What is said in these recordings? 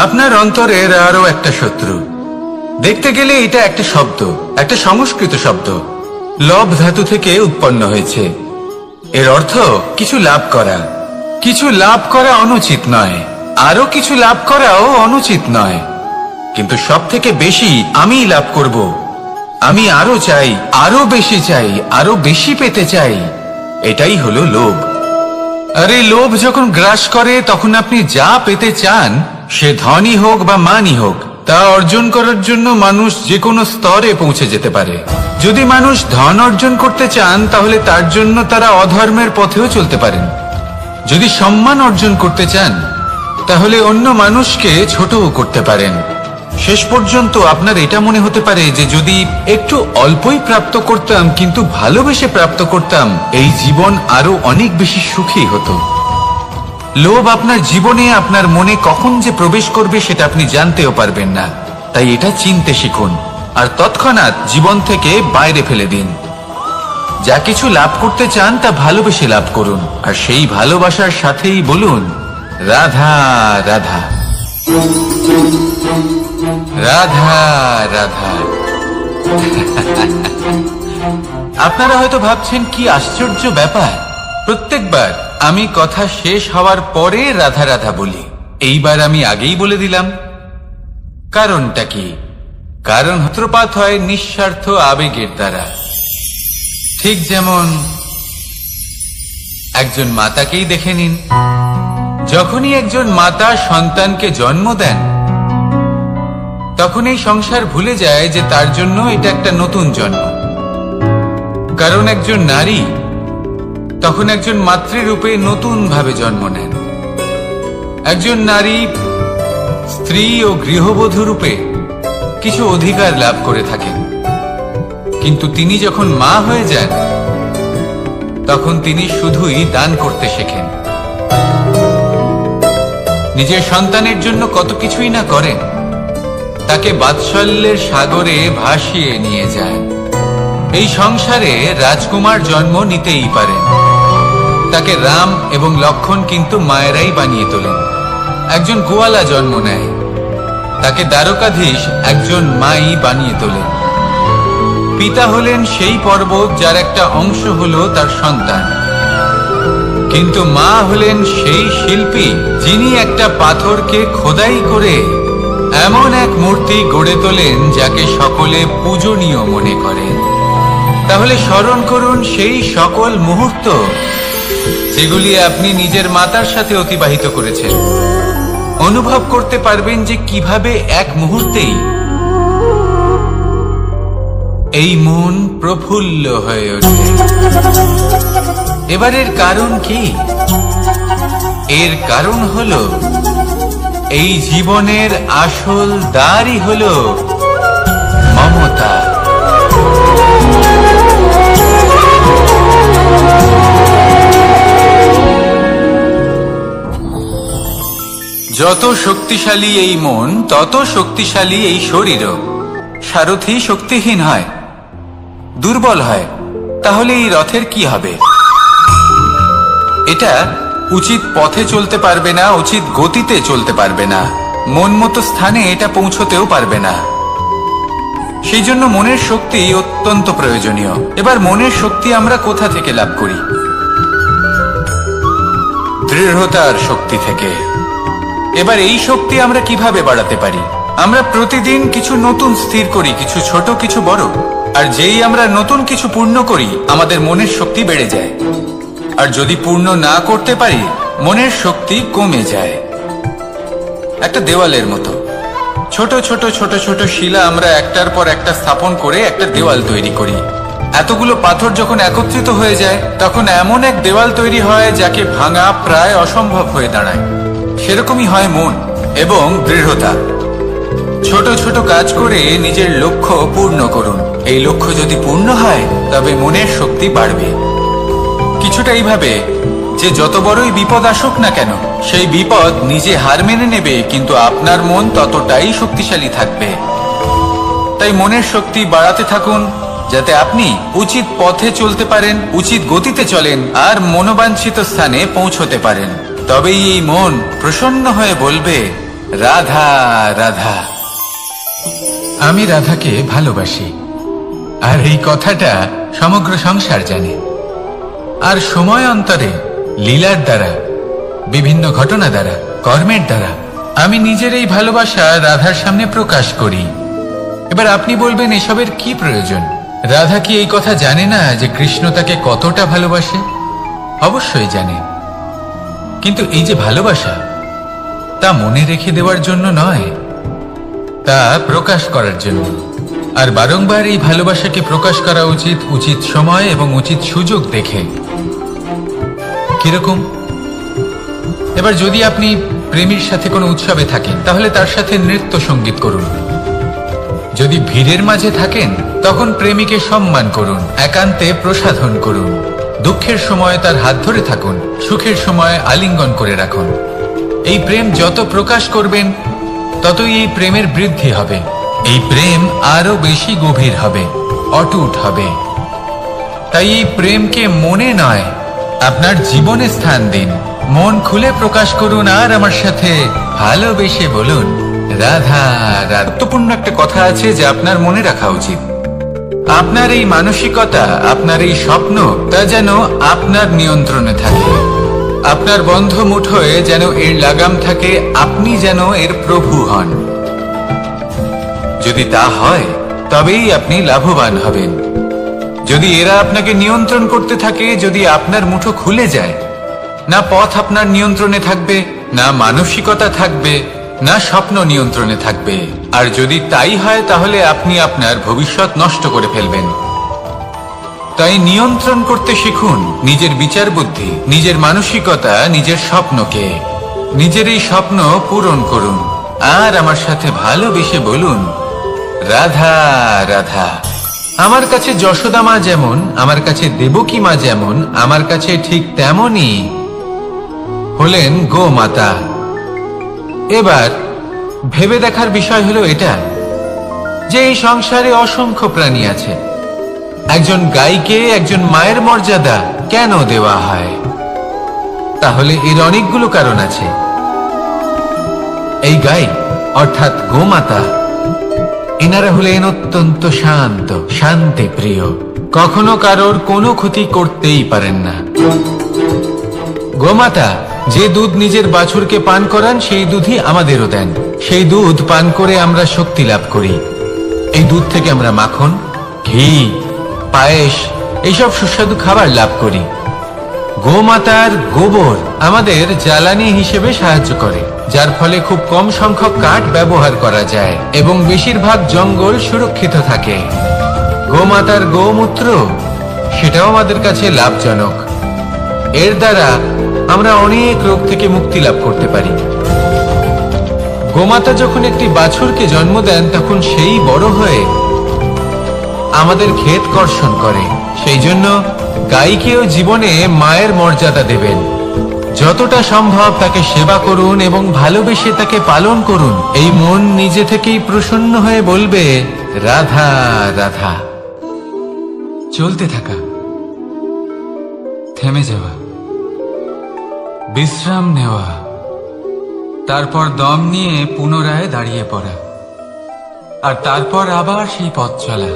আপনার অন্তরের আরো একটা শত্রু। দেখতে গেলে এটা একটা শব্দ, একটা সংস্কৃত শব্দ, লব ধাতু থেকে উৎপন্ন হয়েছে। এর অর্থ কিছু লাভ করা। কিছু লাভ করা অনুচিত নয়, আরো কিছু লাভ করাও অনুচিত নয়, কিন্তু সব থেকে বেশি আমি লাভ করব, আমি আরো চাই, আরো বেশি চাই, আরো বেশি পেতে চাই, এটাই হলো লোভ। আর এই লোভ যখন গ্রাস করে তখন আপনি যা পেতে চান, সে ধনী হোক বা মানই হোক, তা অর্জন করার জন্য মানুষ যে কোনো স্তরে পৌঁছে যেতে পারে। যদি মানুষ ধন অর্জন করতে চান তাহলে তার জন্য তারা অধর্মের পথেও চলতে পারেন। যদি সম্মান অর্জন করতে চান তাহলে অন্য মানুষকে ছোটও করতে পারেন। শেষ পর্যন্ত আপনার এটা মনে হতে পারে যে যদি একটু অল্পই প্রাপ্ত করতাম কিন্তু ভালোবেসে প্রাপ্ত করতাম, এই জীবন আরো অনেক বেশি সুখী হতো। লোভ আপনার জীবনে, আপনার মনে কখন যে প্রবেশ করবে সেটা আপনি জানতেও পারবেন না। তাই এটা চিনতে শিখুন আর তৎক্ষণাৎ জীবন থেকে বাইরে ফেলে দিন। যা কিছু লাভ করতে চান তা ভালোবেসে লাভ করুন, আর সেই ভালোবাসার সাথেই বলুন রাধা রাধা রাধা রাধা। আপনারা হয়তো ভাবছেন কি আশ্চর্য ব্যাপার, প্রত্যেকবার আমি কথা শেষ হওয়ার পরে রাধা রাধা বলি। এইবার আমি আগেই বলে দিলাম। কারণটা কি? কারণ সূত্রপাত হয় নিঃস্বার্থ আবেগের দ্বারা। ঠিক যেমন একজন মাতাকেই দেখে নিন। যখনই একজন মাতা সন্তানকে জন্ম দেন তখন এই সংসার ভুলে যায় যে তার জন্য এটা একটা নতুন জন্ম। কারণ একজন নারী তখন একজন মাতৃরূপে নতুন ভাবে জন্ম নেন। একজন নারী স্ত্রী ও গৃহবধূ রূপে কিছু অধিকার লাভ করে থাকেন, কিন্তু তিনি যখন মা হয়ে যান তখন তিনি শুধুই দান করতে শেখেন। নিজের সন্তানের জন্য কত কিছুই না করেন, তাকে বাৎসল্যের সাগরে ভাসিয়ে নিয়ে যায়। এই সংসারে রাজকুমার জন্ম নিতেই পারেন, তাকে রাম এবং লক্ষণ কিন্তু মায়েরাই বানিয়ে তোলেন। একজন গোয়ালা জন্ম নেয়, তাকে দ্বারকাধীশ একজন মাই বানিয়ে তোলেন। পিতা হলেন সেই পর্বত যার একটা অংশ হলো তার সন্তান, কিন্তু মা হলেন সেই শিল্পী যিনি একটা পাথরকে খোদাই করে এমন এক মূর্তি গড়ে তোলেন যাকে সকলে পূজনীয় মনে করেন। তাহলে স্মরণ করুন সেই সকল মুহূর্ত যেগুলি আপনি নিজের মাতার সাথে অতিবাহিত করেছেন। অনুভব করতে পারবেন যে কিভাবে এক মুহূর্তেই এই মন প্রফুল্ল হয়ে ওঠে। এবারের কারণ কি? এর কারণ হলো এই জীবনের আসল দ্বারই হলো মমতা। যত শক্তিশালী এই মন তত শক্তিশালী এই শরীরও। সারথি শক্তিহীন হয়, দুর্বল হয়, তাহলে এই রথের কি হবে? এটা উচিত পথে চলতে পারবে না, উচিত গতিতে চলতে পারবে না, মন মতো স্থানে এটা পৌঁছতেও পারবে না। সেই জন্য মনের শক্তি অত্যন্ত প্রয়োজনীয়। এবার মনের শক্তি আমরা কোথা থেকে লাভ করি? দৃঢ়তার শক্তি থেকে। এবার এই শক্তি আমরা কিভাবে বাড়াতে পারি? আমরা প্রতিদিন কিছু নতুন স্থির করি, কিছু ছোট কিছু বড়, আর যেই আমরা নতুন কিছু পূর্ণ করি আমাদের মনের শক্তি বেড়ে যায়। আর যদি পূর্ণ না করতে পারি মনের শক্তি কমে যায়। একটা দেওয়ালের মতো ছোট ছোট ছোট ছোট শিলা আমরা একটার পর একটা স্থাপন করে একটা দেওয়াল তৈরি করি। এতগুলো পাথর যখন একত্রিত হয়ে যায় তখন এমন এক দেওয়াল তৈরি হয় যাকে ভাঙা প্রায় অসম্ভব হয়ে দাঁড়ায়। সেরকমই হয় মন এবং দৃঢ়তা। ছোট ছোট কাজ করে নিজের লক্ষ্য পূর্ণ করুন। এই লক্ষ্য যদি পূর্ণ হয় তবে মনের শক্তি বাড়বে। কিছুটা এইভাবে যে যত বড়ই বিপদ আসুক না কেন সেই বিপদ নিজে হার মেনে নেবে, কিন্তু আপনার মন ততটাই শক্তিশালী থাকবে। তাই মনের শক্তি বাড়াতে থাকুন যাতে আপনি উচিত পথে চলতে পারেন, উচিত গতিতে চলেন আর মনোবাঞ্ছিত স্থানে পৌঁছতে পারেন। তবেই এই মন প্রসন্ন হয়ে বলবে রাধা রাধা। আমি রাধাকে ভালোবাসি, আর এই কথাটা সমগ্র সংসার জানে। আর সময় অন্তরে লীলার দ্বারা, বিভিন্ন ঘটনা দ্বারা, কর্মের দ্বারা আমি নিজের এই ভালোবাসা রাধার সামনে প্রকাশ করি। এবার আপনি বলবেন, এসবের কি প্রয়োজন? রাধা কি এই কথা জানে না যে কৃষ্ণ তাকে কতটা ভালোবাসে? অবশ্যই জানে, কিন্তু এই যে ভালোবাসা, তা মনে রেখে দেওয়ার জন্য নয়, তা প্রকাশ করার জন্য। আর বারংবার এই ভালোবাসাকে প্রকাশ করা উচিত, উচিত সময় এবং উচিত সুযোগ দেখে। কিরকম? এবার যদি আপনি প্রেমীর সাথে কোনো উৎসবে থাকেন, তাহলে তার সাথে নৃত্য সঙ্গীত করুন। যদি ভিড়ের মাঝে থাকেন, তখন প্রেমীকে সম্মান করুন, একান্তে প্রসাধন করুন। দুঃখের সময় তার হাত ধরে থাকুন, সুখের সময় আলিঙ্গন করে রাখুন। এই প্রেম যত প্রকাশ করবেন, ততই এই প্রেমের বৃদ্ধি হবে। এই প্রেম আরো বেশি গভীর হবে, অটুট হবে। তাই এই প্রেমকে মনে নয়, আপনার জীবনে স্থান দিন। মন খুলে প্রকাশ করুন, আর আমার সাথে ভালোবেসে বলুন, রাধা রাধা। গুরুত্বপূর্ণ একটা কথা আছে যা আপনার মনে রাখা উচিত। আপনার এই মানসিকতা, আপনার এই স্বপ্ন, তা যেন আপনার নিয়ন্ত্রণে থাকে। আপনার বন্ধ মুঠোয় যেন এর লাগাম থাকে, আপনি যেন এর প্রভু হন। যদি তা হয়, তবেই আপনি লাভবান হবেন। যদি এরা আপনাকে নিয়ন্ত্রণ করতে থাকে, যদি আপনার মুঠো খুলে যায়, না পথ আপনার নিয়ন্ত্রণে থাকবে, না মানসিকতা থাকবে, না স্বপ্ন নিয়ন্ত্রণে থাকবে। আর যদি তাই হয়, তাহলে আপনি আপনার ভবিষ্যৎ নষ্ট করে ফেলবেন। তাই নিয়ন্ত্রণ করতে শিখুন নিজের বিচার বুদ্ধি, নিজের মানসিকতা, নিজের স্বপ্নকে। নিজের এই স্বপ্ন পূরণ করুন, আর আমার সাথে ভালোবেসে বলুন, রাধা রাধা। আমার কাছে যশোদা মা যেমন, আমার কাছে দেবকী মা যেমন, আমার কাছে ঠিক তেমনই হলেন গোমাতা। এবার ভেবে দেখার বিষয় হলো এটা, যে এই সংসারে অসংখ্য প্রাণী আছে। একজন গাইকে একজন মায়ের মর্যাদা কেন দেওয়া হয়? তাহলে এর অনেকগুলো কারণ আছে। এই গাই অর্থাৎ গোমাতা, এনারা হলেন অত্যন্ত শান্ত, শান্তি প্রিয়, কখনো কারোর কোনো ক্ষতি করতেই পারেন না। গোমাতা যে দুধ নিজের বাছুরকে পান করান, সেই দুধই আমাদেরও দেন। সেই দুধ পান করে আমরা শক্তি লাভ করি। এই দুধ থেকে আমরা মাখন, ঘি, পায়েস, এইসব সুস্বাদু খাবার লাভ করি। গোমাতার গোবর আমাদের জ্বালানি হিসেবে সাহায্য করে, যার ফলে খুব কম সংখ্যক কাঠ ব্যবহার করা যায় এবং বেশিরভাগ জঙ্গল সুরক্ষিত থাকে। গোমাতার গোমূত্র, সেটাও আমাদের কাছে লাভজনক। এর দ্বারা আমরা অনেক রোগ থেকে মুক্তি লাভ করতে পারি। গোমাতা যখন একটি বাছুরকে জন্ম দেন, তখন সেই বড় হয়ে আমাদের ক্ষেত কর্ষণ করে। সেই জন্য গাইকেও জীবনে মায়ের মর্যাদা দেবেন। যতটা সম্ভব তাকে সেবা করুন এবং ভালোবেসে তাকে পালন করুন। এই মন নিজে থেকেই প্রসন্ন হয়ে বলবে, রাধা রাধা। চলতে থাকা, থেমে যাওয়া, বিশ্রাম নেওয়া, তারপর দম নিয়ে পুনরায় দাঁড়িয়ে পড়া, আর তারপর আবার সেই পথ চলা।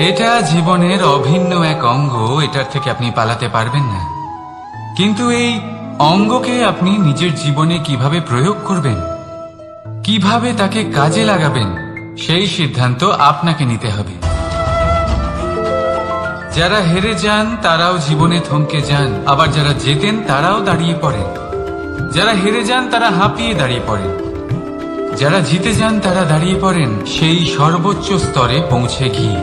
এটা জীবনের অভিন্ন এক অঙ্গ, এটার থেকে আপনি পালাতে পারবেন না। কিন্তু এই অঙ্গকে আপনি নিজের জীবনে কিভাবে প্রয়োগ করবেন, কিভাবে তাকে কাজে লাগাবেন, সেই সিদ্ধান্ত আপনাকে নিতে হবে। যারা হেরে যান তারাও জীবনে থমকে যান, আবার যারা জেতেন তারাও দাঁড়িয়ে পড়েন। যারা হেরে যান তারা হাঁপিয়ে দাঁড়িয়ে পড়েন, যারা জিতে যান তারা দাঁড়িয়ে পড়েন সেই সর্বোচ্চ স্তরে পৌঁছে গিয়ে।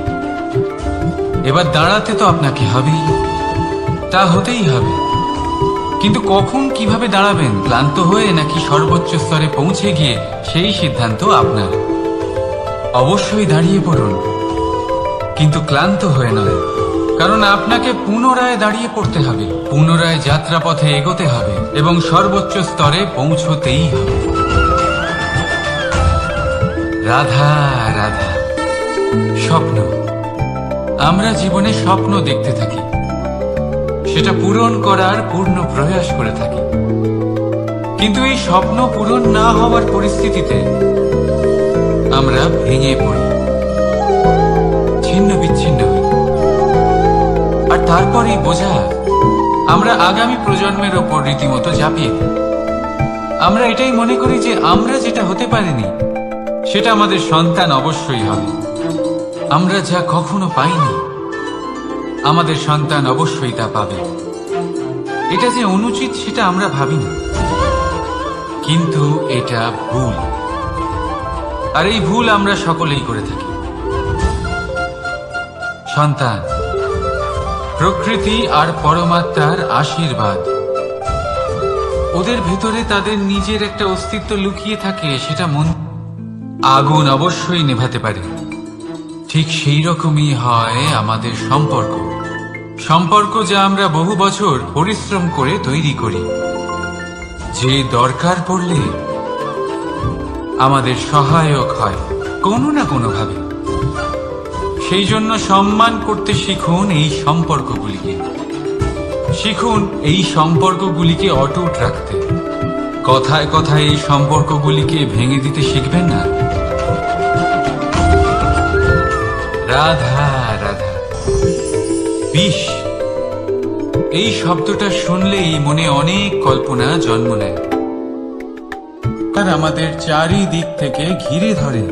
এবার দাঁড়াতে তো আপনাকে হবেই, তা হতেই হবে। কিন্তু কখন, কিভাবে দাঁড়াবেন, ক্লান্ত হয়ে নাকি সর্বোচ্চ স্তরে পৌঁছে গিয়ে, সেই সিদ্ধান্ত আপনার। অবশ্যই দাঁড়িয়ে পড়ুন, কিন্তু ক্লান্ত হয়ে নয়, কারণ আপনাকে পুনরায় দাঁড়িয়ে পড়তে হবে, পুনরায় যাত্রাপথে এগোতে হবে এবং সর্বোচ্চ স্তরে পৌঁছতেই হবে। রাধা রাধা। স্বপ্ন, আমরা জীবনে স্বপ্ন দেখতে থাকি, সেটা পূরণ করার পূর্ণ প্রয়াস করে থাকি। কিন্তু এই স্বপ্ন পূরণ না হওয়ার পরিস্থিতিতে আমরা ভেঙে পড়ি, ছিন্ন বিচ্ছিন্ন হই। আর তারপরেই বোঝা আমরা আগামী প্রজন্মের ওপর রীতিমতো ঝাঁপিয়ে দিই। আমরা এটাই মনে করি যে আমরা যেটা হতে পারিনি সেটা আমাদের সন্তান অবশ্যই হবে। আমরা যা কখনো পাইনি আমাদের সন্তান অবশ্যই তা পাবে। এটা যে অনুচিত সেটা আমরা ভাবি না, কিন্তু এটা ভুল। আর এই ভুল আমরা সকলেই করে থাকি। সন্তান প্রকৃতি আর পরমাত্মার আশীর্বাদ। ওদের ভেতরে তাদের নিজের একটা অস্তিত্ব লুকিয়ে থাকে, সেটা মন আগুন অবশ্যই নেভাতে পারে। ঠিক সেই রকমই হয় আমাদের সম্পর্ক, সম্পর্ক যা আমরা বহু বছর পরিশ্রম করে তৈরি করি, যে দরকার পড়লে আমাদের সহায়ক হয় কোনো না কোনোভাবে। সেই জন্য সম্মান করতে শিখুন এই সম্পর্কগুলিকে, শিখুন এই সম্পর্কগুলিকে অটুট রাখতে। কথায় কথায় এই সম্পর্কগুলিকে ভেঙে দিতে শিখবেন না। রাধা রাধা। বিষ, এই শব্দটা শুনলেই মনে অনেক কল্পনা জন্ম নেয়, আর আমাদের চারিদিক থেকে ঘিরে ধরে।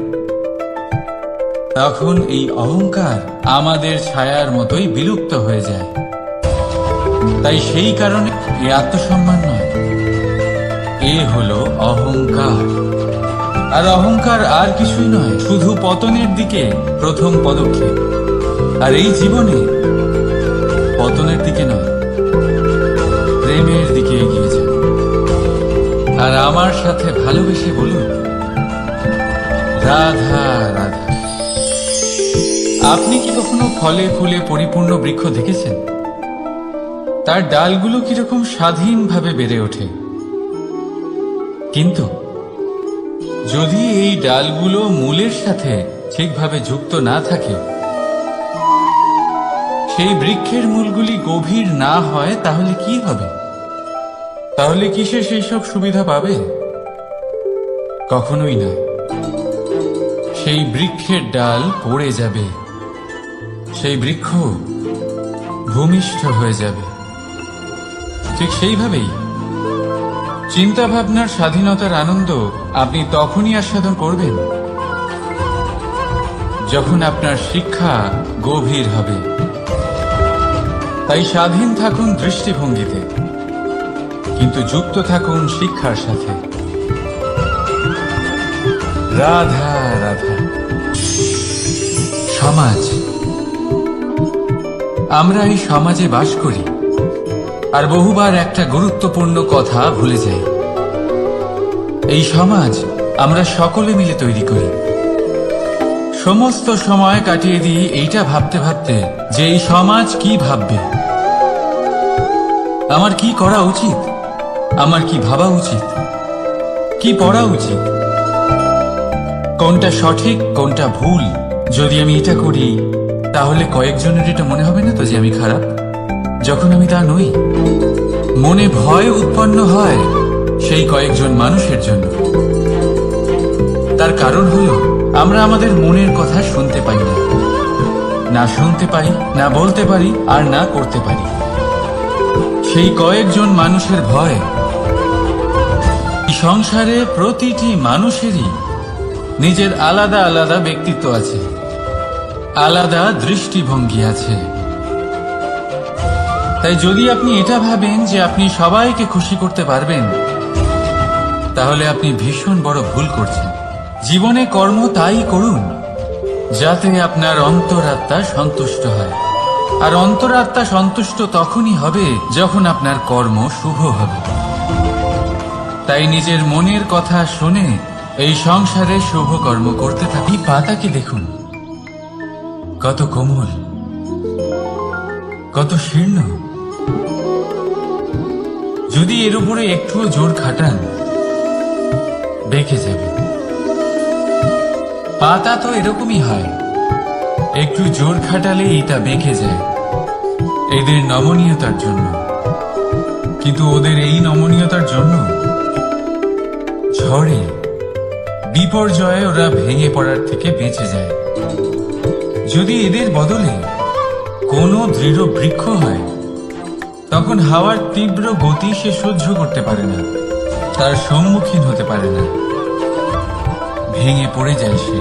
তখন এই অহংকার আমাদের ছায়ার মতোই বিলুপ্ত হয়ে যায়। তাই সেই কারণে এই আত্মসম্মান নয়, এ হলো অহংকার। আর অহংকার আর কিছুই নয়, শুধু পতনের দিকে প্রথম পদক্ষেপ। আর এই জীবনে পতনের দিকে নয়, প্রেমের দিকে এগিয়ে যান। আর আমার সাথে ভালোবেসে বলুন, রাধা রাধা। আপনি কি কখনো ফলে ফুলে পরিপূর্ণ বৃক্ষ দেখেছেন? তার ডালগুলো কিরকম স্বাধীনভাবে বেড়ে ওঠে, কিন্তু যদি এই ডালগুলো মূলের সাথে ঠিকভাবে যুক্ত না থাকে, সেই বৃক্ষের মূলগুলি গভীর না হয়, তাহলে কি হবে? তাহলে কি সে সেই সব সুবিধা পাবে? কখনোই না। সেই বৃক্ষের ডাল পড়ে যাবে, সেই বৃক্ষ ভূমিষ্ঠ হয়ে যাবে। ঠিক সেইভাবেই চিন্তা ভাবনার স্বাধীনতার আনন্দ আপনি তখনই আস্বাদন করবেন যখন আপনার শিক্ষা গভীর হবে। তাই স্বাধীন থাকুন দৃষ্টিভঙ্গিতে, কিন্তু যুক্ত থাকুন শিক্ষার সাথে। রাধা রাধা। সমাজ, আমরা এই সমাজে বাস করি, আর বহুবার একটা গুরুত্বপূর্ণ কথা ভুলে যাই। এই সমাজ আমরা সকলে মিলে তৈরি করি। সমস্ত সময় কাটিয়ে দিই এইটা ভাবতে ভাবতে যে এই সমাজ কি ভাববে, আমার কি করা উচিত, আমার কি ভাবা উচিত, কি পড়া উচিত, কোনটা সঠিক কোনটা ভুল। যদি আমি এটা করি তাহলে কয়েকজনের এটা মনে হবে না তো যে আমি খারাপ, যখন আমি তা নই। মনে ভয় উৎপন্ন হয় সেই কয়েকজন মানুষের জন্য। তার কারণ হলো আমরা আমাদের মনের কথা শুনতে পাই না, না শুনতে পারি, না বলতে পারি, আর না করতে পারি। সেই কয়েকজন মানুষের ভয়। সংসারে প্রতিটি মানুষেরই নিজের আলাদা আলাদা ব্যক্তিত্ব আছে, আলাদা দৃষ্টিভঙ্গি আছে। তাই যদি আপনি এটা ভাবেন যে আপনি সবাইকে খুশি করতে পারবেন, তাহলে আপনি ভীষণ বড় ভুল করছেন। জীবনে কর্ম তাই করুন যাতে আপনার অন্তরাত্মা সন্তুষ্ট হয়। আর অন্তরাত্মা সন্তুষ্ট তখনই হবে যখন আপনার কর্ম শুভ হবে। তাই নিজের মনের কথা শুনে এই সংসারে শুভ কর্ম করতে থাকি। পাতাকে দেখুন, কত কোমল, কত শীর্ণ। যদি এর উপরে একটুও জোর খাটান, বেঁকে যাবে। পাতা তো এরকমই হয়, একটু জোর খাটালে এটা বেঁকে যায় এদের নমনীয়তার জন্য। কিন্তু ওদের এই নমনীয়তার জন্য ঝড়ে, বিপর্যয়ে ওরা ভেঙে পড়ার থেকে বেঁচে যায়। যদি এদের বদলে কোনো দৃঢ় বৃক্ষ হয়, তখন হাওয়ার তীব্র গতি সে সহ্য করতে পারে না, তার সম্মুখীন হতে পারে না, ভেঙে পড়ে যায় সে।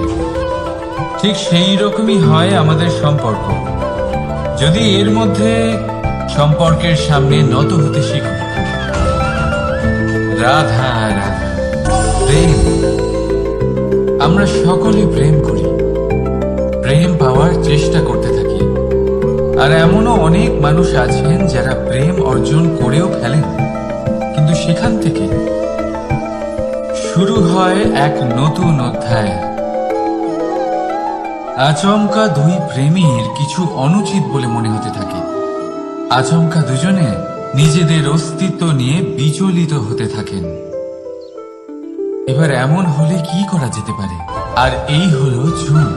ঠিক সেই রকমই হয় আমাদের সম্পর্ক। যদি এর মধ্যে সম্পর্কের সামনে নত হতে শিখো। রাধা রাধা, প্রেম। আমরা সকলে প্রেম করি, প্রেম পাওয়ার চেষ্টা করতে থাকি। আর এমনও অনেক মানুষ আছেন যারা প্রেম অর্জন করেও ফেলেন, কিন্তু সেখান থেকে শুরু হয় এক নতুন অধ্যায়। আচমকা দুই প্রেমীর কিছু অনুচিত বলে মনে হতে থাকে। আচমকা দুজনে নিজেদের অস্তিত্ব নিয়ে বিচলিত হতে থাকেন। এবার এমন হলে কি করা যেতে পারে? আর এই হলো ঝুম।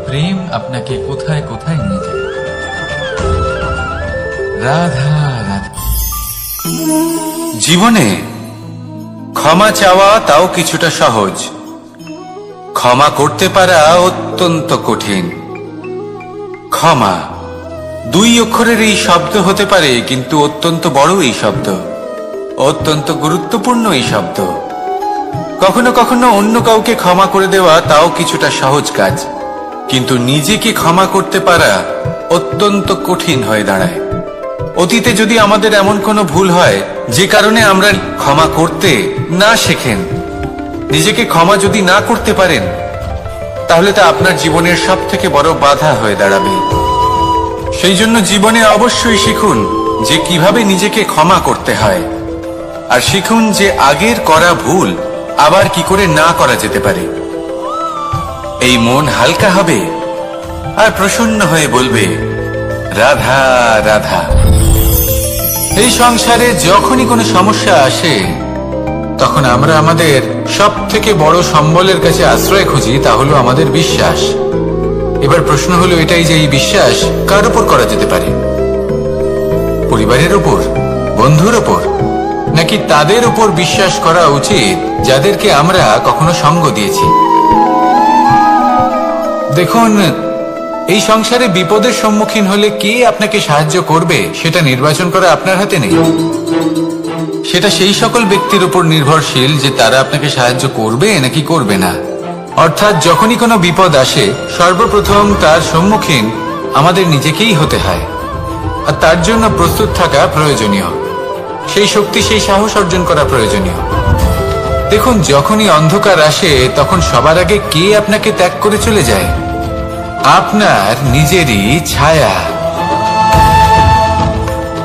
প্রেম আপনাকে কোথায় কোথায় নিয়ে যায়। রাধা রাধা। জীবনে ক্ষমা চাওয়া তাও কিছুটা সহজ, ক্ষমা করতে পারা অত্যন্ত কঠিন। ক্ষমা দুই অক্ষরের এই শব্দ হতে পারে, কিন্তু অত্যন্ত বড় এই শব্দ, অত্যন্ত গুরুত্বপূর্ণ এই শব্দ। কখনো কখনো অন্য কাউকে ক্ষমা করে দেওয়া তাও কিছুটা সহজ কাজ, কিন্তু নিজেকে ক্ষমা করতে পারা অত্যন্ত কঠিন হয়ে দাঁড়ায়। অতীতে যদি আমাদের এমন কোনো ভুল হয় যে কারণে আমরা ক্ষমা করতে না শেখেন, নিজেকে ক্ষমা যদি না করতে পারেন, তাহলে তা আপনার জীবনের সব থেকে বড় বাধা হয়ে দাঁড়াবে। সেই জন্য জীবনে অবশ্যই শিখুন যে কিভাবে নিজেকে ক্ষমা করতে হয়, আর শিখুন যে আগের করা ভুল আবার কি করে না করা যেতে পারে। এই মন হালকা হবে আর প্রসন্ন হয়ে বলবে, রাধা রাধা। এই সংসারে যখনই কোনো সমস্যা আসে, তখন আমরা আমাদের সব থেকে বড় সম্বলের কাছে আশ্রয় খুঁজি, তা হলো আমাদের বিশ্বাস। এবার প্রশ্ন হলো এটাই যে এই বিশ্বাস কার উপর করা যেতে পারে? পরিবারের উপর, বন্ধুর উপর, নাকি তাদের উপর বিশ্বাস করা উচিত যাদেরকে আমরা কখনো সঙ্গ দিয়েছি? দেখুন, এই সংসারে বিপদের সম্মুখীন হলে কে আপনাকে সাহায্য করবে সেটা নির্বাচন করা আপনার হাতে নেই। সেটা সেই সকল ব্যক্তির উপর নির্ভরশীল যে তারা আপনাকে সাহায্য করবে নাকি করবে না। অর্থাৎ যখনই কোনো বিপদ আসে, সর্বপ্রথম তার সম্মুখীন আমাদের নিজেকেই হতে হয়, আর তার জন্য প্রস্তুত থাকা প্রয়োজনীয়। সেই শক্তি, সেই সাহস অর্জন করা প্রয়োজনীয়। দেখুন, যখনই অন্ধকার আসে, তখন সবার আগে কে আপনাকে ত্যাগ করে চলে যায়? আপনার নিজেরই ছায়া।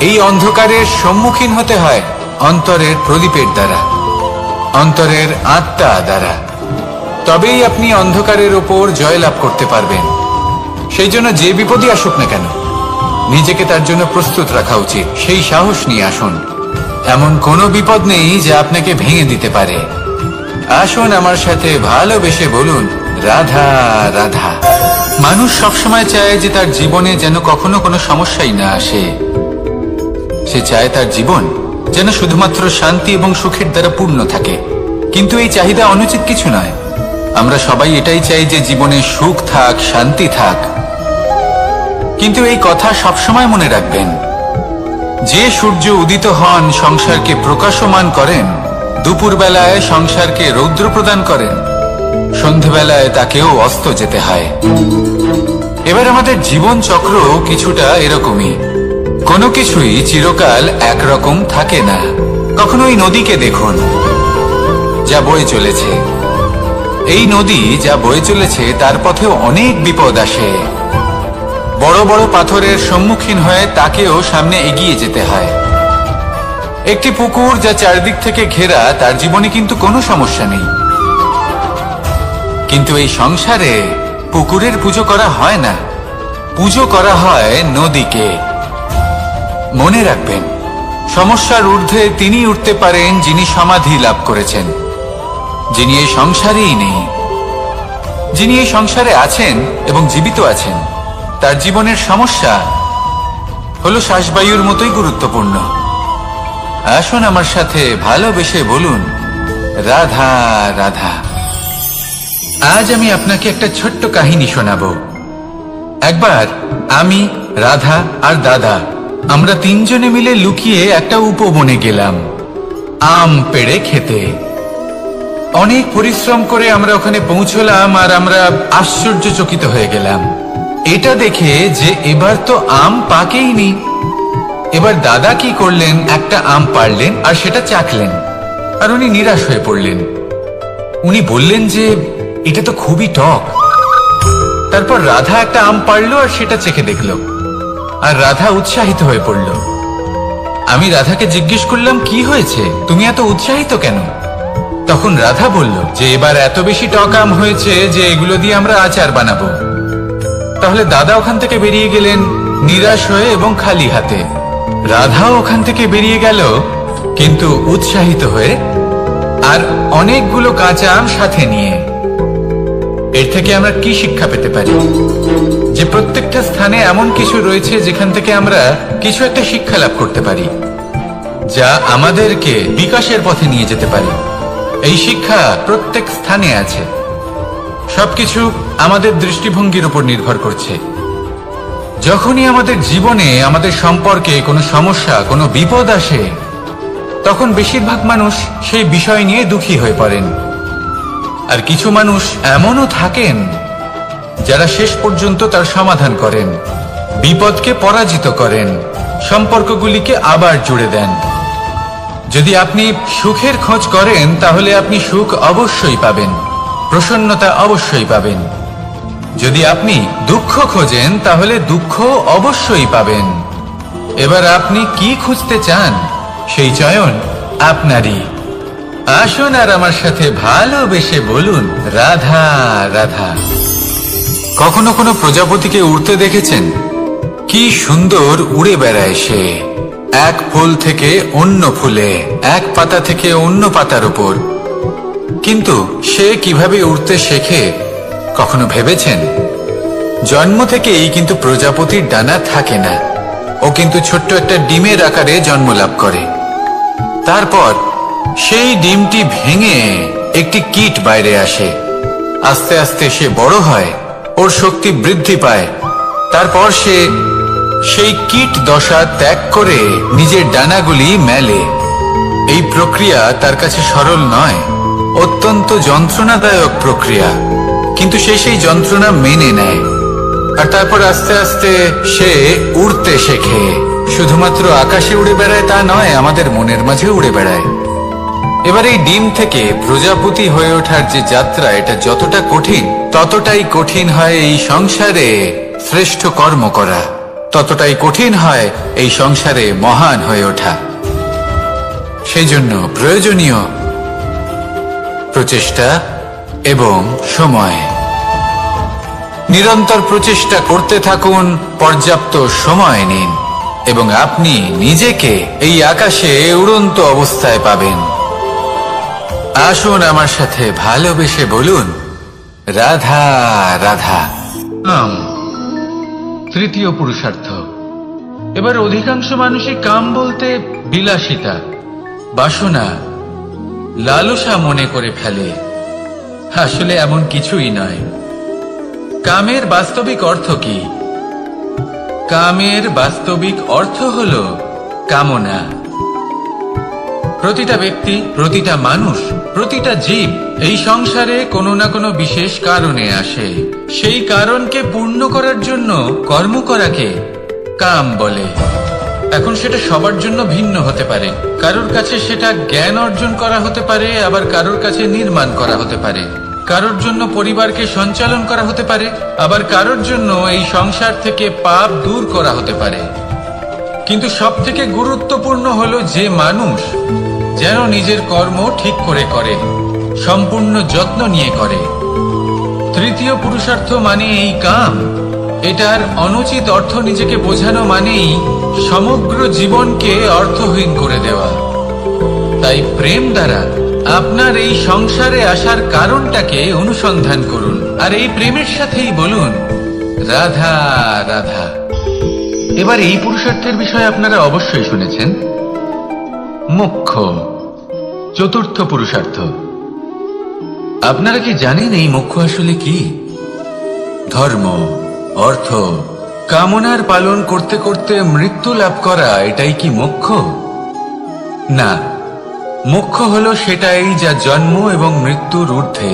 এই অন্ধকারের সম্মুখীন হতে হয় অন্তরের প্রদীপের দ্বারা, অন্তরের আত্মা দ্বারা। তবেই আপনি অন্ধকারের উপর জয়লাভ করতে পারবেন। সেই জন্য যে বিপদই আসুক না কেন, নিজেকে তার জন্য প্রস্তুত রাখা উচিত। সেই সাহস নিয়ে আসুন। এমন কোনো বিপদ নেই যা আপনাকে ভেঙে দিতে পারে। আসুন আমার সাথে ভালোবেসে বলুন, রাধা রাধা। মানুষ সবসময় চায় যে তার জীবনে যেন কখনো কোনো সমস্যাই না আসে। সে চায় তার জীবন যেন শুধুমাত্র শান্তি এবং সুখের দ্বারা পূর্ণ থাকে। কিন্তু এই চাহিদা অনুচিত কিছু নয়। আমরা সবাই এটাই চাই যে জীবনে সুখ থাক, শান্তি থাক। কিন্তু এই কথা সবসময় মনে রাখবেন, যে সূর্য উদিত হন সংসারকে প্রকাশমান করেন, দুপুরবেলায় সংসারকে রৌদ্র প্রদান করেন, সন্ধ্যেবেলায় তাকেও অস্ত যেতে হয়। এবার আমাদের জীবন চক্র কিছুটা এরকমই। কোনো কিছুই চিরকাল একরকম থাকে না। কখনো এই নদীকে দেখুন, যা বয়ে চলেছে। এই নদী যা বয়ে চলেছে, তার পথেও অনেক বিপদ আসে। বড় বড় পাথরের সম্মুখীন হয়ে তাকেও সামনে এগিয়ে যেতে হয়। একটি পুকুর যা চারদিক থেকে ঘেরা, তার জীবনে কিন্তু কোনো সমস্যা নেই। কিন্তু এই সংসারে পুকুরের পুজো করা হয় না, পুজো করা হয় নদীকে। মনে রাখবেন, সমস্যার ঊর্ধ্বে তিনি উঠতে পারেন যিনি সমাধি লাভ করেছেন, যিনি এই সংসারেই নেই। যিনি এই সংসারে আছেন এবং জীবিত আছেন, তার জীবনের সমস্যা হলো শ্বাসবায়ুর মতোই গুরুত্বপূর্ণ। আসুন আমার সাথে ভালোবেসে বলুন, রাধা রাধা। আজ আমি আপনাকে একটা ছোট্ট কাহিনী শোনাবো। একবার আমি, রাধা আর দাদা আমরা তিনজনে মিলে লুকিয়ে একটা উপবনে গেলাম আম পেড়ে খেতে। অনেক পরিশ্রম করে আমরা ওখানে পৌঁছলাম আর আমরা আশ্চর্যচকিত হয়ে গেলাম এটা দেখে যে এবার তো আম পাকেইনি। এবার দাদা কি করলেন, একটা আম পাড়লেন আর সেটা চাখলেন, আর উনি নিরাশ হয়ে পড়লেন। উনি বললেন যে এটা তো খুবই টক। তারপর রাধা একটা আম পাড়লো আর সেটা চেখে দেখলো, আর রাধা উৎসাহিত হয়ে পড়ল। আমি রাধাকে জিজ্ঞেস করলাম, কি হয়েছে, তুমি এত উৎসাহিত কেন? তখন রাধা বলল যে এবার এত বেশি টক আম হয়েছে যে এগুলো দিয়ে আমরা আচার বানাবো। তাহলে দাদা ওখান থেকে বেরিয়ে গেলেন নিরাশ হয়ে এবং খালি হাতে। রাধাও ওখান থেকে বেরিয়ে গেল কিন্তু উৎসাহিত হয়ে, আর অনেকগুলো কাঁচা আম সাথে নিয়ে। এর থেকে আমরা কি শিক্ষা পেতে পারি? যে প্রত্যেকটা স্থানে এমন কিছু রয়েছে যেখান থেকে আমরা কিছু একটা শিক্ষা লাভ করতে পারি, যা আমাদেরকে বিকাশের পথে নিয়ে যেতে পারে। এই শিক্ষা প্রত্যেক স্থানে আছে। সবকিছু আমাদের দৃষ্টিভঙ্গির উপর নির্ভর করছে। যখনই আমাদের জীবনে, আমাদের সম্পর্কে কোনো সমস্যা, কোনো বিপদ আসে, তখন বেশিরভাগ মানুষ সেই বিষয় নিয়ে দুঃখী হয়ে পড়েন। আর কিছু মানুষ এমনও থাকেন যারা শেষ পর্যন্ত তার সমাধান করেন, বিপদকে পরাজিত করেন, সম্পর্কগুলিকে আবার জুড়ে দেন। যদি আপনি সুখের খোঁজ করেন তাহলে আপনি সুখ অবশ্যই পাবেন, প্রসন্নতা অবশ্যই পাবেন। যদি আপনি দুঃখ খোঁজেন তাহলে দুঃখ অবশ্যই পাবেন। এবার আপনি কি খুঁজতে চান, সেই চয়ন আপনারই। আসুন আর আমার সাথে ভালোবেসে বলুন, রাধা রাধা। কখনো কোনো প্রজাপতিকে উড়তে দেখেছেন? কি সুন্দর উড়ে বেড়ায় সে, এক ফুল থেকে অন্য ফুলে, এক পাতা থেকে অন্য পাতার উপর। কিন্তু সে কিভাবে উড়তে শেখে কখনো ভেবেছেন? জন্ম থেকেই কিন্তু প্রজাপতির ডানা থাকে না। ও কিন্তু ছোট্ট একটা ডিমের আকারে জন্ম লাভ করে। তারপর সেই ডিমটি ভেঙে একটি কীট বাইরে আসে। আস্তে আস্তে সে বড় হয়, ওর শক্তি বৃদ্ধি পায়। তারপর সে সেই কীট দশা ত্যাগ করে নিজের ডানাগুলি মেলে। এই প্রক্রিয়া তার কাছে সরল নয়, অত্যন্ত যন্ত্রণাদায়ক প্রক্রিয়া, কিন্তু সে সেই যন্ত্রণা মেনে নেয়। আর তারপর আস্তে আস্তে সে উড়তে শেখে। শুধুমাত্র আকাশে উড়ে বেড়ায় তা নয়, আমাদের মনের মাঝে উড়ে বেড়ায়। এবার এই ডিম থেকে প্রজাপতি হয়ে ওঠার যে যাত্রা, এটা যতটা কঠিন, ততটাই কঠিন হয় এই সংসারে শ্রেষ্ঠ কর্ম করা, ততটাই কঠিন হয় এই সংসারে মহান হয়ে ওঠা। সেই জন্য প্রয়োজনীয় প্রচেষ্টা এবং সময়। নিরন্তর প্রচেষ্টা করতে থাকুন, পর্যাপ্ত সময় নিন, এবং আপনি নিজেকে এই আকাশে উড়ন্ত অবস্থায় পাবেন। আসুন আমার সাথে ভালোবেসে বলুন, রাধা রাধা। তৃতীয় পুরুষার্থ। এবার অধিকাংশ মানুষই কাম বলতে বিলাসিতা, বাসনা, লালসা মনে করে ফেলে। আসলে এমন কিছুই নয়। কামের বাস্তবিক অর্থ কি? কামের বাস্তবিক অর্থ হল কামনা। প্রতিটা ব্যক্তি, প্রতিটা মানুষ, প্রতিটা জীব এই সংসারে কোনো না কোনো বিশেষ কারণে আসে। সেই কারণকে পূর্ণ করার জন্য কর্ম করাকে কাম বলে। এখন সেটা সবার জন্য ভিন্ন হতে পারে। কারোর কাছে সেটা জ্ঞান অর্জন করা হতে পারে, আবার কারোর কাছে নির্মাণ করা হতে পারে। কারোর জন্য পরিবারকে সঞ্চালন করা হতে পারে, আবার কারোর জন্য এই সংসার থেকে পাপ দূর করা হতে পারে। কিন্তু সবথেকে গুরুত্বপূর্ণ হলো যে মানুষ যেন নিজের কর্ম ঠিক করে করে, সম্পূর্ণ যত্ন নিয়ে করে। তৃতীয় পুরুষার্থ মানে এই কাম। এটার অনুচিত অর্থ নিজেকে বোঝানো মানেই সমগ্র জীবনকে অর্থহীন করে দেওয়া। তাই প্রেম দ্বারা আপনার এই সংসারে আসার কারণটাকে অনুসন্ধান করুন, আর এই প্রেমের সাথেই বলুন, রাধা রাধা। এবার এই পুরুষার্থের বিষয়ে আপনারা অবশ্যই শুনেছেন। মোক্ষ, চতুর্থ পুরুষার্থ। আপনারা কি জানেন এই মোক্ষ আসলে কি? ধর্ম, অর্থ, কামনার পালন করতে করতে মৃত্যু লাভ করা, এটাই কি মোক্ষ? না, মোক্ষ হলো সেটাই যা জন্ম এবং মৃত্যুর ঊর্ধ্বে।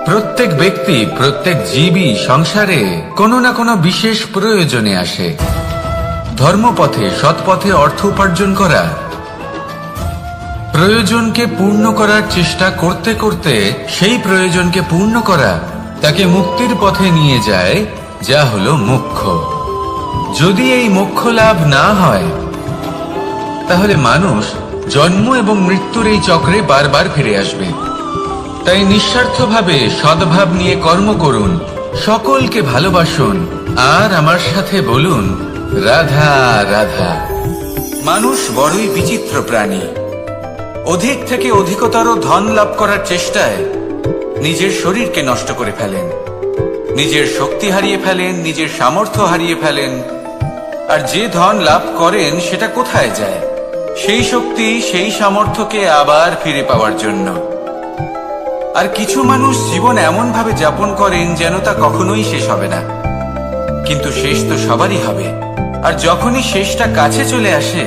প্রত্যেক ব্যক্তি, প্রত্যেক জীবই সংসারে কোনো না কোনো বিশেষ প্রয়োজনে আসে। ধর্মপথে, সৎপথে অর্থ উপার্জন করা, প্রয়োজনকে পূর্ণ করার চেষ্টা করতে করতে সেই প্রয়োজনকে পূর্ণ করা তাকে মুক্তির পথে নিয়ে যায়, যা হলো মোক্ষ। যদি এই মোক্ষ লাভ না হয়, তাহলে মানুষ জন্ম এবং মৃত্যুর এই চক্রে বারবার ফিরে আসবে। তাই নিঃস্বার্থভাবে সদ্ভাব নিয়ে কর্ম করুন, সকলকে ভালোবাসুন, আর আমার সাথে বলুন রাধা রাধা। মানুষ বড়ই বিচিত্র প্রাণী। অধিক থেকে অধিকতর ধন লাভ করার চেষ্টায় নিজের শরীরকে নষ্ট করে ফেলেন, নিজের শক্তি হারিয়ে ফেলেন, নিজের সামর্থ্য হারিয়ে ফেলেন। আর যে ধন লাভ করেন সেটা কোথায় যায়? সেই শক্তি, সেই সামর্থ্যকে আবার ফিরে পাওয়ার জন্য। আর কিছু মানুষ জীবন এমন ভাবে যাপন করেন যেন তা কখনোই শেষ হবে না, কিন্তু শেষ তো সবারই হবে। আর যখনই শেষটা কাছে চলে আসে,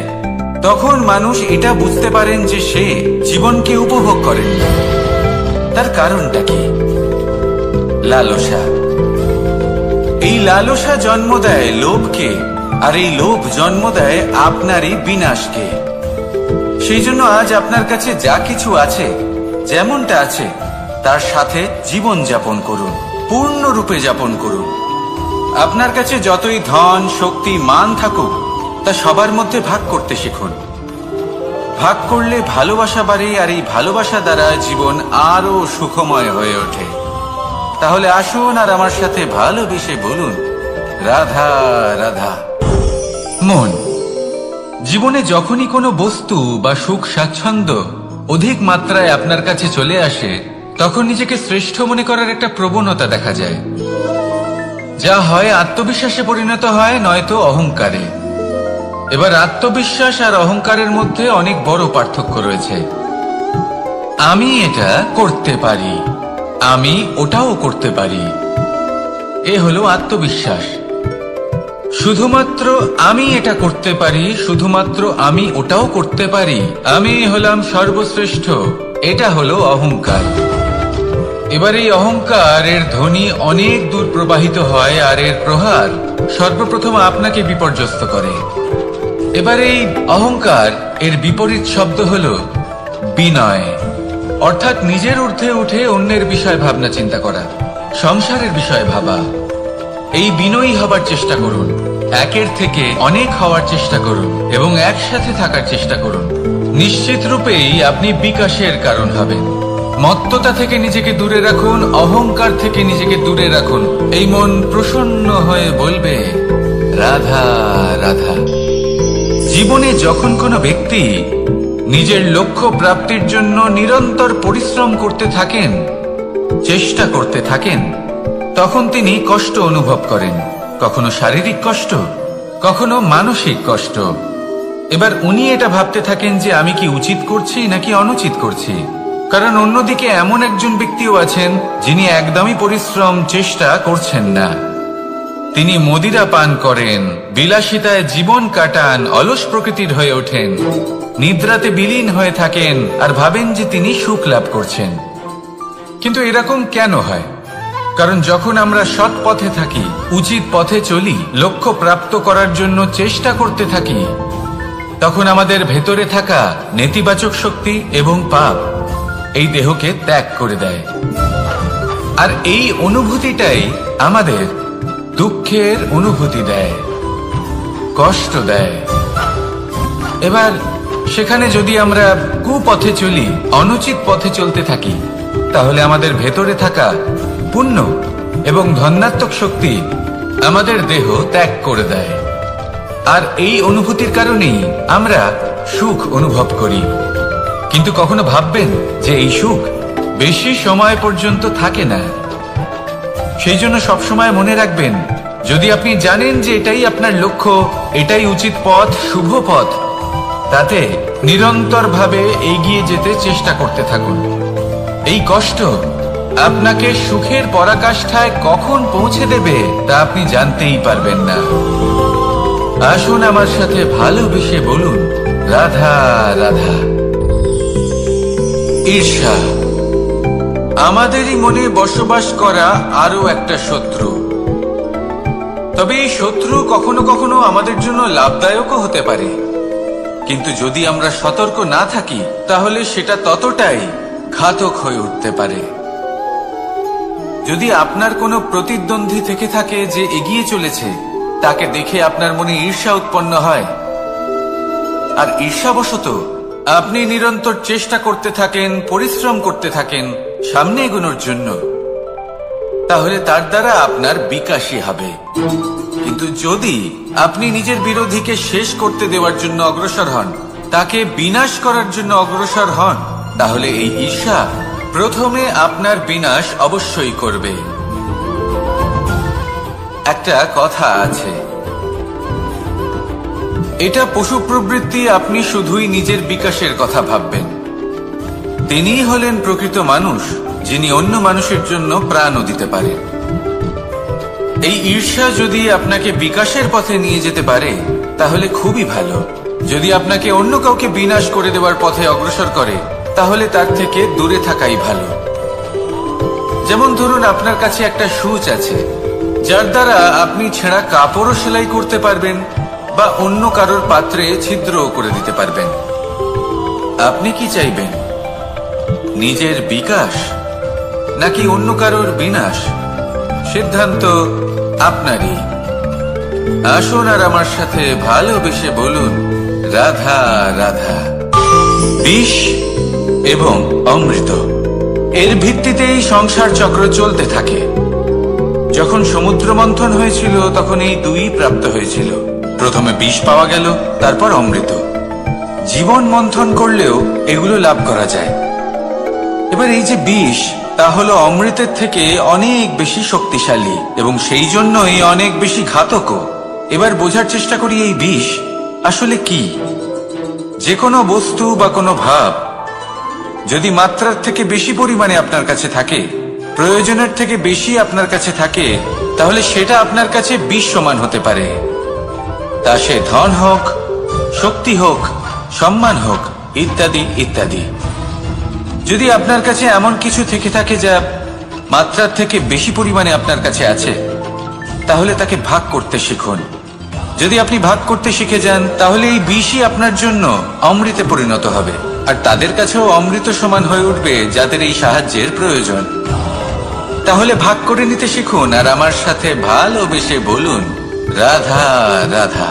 তখন মানুষ এটা বুঝতে পারেন যে সে জীবনকে উপভোগ করেন না। তার কারণটা কি? লালসা। এই লালসা জন্ম দেয় লোভকে, আর এই লোভ জন্ম দেয় আপনারই বিনাশকে। সেই জন্য আজ আপনার কাছে যা কিছু আছে, যেমনটা আছে, তার সাথে জীবন যাপন করুন, পূর্ণরূপে যাপন করুন। আপনার কাছে যতই ধন, শক্তি, মান থাকুক, তা সবার মধ্যে ভাগ করতে শিখুন। ভাগ করলে ভালোবাসা বাড়ে, আর এই ভালোবাসা দ্বারা জীবন আরো সুখময় হয়ে ওঠে। তাহলে আসুন আর আমার সাথে ভালোবেসে বলুন রাধা রাধা। মন, জীবনে যখনই কোনো বস্তু বা সুখ স্বাচ্ছন্দ্য অধিক মাত্রায় আপনার কাছে চলে আসে, তখন নিজেকে শ্রেষ্ঠ মনে করার একটা প্রবণতা দেখা যায়, যা হয় আত্মবিশ্বাসে পরিণত হয়, নয়তো অহংকারে। এবার আত্মবিশ্বাস আর অহংকারের মধ্যে অনেক বড় পার্থক্য রয়েছে। আমি এটা করতে পারি, আমি ওটাও করতে পারি, এ হলো আত্মবিশ্বাস। শুধুমাত্র আমি এটা করতে পারি, শুধুমাত্র আমি ওটাও করতে পারি, আমি হলাম সর্বশ্রেষ্ঠ, এটা হলো অহংকার। এবার এই অহংকার, এর ধ্বনি অনেক দূর প্রবাহিত হয়, আর এর প্রহার সর্বপ্রথম আপনাকে বিপর্যস্ত করে। এবার এই অহংকার, এর বিপরীত শব্দ হলো বিনয়, অর্থাৎ নিজের ঊর্ধ্বে উঠে অন্যের বিষয় ভাবনা চিন্তা করা, সংসারের বিষয়ে ভাবা। এই বিনয়ী হবার চেষ্টা করুন, একের থেকে অনেক হওয়ার চেষ্টা করুন, এবং একসাথে থাকার চেষ্টা করুন। নিশ্চিত রূপেই আপনি বিকাশের কারণ হবেন। মত্ততা থেকে নিজেকে দূরে রাখুন, অহংকার থেকে নিজেকে দূরে রাখুন। এই মন প্রসন্ন হয়ে বলবে রাধা রাধা। জীবনে যখন কোনো ব্যক্তি নিজের লক্ষ্য প্রাপ্তির জন্য নিরন্তর পরিশ্রম করতে থাকেন, চেষ্টা করতে থাকেন, তখন তিনি কষ্ট অনুভব করেন, কখনো শারীরিক কষ্ট, কখনো মানসিক কষ্ট। এবার উনি এটা ভাবতে থাকেন যে আমি কি উচিত করছি নাকি অনুচিত করছি। কারণ অন্যদিকে এমন একজন ব্যক্তিও আছেন যিনি একদমই পরিশ্রম, চেষ্টা করছেন না। তিনি মদিরা পান করেন, বিলাসিতায় জীবন কাটান, অলস প্রকৃতির হয়ে ওঠেন, নিদ্রাতে বিলীন হয়ে থাকেন, আর ভাবেন যে তিনি সুখ লাভ করছেন। কিন্তু এরকম কেন হয়? কারণ যখন আমরা সৎ পথে থাকি, উচিত পথে চলি, লক্ষ্য প্রাপ্ত করার জন্য চেষ্টা করতে থাকি, তখন আমাদের ভেতরে থাকা নেতিবাচক শক্তি এবং পাপ এই দেহকে ত্যাগ করে দেয়। আর এই অনুভূতিটাই আমাদের দুঃখের অনুভূতি দেয়, কষ্ট দেয়। এবার সেখানে যদি আমরা কুপথে চলি, অনুচিত পথে চলতে থাকি, তাহলে আমাদের ভেতরে থাকা পুণ্য এবং ধনাত্মক শক্তি আমাদের দেহ ত্যাগ করে দেয়। আর এই অনুভূতির কারণেই আমরা সুখ অনুভব করি। কিন্তু কখনো ভাববেন যে এই সুখ বেশি সময় পর্যন্ত থাকে না। সেই জন্য সবসময় মনে রাখবেন, যদি আপনি জানেন যে এটাই আপনার লক্ষ্য, এটাই উচিত পথ, শুভ পথ, তাতে নিরন্তরভাবে এগিয়ে যেতে চেষ্টা করতে থাকুন। এই কষ্ট আপনাকে সুখের পরাকাষ্ঠায় কখন পৌঁছে দেবে তা আপনি জানতেই পারবেন না। আসুন আমার সাথে ভালোবেসে বলুন, রাধা রাধা। ঈর্ষা আমাদেরই মনে বসবাস করা আরো একটা শত্রু। তবে এই শত্রু কখনো কখনো আমাদের জন্য লাভদায়কও হতে পারে, কিন্তু যদি আমরা সতর্ক না থাকি তাহলে সেটা ততটাই ঘাতক হয়ে উঠতে পারে। যদি আপনার কোনো প্রতিদ্বন্দ্বী থেকে থাকে যে এগিয়ে চলেছে, তাকে দেখে আপনার মনে ঈর্ষা উৎপন্ন হয়, আর ঈর্ষাবশত আপনি নিরন্তর চেষ্টা করতে থাকেন, পরিশ্রম করতে থাকেন সামনে এগোনোর জন্য, তাহলে তার দ্বারা আপনার বিকাশই হবে। কিন্তু যদি আপনি নিজের বিরোধীকে শেষ করতে দেওয়ার জন্য অগ্রসর হন, তাকে বিনাশ করার জন্য অগ্রসর হন, তাহলে এই ঈর্ষা প্রথমে আপনার বিনাশ অবশ্যই করবে। একটা কথা আছে, এটা পশু প্রবৃত্তি, আপনি শুধুই নিজের বিকাশের কথা ভাববেন। তিনিই হলেন প্রকৃত মানুষ, যিনি অন্য মানুষের জন্য প্রাণও দিতে পারেন। এই ঈর্ষা যদি আপনাকে বিকাশের পথে নিয়ে যেতে পারে তাহলে খুবই ভালো। যদি আপনাকে অন্য কাউকে বিনাশ করে দেওয়ার পথে অগ্রসর করে, তাহলে তার থেকে দূরে থাকাই ভালো। যেমন ধরুন, আপনার কাছে একটা সূচ আছে, যার দ্বারা আপনি ছেঁড়া কাপড়ও সেলাই করতে পারবেন বা অন্য কারোর পাত্রে ছিদ্রও করে দিতে পারবেন। আপনি কি চাইবেন, নিজের বিকাশ নাকি অন্য কারোর বিনাশ? সিদ্ধান্ত আপনারই। আসুন আর আমার সাথে ভালোবেসে বলুন, রাধা রাধা। বিষ এবং অমৃত, এর ভিত্তিতেই সংসার চক্র চলতে থাকে। যখন সমুদ্র মন্থন হয়েছিল তখন এই দুই প্রাপ্ত হয়েছিল। প্রথমে বিষ পাওয়া গেল, তারপর অমৃত। জীবন মন্থন করলেও এগুলো লাভ করা যায়। এবার এই যে বিষ, তা হলো অমৃতের থেকে অনেক বেশি শক্তিশালী এবং সেই জন্যই অনেক বেশি ঘাতকও। এবার বোঝার চেষ্টা করি এই বিষ আসলে কি। যে কোনো বস্তু বা কোনো ভাব যদি মাত্রার থেকে বেশি পরিমাণে আপনার কাছে থাকে, প্রয়োজনের থেকে বেশি আপনার কাছে থাকে, তাহলে সেটা আপনার কাছে বিষ সমান হতে পারে। তা সে ধন হোক, শক্তি হোক, সম্মান হোক, ইত্যাদি ইত্যাদি। যদি আপনার কাছে এমন কিছু থেকে থাকে যা মাত্রার থেকে বেশি পরিমাণে আপনার কাছে আছে, তাহলে তাকে ভাগ করতে শিখুন। যদি আপনি ভাগ করতে শিখে যান, তাহলে এই বিষই আপনার জন্য অমৃতে পরিণত হবে, আর তাদের কাছেও অমৃত সমান হয়ে উঠবে যাদের এই সাহায্যের প্রয়োজন। তাহলে ভাগ করে নিতে শিখুন আর আমার সাথে ভালোবেসে বলুন, রাধা রাধা।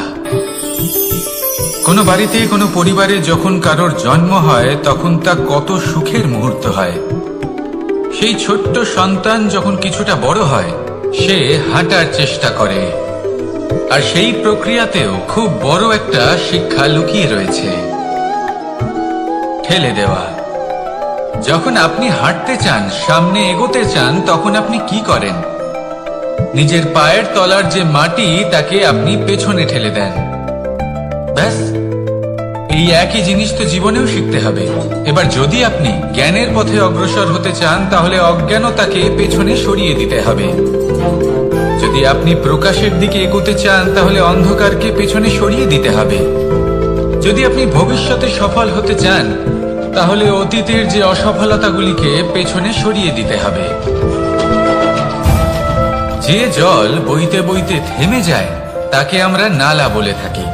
কোনো বাড়িতে, কোনো পরিবারে যখন কারোর জন্ম হয়, তখন তা কত সুখের মুহূর্ত হয়। সেই ছোট্ট সন্তান যখন কিছুটা বড় হয়, সে হাঁটার চেষ্টা করে, আর সেই প্রক্রিয়াতেও খুব বড় একটা শিক্ষা লুকিয়ে রয়েছে, ঠেলে দেওয়া। যখন আপনি হাঁটতে চান, সামনে এগোতে চান, তখন আপনি কি করেন? নিজের পায়ের তলার যে মাটি, তাকে আপনি পেছনে ঠেলে দেন। ব্যাস, এই একই জিনিস তো জীবনেও শিখতে হবে। এবার যদি আপনি জ্ঞানের পথে অগ্রসর হতে চান, তাহলে অজ্ঞানতাকে পেছনে সরিয়ে দিতে হবে। যদি আপনি প্রকাশের দিকে এগোতে চান, তাহলে অন্ধকারকে পেছনে সরিয়ে দিতে হবে। যদি আপনি ভবিষ্যতে সফল হতে চান, তাহলে অতীতের যে অসফলতাগুলিকে পেছনে সরিয়ে দিতে হবে। যে জল বইতে বইতে থেমে যায়, তাকে আমরা নালা বলে থাকি।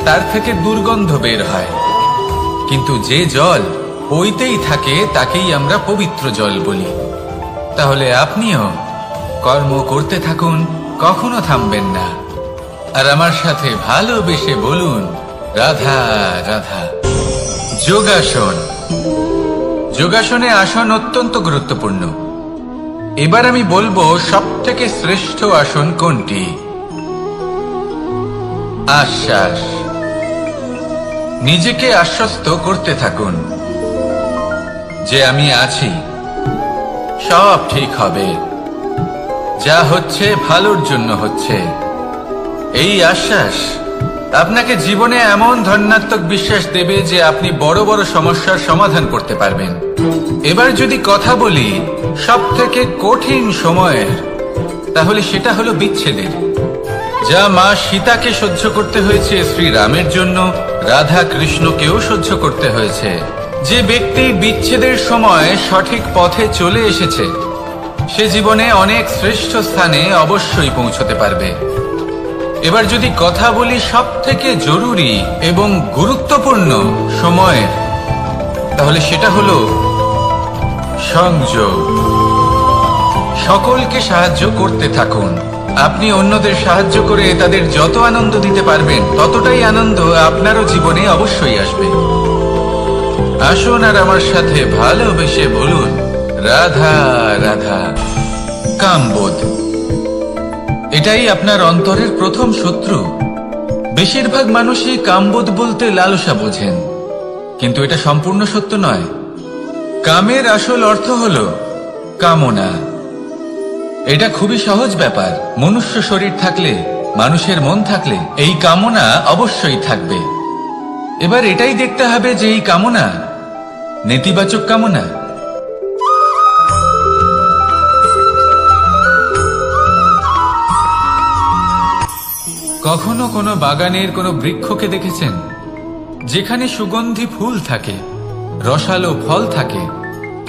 তার থেকে দুর্গন্ধ বের হয়। কিন্তু যে জল বইতেই থাকে, তাকেই আমরা পবিত্র জল বলি। তাহলে আপনিও কর্ম করতে থাকুন, কখনো থামবেন না। আর আমার সাথে ভালোবেসে বলুন, রাধা রাধা। যোগাসন। যোগাসনে আসন অত্যন্ত গুরুত্বপূর্ণ। এবার আমি বলবো সবথেকে শ্রেষ্ঠ আসন কোনটি। আশ্বাস। নিজেকে আশ্বস্ত করতে থাকুন যে আমি আছি, সব ঠিক হবে, যা হচ্ছে ভালোর জন্য হচ্ছে। এই আশ্বাস আপনাকে জীবনে এমন ধন্যাত্মক বিশ্বাস দেবে যে আপনি বড় বড় সমস্যার সমাধান করতে পারবেন। এবার যদি কথা বলি সব থেকে কঠিন সময়ের, তাহলে সেটা হলো বিচ্ছেদের। যা মা সীতাকে সহ্য করতে হয়েছে শ্রীরামের জন্য, রাধা কৃষ্ণকেও সহ্য করতে হয়েছে। যে ব্যক্তি বিচ্ছেদের সময় সঠিক পথে চলে এসেছে সে জীবনে অনেক শ্রেষ্ঠ স্থানে অবশ্যই পৌঁছতে পারবে। এবার যদি কথা বলি সব থেকে জরুরি এবং গুরুত্বপূর্ণ সময়ের, তাহলে সেটা হলো সংযোগ। সকলকে সাহায্য করতে থাকুন। আপনি অন্যদের সাহায্য করে তাদের যত আনন্দ দিতে পারবেন ততটাই আনন্দ আপনারও জীবনে অবশ্যই আসবে। আসুন আর আমার সাথে ভালোবেসে বলুন, রাধা রাধা। কামবোধ, এটাই আপনার অন্তরের প্রথম শত্রু। বেশিরভাগ মানুষই কামবোধ বলতে লালসা বোঝেন, কিন্তু এটা সম্পূর্ণ সত্য নয়। কামের আসল অর্থ হলো কামনা। এটা খুবই সহজ ব্যাপার। মনুষ্য শরীর থাকলে, মানুষের মন থাকলে এই কামনা অবশ্যই থাকবে। এবার এটাই দেখতে হবে যে এই কামনা নেতিবাচক কামনা। কখনো কোনো বাগানের কোনো বৃক্ষকে দেখেছেন যেখানে সুগন্ধি ফুল থাকে, রসালো ফল থাকে?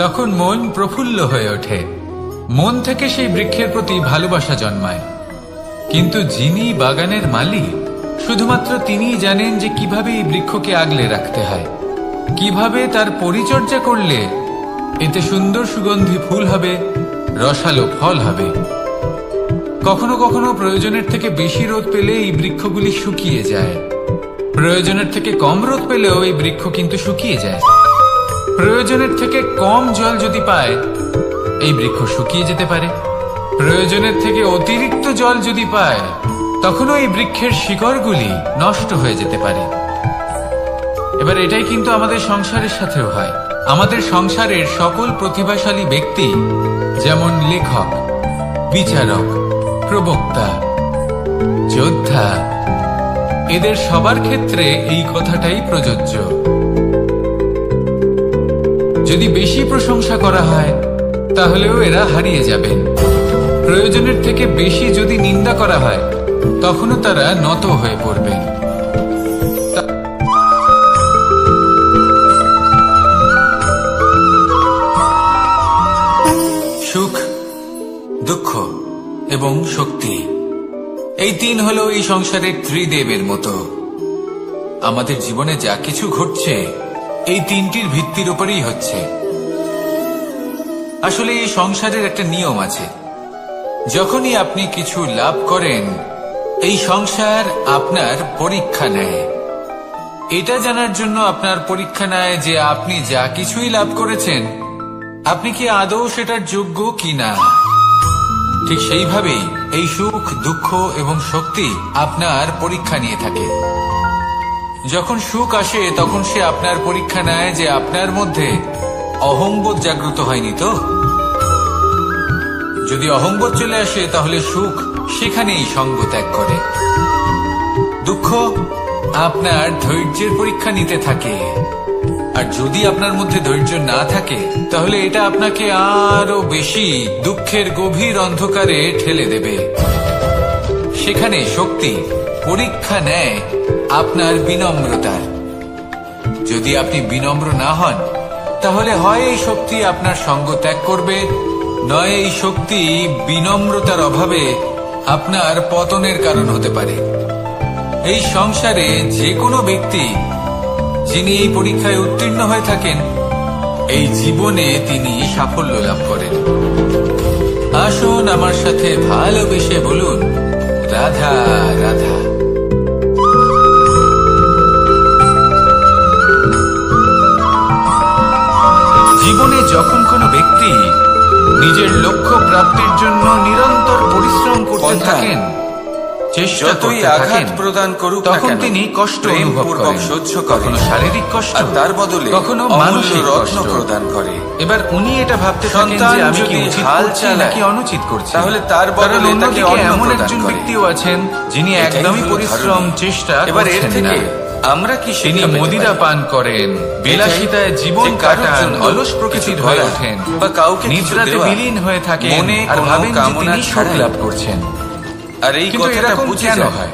তখন মন প্রফুল্ল হয়ে ওঠে, মন থেকে সেই বৃক্ষের প্রতি ভালোবাসা জন্মায়। কিন্তু যিনি বাগানের মালিক, শুধুমাত্র তিনিই জানেন যে কিভাবে এই বৃক্ষকে আগলে রাখতে হয়, কিভাবে তার পরিচর্যা করলে এতে সুন্দর সুগন্ধি ফুল হবে, রসালো ফল হবে। কখনো কখনো প্রয়োজনের থেকে বেশি রোদ পেলে এই বৃক্ষগুলি শুকিয়ে যায়, প্রয়োজনের থেকে কম রোদ পেলেও এই বৃক্ষ কিন্তু শুকিয়ে যায়। প্রয়োজনের থেকে কম জল যদি পায় এই বৃক্ষ শুকিয়ে যেতে পারে, প্রয়োজনের থেকে অতিরিক্ত জল যদি পায় তখনও এই বৃক্ষের শিকড়গুলি নষ্ট হয়ে যেতে পারে। এবার এটাই কিন্তু আমাদের সংসারের সাথেও হয়। আমাদের সংসারের সকল প্রতিভাশালী ব্যক্তি, যেমন লেখক, বিচারক, প্রবক্তা, যোদ্ধা, এদের সবার ক্ষেত্রে এই কথাটাই প্রযোজ্য। যদি বেশি প্রশংসা করা হয় তাহলেও এরা হারিয়ে যাবেন। প্রয়োজনের থেকে বেশি যদি নিন্দা করা হয় তখনও তারা নত হয়ে পড়বেন। সুখ, দুঃখ এবং শক্তি, এই তিন হলো এই সংসারের ত্রিদেবের মতো। আমাদের জীবনে যা কিছু ঘটছে এই তিনটির ভিত্তির উপরেই হচ্ছে। আসলে এই সংসারের একটা নিয়ম আছে, যখনই আপনি কিছু লাভ করেন এই সংসার আপনার পরীক্ষা নেয়। এটা জানার জন্য আপনার পরীক্ষা নেয় যে আপনি যা কিছুই লাভ করেছেন আপনি কি আদৌ সেটার যোগ্য কিনা। ঠিক সেইভাবেই এই সুখ, দুঃখ এবং শক্তি আপনার পরীক্ষা নিয়ে থাকে। যখন সুখ আসে তখন সে আপনার পরীক্ষা নেয় যে আপনার মধ্যে অহংবোধ জাগ্রত হয়নি তো। যদি অহংবোধ চলে আসে তাহলে সুখ সেখানেই সঙ্গ ত্যাগ করে। দুঃখ আপনার ধৈর্যের পরীক্ষা নিতে থাকে, আর যদি আপনার মধ্যে ধৈর্য না থাকে তাহলে এটা আপনাকে আরো বেশি দুঃখের গভীর অন্ধকারে ঠেলে দেবে। সেখানে শক্তি পরীক্ষা নেয় আপনার বিনম্রতার। যদি আপনি বিনম্র না হন তাহলে হয় এই শক্তি আপনার সঙ্গ ত্যাগ করবে, নয় এই শক্তি বিনম্রতার অভাবে আপনার পতনের কারণ হতে পারে। এই সংসারে যে কোনো ব্যক্তি যিনি এই পরীক্ষায় উত্তীর্ণ হয়ে থাকেন এই জীবনে তিনি সাফল্য লাভ করেন। আসুন আমার সাথে ভালোবেসে বলুন, রাধা রাধা। জীবনে যখন কোনো ব্যক্তি নিজের লক্ষ্য প্রাপ্তির জন্য নিরন্তর পরিশ্রম করতে থাকেন, চেষ্টা যতই করতে আঘাত থাকেন প্রদান করুক না তখন কেন, তিনি কষ্ট অনুভব প্রেমপূর্বক করেন, সহ্য করেন। কখনো শারীরিক কষ্ট, আর তার বদলে কখনো অমূল্য মানসিক রত্ন কষ্ট প্রদান করে। এবার উনি এটা ভাবতে থাকেন সন্তান যে আমি কি যদি উচিত হাল করছি চালায়, নাকি অনুচিত করছি, তাহলে তার কারণ বদলে তাকে অন্যদিকে অন্ন এমন প্রদান একজন করে। ব্যক্তিও আছেন যিনি এটাই একদমই হলো পরিশ্রম ধর্ম। চেষ্টা এবার এর করছেন থেকে না। আমরা কি তিনি শিক্ষা পেতে মদিরা পারি? পান করেন, বিলাসিতায় জীবন যে কারোর কাটান, জন্য অলস প্রকৃতির কিছু হয়ে করা ওঠেন বা কাউকে কিছু নিদ্রাতে দেওয়া, বিলীন হয়ে থাকেন মনে আর কোনো ভাবেন যে কামনা তিনি সুখ ছাড়াই। লাভ করছেন। আর এই কিন্তু কথাটা এরকম বুঝে কেন যায়। হয়?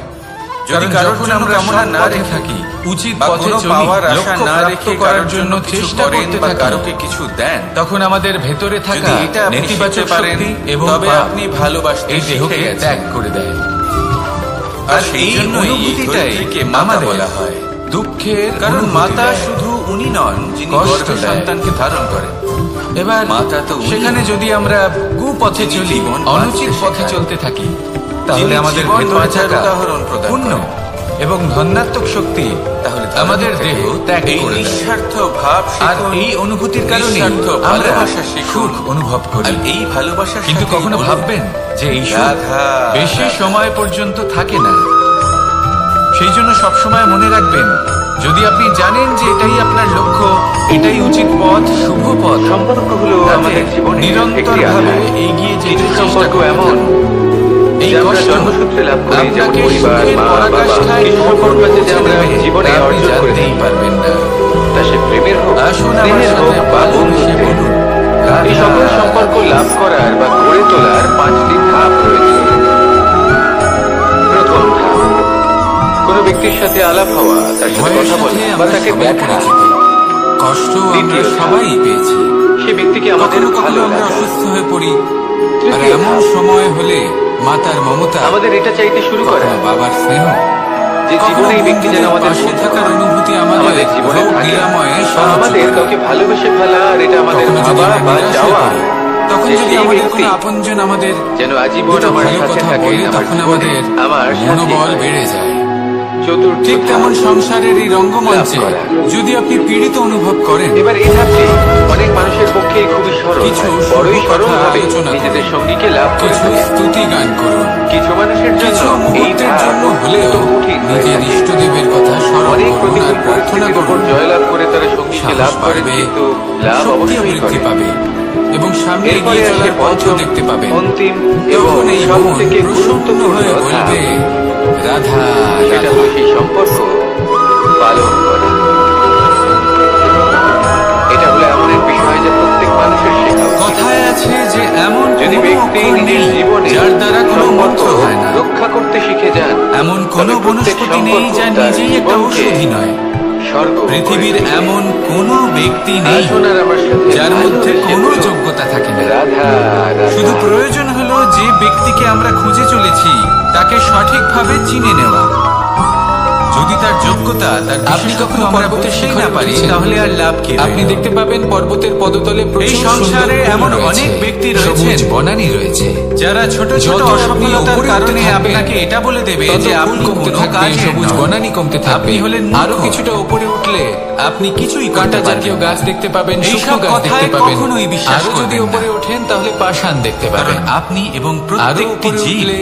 যদি কারণ কারোর যখন জন্য আমরা কামনা সৎ না পথে রেখে থাকি, উচিত বা পথে কোনো চলি, পাওয়ার আশা লক্ষ্য না প্রাপ্ত রেখে করার কারোর জন্য কিছু চেষ্টা করেন করতে বা থাকি, কারোকে কিছু দেন, তখন আমাদের ভেতরে থাকা যদি এটা আপনি নেতিবাচক শিখতে পারেন, শক্তি এবং তবে পাপ আপনি ভালোবাসতে এই দেহকে শিখে গেছেন। ত্যাগ করে দেয়। আর আর সেই এই জন্যই অনুভূতিটাই ধরিত্রীকে মাতা আমাদের বলা হয়। দুঃখের কারণ অনুভূতি মাতা দেয়। শুধু উনি নন যিনি কষ্ট গর্ভে দেয়। সন্তানকে ধারণ করেন। এবার মাতা তো উনি। সেখানে যদি আমরা কুপথে যিনি চলি, জীবন অনুচিত বাঁচতে পথে শেখান। চলতে থাকি, তাহলে যিনি আমাদের জীবন ভেতরে বাঁচার থাকা উদাহরণ প্রদান পুণ্য করেন। এবং ধন্যাত্মক শক্তি তাহলে আমাদের দেহ ত্যাগ এই করে দেয়। নিঃস্বার্থ ভাব আর শিখুন, এই অনুভূতির কারণে নিঃস্বার্থ আমরা ভালোবাসা শিখুন। সুখ অনুভব করি। আর এই ভালোবাসার কিন্তু সাথেই কখনো বলুন, ভাববেন যে এই সুখ রাধা, বেশি রাধা। সময় পর্যন্ত থাকে না। সেই জন্য সবসময় মনে রাখবেন, যদি আপনি জানেন যে এটাই আপনার লক্ষ্য, এটাই উচিত পথ, শুভ পথ, সম্পর্ক হলো তাতে আমাদের জীবনে একটি নিরন্তরভাবে আধার। এগিয়ে যেতে কিছু চেষ্টা সম্পর্ক করতে এমন থাকুন। এই যে আমরা কষ্ট জন্মসূত্রে লাভ করি, যেমন আপনাকে পরিবার, সুখের মা, বাবা। পরাকাষ্ঠায় কিছু কখন সম্পর্ক আছে যে পৌঁছে আমরা দেবে, জীবনে তা আপনি অর্জন করে জানতেই থাকি। পারবেন না। তা সে প্রেমের হোক, আসুন আমার স্নেহের হোক সাথে বা ভালোবেসে বন্ধুত্বের। বলুন, এই সকল রাধা, সম্পর্ক লাভ করার বা গড়ে তোলার 5টি ধাপ রয়েছে। প্রথম ধাপ, কোনো ব্যক্তির সাথে আলাপ হওয়া, তার সাথে ভয়ের কথা বলা সাথে বা আমরা তাকে সবাই দেখা। পরিচিত। কষ্ট আমরা দ্বিতীয় ধাপ, সবাই পেয়েছি। সে ব্যক্তিকে আমাদের কখনো ভালো কখনো আমরা লাগা। অসুস্থ হয়ে পড়ি, আর তৃতীয় এমন ধাপ, সময় হলে মাতার মমতা, আমাদের এটা চাইতে শুরু করা কখনো বাবার স্নেহ, যে কখনো জীবনে এই ব্যক্তি যেন বন্ধুদের আমাদের পাশে বন্ধু থাকার হয়। অনুভূতি আমাদের আমাদের জীবনে রোগ থাকে। নিরাময়ে বা সাহায্য আমাদের করে। কাউকে ভালোবেসে ফেলা, আর এটা আমাদের কখনো যদি ভাবা আমরা বা নিরাশ হয়ে চাওয়া পড়ি, তখন যে যদি সেই আমাদের ব্যক্তি কোনো আপনজন আমাদের যেন আজীবন দুটো আমার ভালো সাথে কথা থাকে, বলে, আমার তখন জীবনে আমাদের আমার সাথী মনোবল হয়। বেড়ে যায়। চতুর্থ ঠিক ধাপ, তেমন সংসারের এই রঙ্গমঞ্চে লাভ করা। যদি আপনি পীড়িত অনুভব করেন, এবার এই ধাপটি অনেক মানুষের পক্ষে খুবই সরল, কিছু বড়ই শুভ সরল কথা ভাবে আলোচনা করুন। নিজেদের সঙ্গীকে লাভ করে কিছু তোলে। স্তুতি গান করুন, কিছু মানুষের জন্য কিছু এই মুহূর্তের ধাপ জন্য হলেও একটু কঠিন হয়ে নিজের থাকে। ইষ্টদেবের কথা স্মরণ অনেক করুন প্রতিকূল আর প্রার্থনা পরিস্থিতির উপর করুন। জয়লাভ করে তারা সঙ্গীকে সাহস লাভ করে, বাড়বে, কিন্তু লাভ শক্তিও অবশ্যই বৃদ্ধি করে। পাবে এবং সামনে এরপরে এগিয়ে আসে চলার পথও পঞ্চম, দেখতে পাবেন। অন্তিম এবং তখন এই সব মন থেকে প্রসন্ন গুরুত্বপূর্ণ হয়ে ধাপ, বলবে, রাধা সেটা রাধা। হলো সেই সম্পর্ক পালন করা। এটা হলো এমন এক বিষয় যা প্রত্যেক মানুষের শেখা উচিত। কথায় আছে যে এমন যদি কোনো ব্যক্তি অক্ষর নিজের নেই জীবনে যার দ্বারা কোনো সম্পর্ক মন্ত্র হয় না, রক্ষা করতে শিখে যান, এমন কোনো তবে প্রত্যেক বনস্পতি নেই সম্পর্ক যা তার নিজেই একটা জীবনকে ঔষধি নয়। স্বর্গ করে পৃথিবীর তোলে। এমন কোনো ব্যক্তি নেই আসুন আর আমার সাথে যার মধ্যে ভালোবেসে কোনো বলুন, যোগ্যতা থাকে না। রাধা রাধা। শুধু প্রয়োজন হলো যে ব্যক্তিকে আমরা খুঁজে চলেছি তাকে সঠিকভাবে চিনে নেওয়া। যদি তার যোগ্যতা, তার আপনি কখনো আমরা পর্বতের বুঝতেই শিখরে না পারি, উঠেছেন? তাহলে আর লাভ কি? আপনি দেখতে পাবেন পর্বতের পদতলে এই প্রচুর সংসারে সুন্দর ফুল এমন রয়েছে, অনেক ব্যক্তি সবুজ রয়েছেন বনানী রয়েছে। যারা ছোট ছোট যত আপনি অসফলতার উপরে কারণে উঠতে থাকবেন, আপনাকে এটা বলে দেবে তত যে ফুল আপনি কমতে কোনো থাকবে, কাজের সবুজ নন। বনানী কমতে থাকবে। আপনি হলেন আরো মূর্খ। কিছুটা উপরে উঠলে আপনি কিছুই কাঁটা কাটা জাতীয় গাছ দেখতে পাবেন, এইসব শুকনো গাছ দেখতে কথায় পাবেন। কখনোই বিশ্বাস আরো যদি করবেন না। উপরে ওঠেন তাহলে পাষাণ দেখতে কারণ পাবেন। আপনি এবং আরো প্রত্যেকটি উপরে জীব উঠলে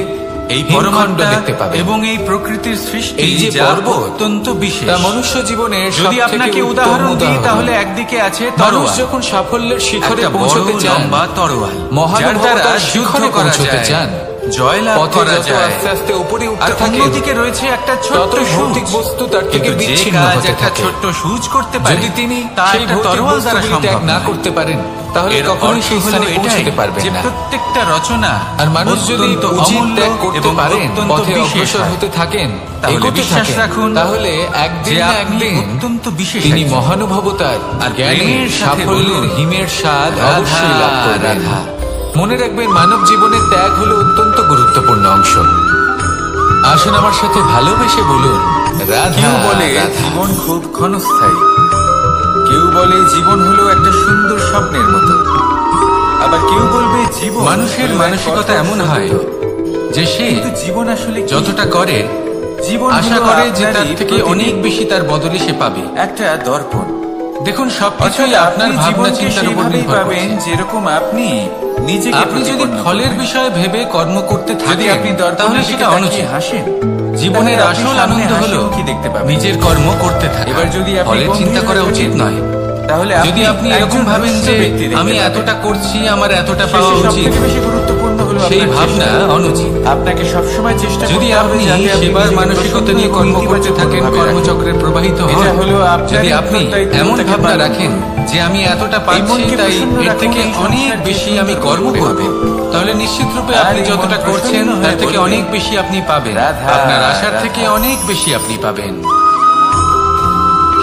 এই হিমখণ্ড পরমাত্মা দেখতে পাবেন। এবং এই প্রকৃতির সৃষ্টি, এই যে যা পর্বত, অত্যন্ত বিশেষ। তা মনুষ্য জীবনের যদি সবথেকে আপনাকে উত্তম উদাহরণ দিই, উদাহরণ। তাহলে একদিকে আছে মানুষ তরোয়াল, যখন সাফল্যের শিখরে একটা বড় পৌঁছতে চান, লম্বা তরোয়াল, যার মহানুভবতার দ্বারা শিখরে যুদ্ধ করা পৌঁছতে যায়, চান, জয়লাভ পথে করা যত যায়। আস্তে আস্তে উপরে আর উঠতে থাকে, অন্যদিকে রয়েছে একটা ছোট্ট ততই ভৌতিক সূচ। বস্তু তার থেকে কিন্তু যে বিচ্ছিন্ন কাজ হতে একটা থাকে। ছোট্ট সূচ করতে পারে, যদি তিনি তা সেই একটা ভৌতিক তরোয়াল দ্বারা বস্তুগুলি ত্যাগ সম্ভব না নয়। করতে পারেন, তাহলে এর কখনোই অর্থ সেই হলো স্থানে এটাই পৌঁছতে পারবেন যে না। প্রত্যেকটা রচনা আর মানুষ যদি অত্যন্ত উচিত অমূল্য ত্যাগ করতে এবং পারেন, অত্যন্ত পথে বিশেষ অগ্রসর হয়। হতে থাকেন, তাহলে এগোতে বিশ্বাস থাকেন, রাখুন তাহলে একদিন যে না আপনি একদিন অত্যন্ত বিশেষ তিনি একজন। মহানুভবতার আর জ্ঞানের প্রেমের সাথে সাফল্যের বলুন, হিমের স্বাদ রাধা, অবশ্যই লাভ করবেন। রাধা। মনে রাখবেন, মানব জীবনের ত্যাগ হলো অত্যন্ত গুরুত্বপূর্ণ অংশ। আসুন আমার সাথে ভালোবেসে বলুন, রাধা কেউ বলে রাধা। জীবন খুব ক্ষণস্থায়ী, কেউ বলে জীবন হলো একটা সুন্দর স্বপ্নের মতো, আবার কেউ বলবে জীবন মানুষের হলো এক মানসিকতা কঠোর এমন সত্য। হয় যে সে কিন্তু জীবন আসলে কি? যতটা করে জীবন আশা হলো করে যে আপনারই তার থেকে প্রতিদিন অনেক বেশি তার বদলে সে পাবে। একটা দর্পণ দেখুন, সবকিছুই অর্থাৎ আপনার আপনি ভাবনা জীবনকে চিন্তার উপর সেইভাবেই নির্ভর পাবেন করছে। যেরকম আপনি নিজেকে আপনি যদি প্রতিপন্ন ফলের করবেন। বিষয়ে ভেবে কর্ম করতে যদি থাকেন, আপনি তাহলে দর্পণের সেটা দিকে অনুচিত। তাকিয়ে হাসেন, জীবনের তাহলে আপনি আসল সামনে আনন্দ হলো হাসিমুখী দেখতে পাবেন। নিজের কর্ম করতে থাকা। এবার যদি আপনি ফলের চিন্তা গম্ভীর করা হয়ে উচিত থাকেন, নয়। তাহলে যদি আপনি এরকম একজন ভাবেন দুষ্ট যে ব্যক্তি দেখতে আমি পাবেন। এতটা করছি, আমার এতটা শেষে পাওয়া উচিত, সবথেকে বেশি গুরুত্বপূর্ণ হলো সেই আপনার ভাবনা চেষ্টা। অনুচিত। আপনাকে সবসময় চেষ্টা যদি করতে হবে আপনি যাতে আপনি সেবার নিজেকে মানসিকতা প্রসন্ন নিয়ে এবং কর্ম করতে ইতিবাচক থাকেন, ভাবে কর্মচক্রে প্রবাহিত হন, এটা হলো আপনার যদি আপনি উত্তরদায়িত্ব এমন থেকে ভাবনা পালন রাখেন করুন। যে আমি এতটা পাচ্ছি, মনকে তাই প্রসন্ন এর রাখুন, থেকে এই অনেক সংসারকে বেশি সুন্দর আমি করে কর্ম গড়ে করব, তুলুন। তাহলে নিশ্চিত রূপে আর আপনি এই যতটা মন করছেন প্রসন্ন তার হয়ে থেকে বলবে, অনেক বেশি আপনি পাবেন। রাধা, আপনার আশার রাধা। থেকে অনেক বেশি আপনি পাবেন।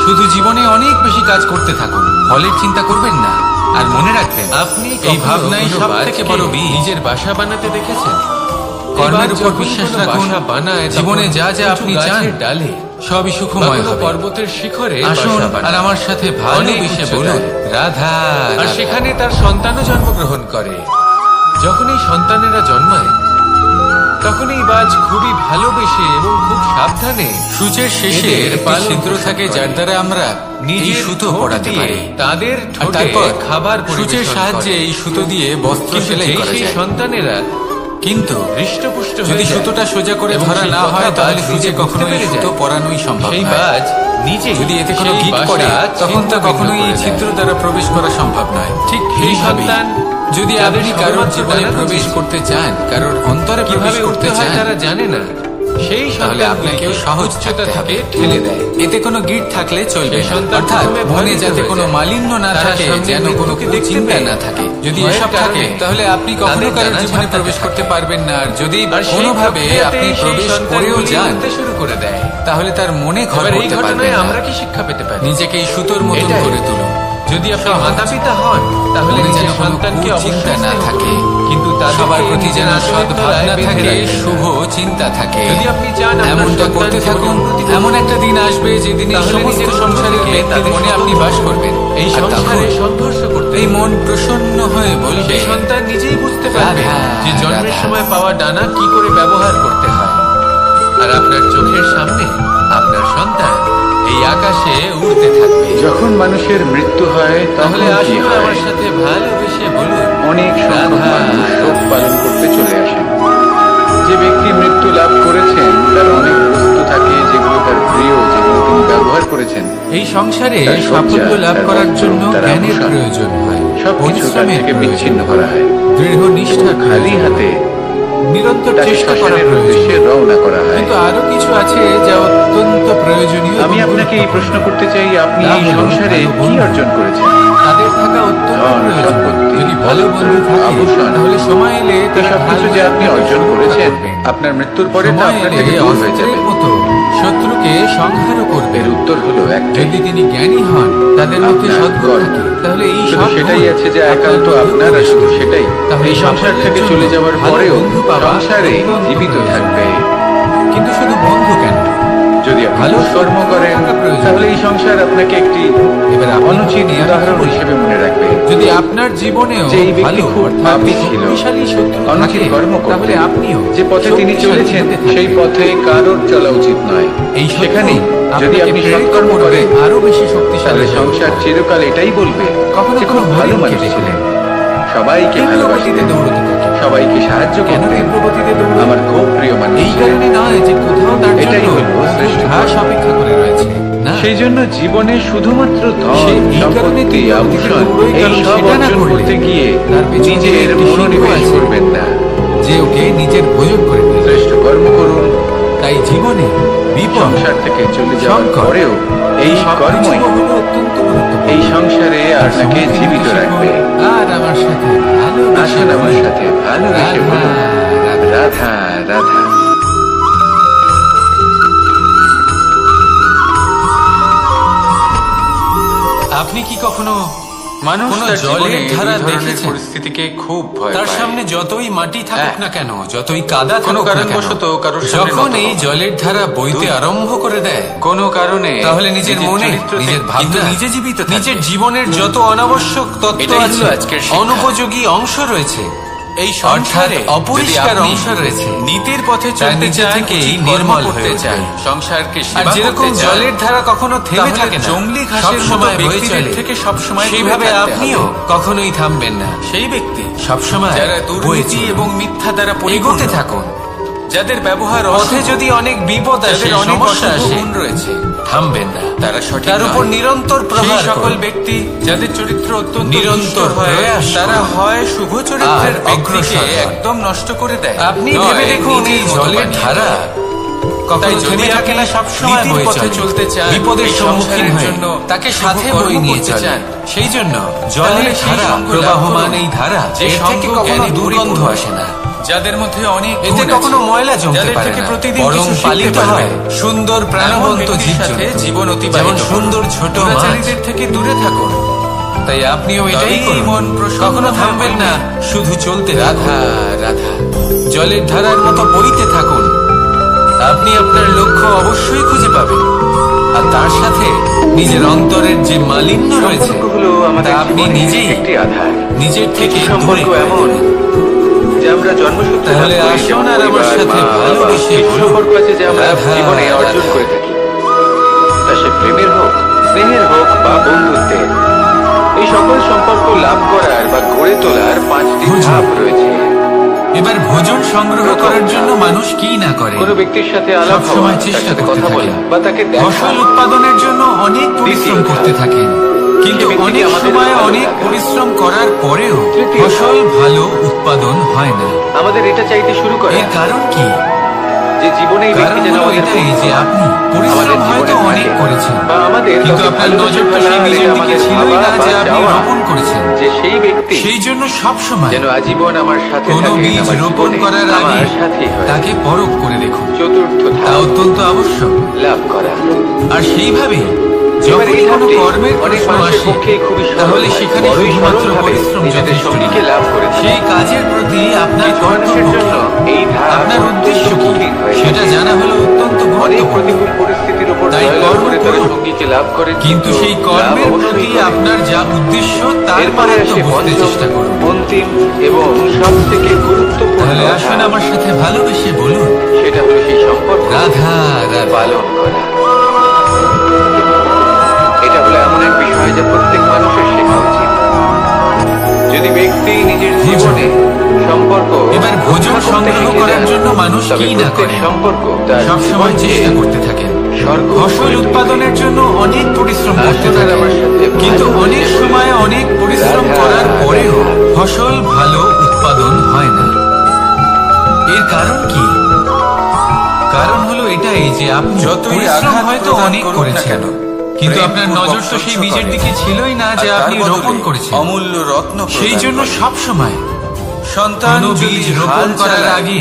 শুধু জীবনে অনেক বেশি কাজ করতে থাকুন, ফলের চিন্তা করবেন না। আর মনে রাখবেন, আপনি এই ভাবনাই সব থেকে বড় বীজ। নিজের বাসা বানাতে দেখেছেন? কর্মের উপর বিশ্বাস রাখুন, জীবনে যা যা আপনি চান ডালে সবই সুখময় হবে। পর্বতের শিখরে আসুন আর আমার সাথে ভালোবেসে বলুন রাধা। আর সেখানে তার সন্তানও জন্মগ্রহণ করে। যখন এই সন্তানেরা জন্মায়, তখন এই বাজ খুবই ভালোবেসে এবং খুব সাবধানে সূচের শেষে একটি ছিদ্র থাকে, যার দ্বারা আমরা নিজের সুতো পরাতে পারি। তাদের তারপর খাবার সূচের সাহায্যে এই সুতো দিয়ে বস্ত্র সেলাই করা যায়। সন্তানেরা কিন্তু হৃষ্টপুষ্ট যদি সুতোটা সোজা করে ধরা না হয়, তাহলে সূচে কখনো এই সুতো পরানোই সম্ভব নয়। সেই বাজ নিজে যদি এতে কোনো গিট পড়ে, তখন তা কখনোই এই ছিদ্র দ্বারা প্রবেশ করা সম্ভব নয়। ঠিক এই সন্তান যদি আপনি কারোর জীবনে প্রবেশ করতে চান, কারোর অন্তরে প্রবেশ করতে চান, তারা জানে না, সেই তাহলে আপনাকে সহজ থাকতে হবে, ঠেলে দেয়। এতে কোনো গিট থাকলে চলবে না। অর্থাৎ মনে যাতে কোনো মালিন্য না থাকে, যেন কোনো চিন্তা না থাকে। যদি এসব থাকে, তাহলে আপনি কখনো কারোর জীবনে প্রবেশ করতে পারবেন না। আর যদি কোনোভাবে আপনি প্রবেশ করেও যান শুরু করে দেয়, তাহলে তার মনে ঘর করতে পারবেন না। আমরা কি শিক্ষা পেতে পারি? নিজেকে এই সুতোর মতন করে তুলুন। যদি আপনি মাতা পিতা হন, তাহলে যেন সন্তানকে চিন্তা না থাকে, কিন্তু তার সবার প্রতি যেন সদ্ভাবনা থাকে, শুভ চিন্তা থাকে। যদি আপনি চান এমনটা করতে থাকুন, এমন একটা দিন আসবে যেদিন এই সমস্ত সংসারের ব্যক্তিদের মনে আপনি বাস করবেন। এই সংসারে সংঘর্ষ করতে এই মন প্রসন্ন হয়ে বলবে, সন্তান নিজেই বুঝতে পারবে যে জন্মের সময় পাওয়া ডানা কি করে ব্যবহার করতে হয়। আর আপনার চোখের সামনে আপনার সন্তান এই আকাশে উড়তে থাকবে। যখন মানুষের মৃত্যু হয় তাহলে তখন কি আসুন হয়? আমার সাথে ভালোবেসে বলুন অনেক সংখ্যক মানুষ শোক পালন করতে চলে আসেন। যে ব্যক্তি মৃত্যু লাভ করেছেন, তার অনেক বস্তু থাকে যেগুলো তার প্রিয়, যেগুলো তিনি ব্যবহার করেছেন। এই সংসারে তার সাফল্য শয্যা, লাভ তার করার বস্ত্র, জন্য তার জ্ঞানের আভূষণ, প্রয়োজন হয়, সবকিছু তার পরিশ্রমের থেকে প্রয়োজন বিচ্ছিন্ন করা হয়। দৃঢ় নিষ্ঠা খালি হাতে নিরন্তর তাকে চেষ্টা করা শ্মশানের প্রয়োজন। উদ্দেশ্যে রওনা করা হয়। কিন্তু আরো কিছু আছে যা অত্যন্ত প্রয়োজনীয়। আমি এবং আপনাকে এই প্রশ্ন করতে চাই, আপনি তা এই হলো সংসারে ভালো কি বন্ধু। অর্জন করেছেন? তাদের থাকা অত্যন্ত ধন, প্রয়োজন। সম্পত্তি, যদি ভালো বন্ধু বস্ত্র, থাকে, আভূষণ, তাহলে সময় এলে এই তারা সবকিছু যে আপনি অর্জন করেছেন, আপনার মৃত্যুর পরে তা সময় আপনার এলে থেকে দূর হয়ে অস্ত্রের যাবে। মতো শত্রুকে সংহারও করবে। এর উত্তর হলো একটাই, যদি তিনি জ্ঞানী হন, তাদের মধ্যে আপনার সদ্গুণ কর্ম। থাকে, তাহলে এই শুধু সব সেটাই গুণ আছে যে একান্ত আপনার, আর শুধু সেটাই তাহলে এই সংসার থেকে চলে যাওয়ার ভালো পরেও বন্ধু পাওয়া সংসারে অত্যন্ত জীবিত প্রয়োজন। থাকবে। কিন্তু শুধু বন্ধু কেন, যদি আপনি ভালো কর্ম করেন, থাকা প্রয়োজন। তাহলে এই সংসার আপনাকে একটি এবার আপনি অনুচিত নিয়ে উদাহরণ আসুন। হিসেবে মনে রাখবে। যদি আপনার জীবনেও যে এই ব্যক্তি ভালো খুব অর্থাৎ পাপী ছিল, শক্তিশালী শত্রু অনুচিত থাকে, কর্ম করতেন, তাহলে আপনিও যে পথে তিনি শক্তিশালী চলেছেন হতে থাকবেন। সেই পথে কারোর চলা উচিত নয়। এই সেখানে শত্রু যদি আপনাকে আপনি প্রেরিত সৎকর্ম করবে করেন, আরো বেশি শক্তিশালী তাহলে হয়ে সংসার উঠবে। চিরকাল এটাই বলবে কখনো যে খুব কখনো ভালো হরিণকে মানুষ দেখলেন, ছিলেন, সবাইকে তীব্রগতিতে ভালোবাসতেন, দৌড়তে থাকে। সবাইকে সাহায্য কেন করতেন, তীব্রগতিতে দৌড়ে? আমার খুব প্রিয় মানুষ এই ছিলেন। কারণে নয় যে কোথাও তার এটাই জন্য হলো শ্রেষ্ঠ ঘাস কর্ম। অপেক্ষা করে রয়েছে, না, সেই জন্য জীবনে শুধুমাত্র ধন, সে এই কারণে সম্পত্তি, তীব্রগতিতে আভূষণ দৌড়োয়, এই কারণ সব সেটা না অর্জন করলে করতে গিয়ে তার পেছনে নিজের একটি মনোনিবেশ সিংহ আছে। করবেন না। যে ওকে নিজের ভোজন করে নেয়। শ্রেষ্ঠ কর্ম করুন। তাই জীবনে বিপদ, সংসার থেকে চলে যাওয়ার সংকট, পরেও এই কর্মই হলো অত্যন্ত গুরুত্বপূর্ণ। এই সংসারে আপনাকে সম্মুখীন জীবিত শিখুন রাখবে। আর আমার সাথে ভালোবেসে আসুন আমার বলুন, সাথে ভালোবেসে রাধা, বলুন রাধা। রাধা রাধা। আপনি কি কখনো মানুষ কোনো তার জলের জীবনে ধারা এই ধরনের দেখেছেন? পরিস্থিতিকে খুব ভয় তার পায়। সামনে যতই মাটি থাকুক হ্যাঁ। না কেন, যতই কাদা কোনো থাকুক না কেন, কারণবশত কারোর সামনে যখন নত এই হওয়া। জলের ধারা বইতে দুই। আরম্ভ করে দেয়, কোনো কারণে তাহলে নিজের মনে, চরিত্র থেকে- নিজের কিন্তু ভাবনা, নিজে জীবিত থাকবে। নিজের জীবনের যত অনাবশ্যক তত্ত্ব এটাই হলো আছে, আজকের শিক্ষা। অনুপযোগী অংশ রয়েছে, এই অর্থাৎ সংসারে অপরিষ্কার যদি আপনি অংশ রয়েছে নীতির পথে তার চলতে নিচে চান, থেকেই উচিত নির্মল কর্ম করতে হয়ে চান, উঠবে। সংসারকে আর সেবা যেরকম করতে চান, জলের ধারা কখনো থেমে তাহলে থাকে না, জংলি ঘাসের মতো সবসময় বয়ে ব্যক্তিদের চলে, থেকে সবসময় দূরে সেইভাবে থাকতে আপনিও হবে। কখনোই থামবেন না, সেই ব্যক্তি সবসময় যারা বয়ে দুর্নীতি চলুন। এবং মিথ্যা দ্বারা এগোতে পরিপূর্ণ, থাকুন। যাদের ব্যবহার পথে অশুভ, যদি অনেক বিপদ আসে, যাদের অনেক সমস্যা অশুভ আসে, গুণ রয়েছে, থামবেন না, তারা সঠিক তার উপর নয়। নিরন্তর সেই প্রহার সকল করুন। ব্যক্তি যাদের চরিত্র অত্যন্ত নিরন্তর দুষ্ট হয়, প্রয়াস তারা করুন। হয় শুভ চরিত্রের আর ব্যক্তিকে অগ্রসর হন। একদম নষ্ট করে দেয়, আপনি নয় ভেবে দেখুন এই নিজের মতো জলের বানিয়ে ধারা দেয়। কখনো তাই যদি থেমে থাকে না, আপনি সবসময় নীতির বয়ে পথে চলে। চলতে চান, বিপদের এই সম্মুখীন সংসারের হয়ে জন্য তাকে শুভ সাথে কর্ম বয়ে নিয়ে করতে চলে। চান, সেই জন্য তাহলে জলের সেই ধারা, সঙ্গ লাভ প্রবাহমান করুন। এই ধারা, যে এর থেকে সঙ্গ কখনো জ্ঞানে দুর্গন্ধ পরিপূর্ণ, আসে না, যাদের মধ্যে অনেক এতে গুণ কখনো আছে, ময়লা জমতে যাদের পারে থেকে না, প্রতিদিন বরং কিছু শিখতে পালিত পারবেন। হয় সুন্দর প্রাণবন্ত এমন ব্যক্তির সাথে জীবজন্তু, জীবন অতিবাহিত যেমন করুন। সুন্দর ছোট মাছ। দুরাচারীদের থেকে দূরে থাকুন। তাই আপনিও এটাই তবেই করুন, মন প্রসন্ন কখনো হয়ে থামবেন উঠবে। না, শুধু চলতে রাধা, রাধা জলের ধারার মতো বইতে থাকুন। আপনি আপনার লক্ষ্য অবশ্যই খুঁজে পাবেন, আর তার সাথে নিজের অন্তরের যে মালিন্য রয়েছে সম্পর্ক হলো আমাদের তা আপনি জীবনের নিজেই একটি আধার। নিজের থেকে কিছু দূরে সম্পর্ক করে এমন দেবেন। যে আমরা জন্মসূত্রে তাহলে লাভ করি, আসুন যেমন আর আমার পরিবার, সাথে মা, বাবা। ভালোবেসে কিছু বলুন, সম্পর্ক আছে যে আমরা রাধা, জীবনে অর্জন রাধা। করে থাকি, তা সে প্রেমের হোক, স্নেহের হোক বা বন্ধুত্বের। এই সকল সম্পর্ক লাভ করার বা গড়ে তোলার 5টি বুঝুন। ধাপ রয়েছে। এবার ভোজন সংগ্রহ করার জন্য মানুষ কি না করে, কোনো ব্যক্তির সাথে আলাপ হওয়া, সবসময় তার চেষ্টা সাথে করতে কথা বলা থাকেন, বা তাকে দেখা। ফসল উৎপাদনের জন্য অনেক পরিশ্রম দ্বিতীয় করতে ধাপ। থাকেন, কিন্তু সে ব্যক্তিকে অনেক আমাদের সময় ভালো অনেক লাগা। পরিশ্রম করার পরেও তৃতীয় ফসল ভালো উৎপাদন হয় না। আমাদের এটা চাইতে শুরু করে এর কারণ কি? যে জীবনে এই ব্যক্তি কারণ যেন হলো আমাদের এটাই বন্ধু যে হয়। আপনি পরিশ্রম আমাদের হয়তো জীবনে অনেক থাকে। করেছেন, বা আমাদের কিন্তু কাউকে আপনার ভালোবেসে নজরটা ফেলা, সেই বীজের এটা দিকে আমাদের ছিলই ভাবা না বা যে আপনি চাওয়া রোপণ করেছেন। যে সেই ব্যক্তি সেই জন্য সব সময় যেন আজীবন আমার সাথে কোনো থাকেন, বীজ আমার রোপণ জীবনে করার আগে আমার সাথী হয়। তাকে পরখ করে দেখুন, চতুর্থ তা ধাপ, অত্যন্ত আবশ্যক। লাভ করা। আর সেইভাবে এবার যখনই এই কোনো ধাপটি কর্মের অনেক প্রশ্ন মানুষের আসে, পক্ষে খুবই সরল তাহলে হয়। সেখানে বড়ই শুধুমাত্র সরলভাবে পরিশ্রম নিজেদের যথেষ্ট সঙ্গীকে নয়। লাভ করে থাকে। সেই কাজের প্রতি আপনার কিছু মানুষের কর্তব্য জন্য কি, এই ধাপ আপনার অত্যন্ত উদ্দেশ্য কি, কঠিন হয়ে সেটা যায়। জানা হলো অত্যন্ত অনেক গুরুত্বপূর্ণ। প্রতিকূল পরিস্থিতির উপর তাই জয়লাভ কর্ম করে তারা করুন। সঙ্গীকে লাভ করে, কিন্তু সেই লাভ কর্মের অবশ্যই প্রতি করে। আপনার যা উদ্দেশ্য তার এরপরে মাহাত্ম্য আসে বুঝতে পঞ্চম, চেষ্টা করুন। অন্তিম এবং সব থেকে গুরুত্বপূর্ণ তাহলে আসুন ধাপ। আমার সাথে ভালোবেসে বলুন, সেটা হলো সেই সম্পর্ক রাধা রাধা। পালন করা। এটা হলো এমন এক বিষয় যা প্রত্যেক মানুষের শেখা উচিত। যদি ব্যক্তি নিজের জীবনে সম্পর্ক এবার ভোজন রক্ষা করতে সংগ্রহ শিখে করার যান, জন্য মানুষ তবে কি না প্রত্যেক করে, সম্পর্ক তার সবসময় জীবনকে চেষ্টা করতে থাকেন, স্বর্গ ফসল করে উৎপাদনের জন্য অনেক পরিশ্রম করতে আসুন আর থাকেন, আমার সাথে কিন্তু ভালোবেসে অনেক বলুন, সময় অনেক পরিশ্রম রাধা, করার পরেও রাধা। ফসল ভালো উৎপাদন হয় না। এর কারণ কি? কারণ হলো এটাই যে আপনি যতই পরিশ্রম আঘাত হয়তো প্রদান অনেক করুক না করেছেন, কেন, কিন্তু প্রেম আপনার পূর্বক নজর তো সেই সহ্য বীজের করে। দিকে ছিলই না যে আর আপনি তার রোপণ বদলে করেছেন। অমূল্য রত্ন সেই প্রদান জন্য করে। সব সময় সন্তান কোনো যদি বীজ হাল রোপণ করার চালায়, আগে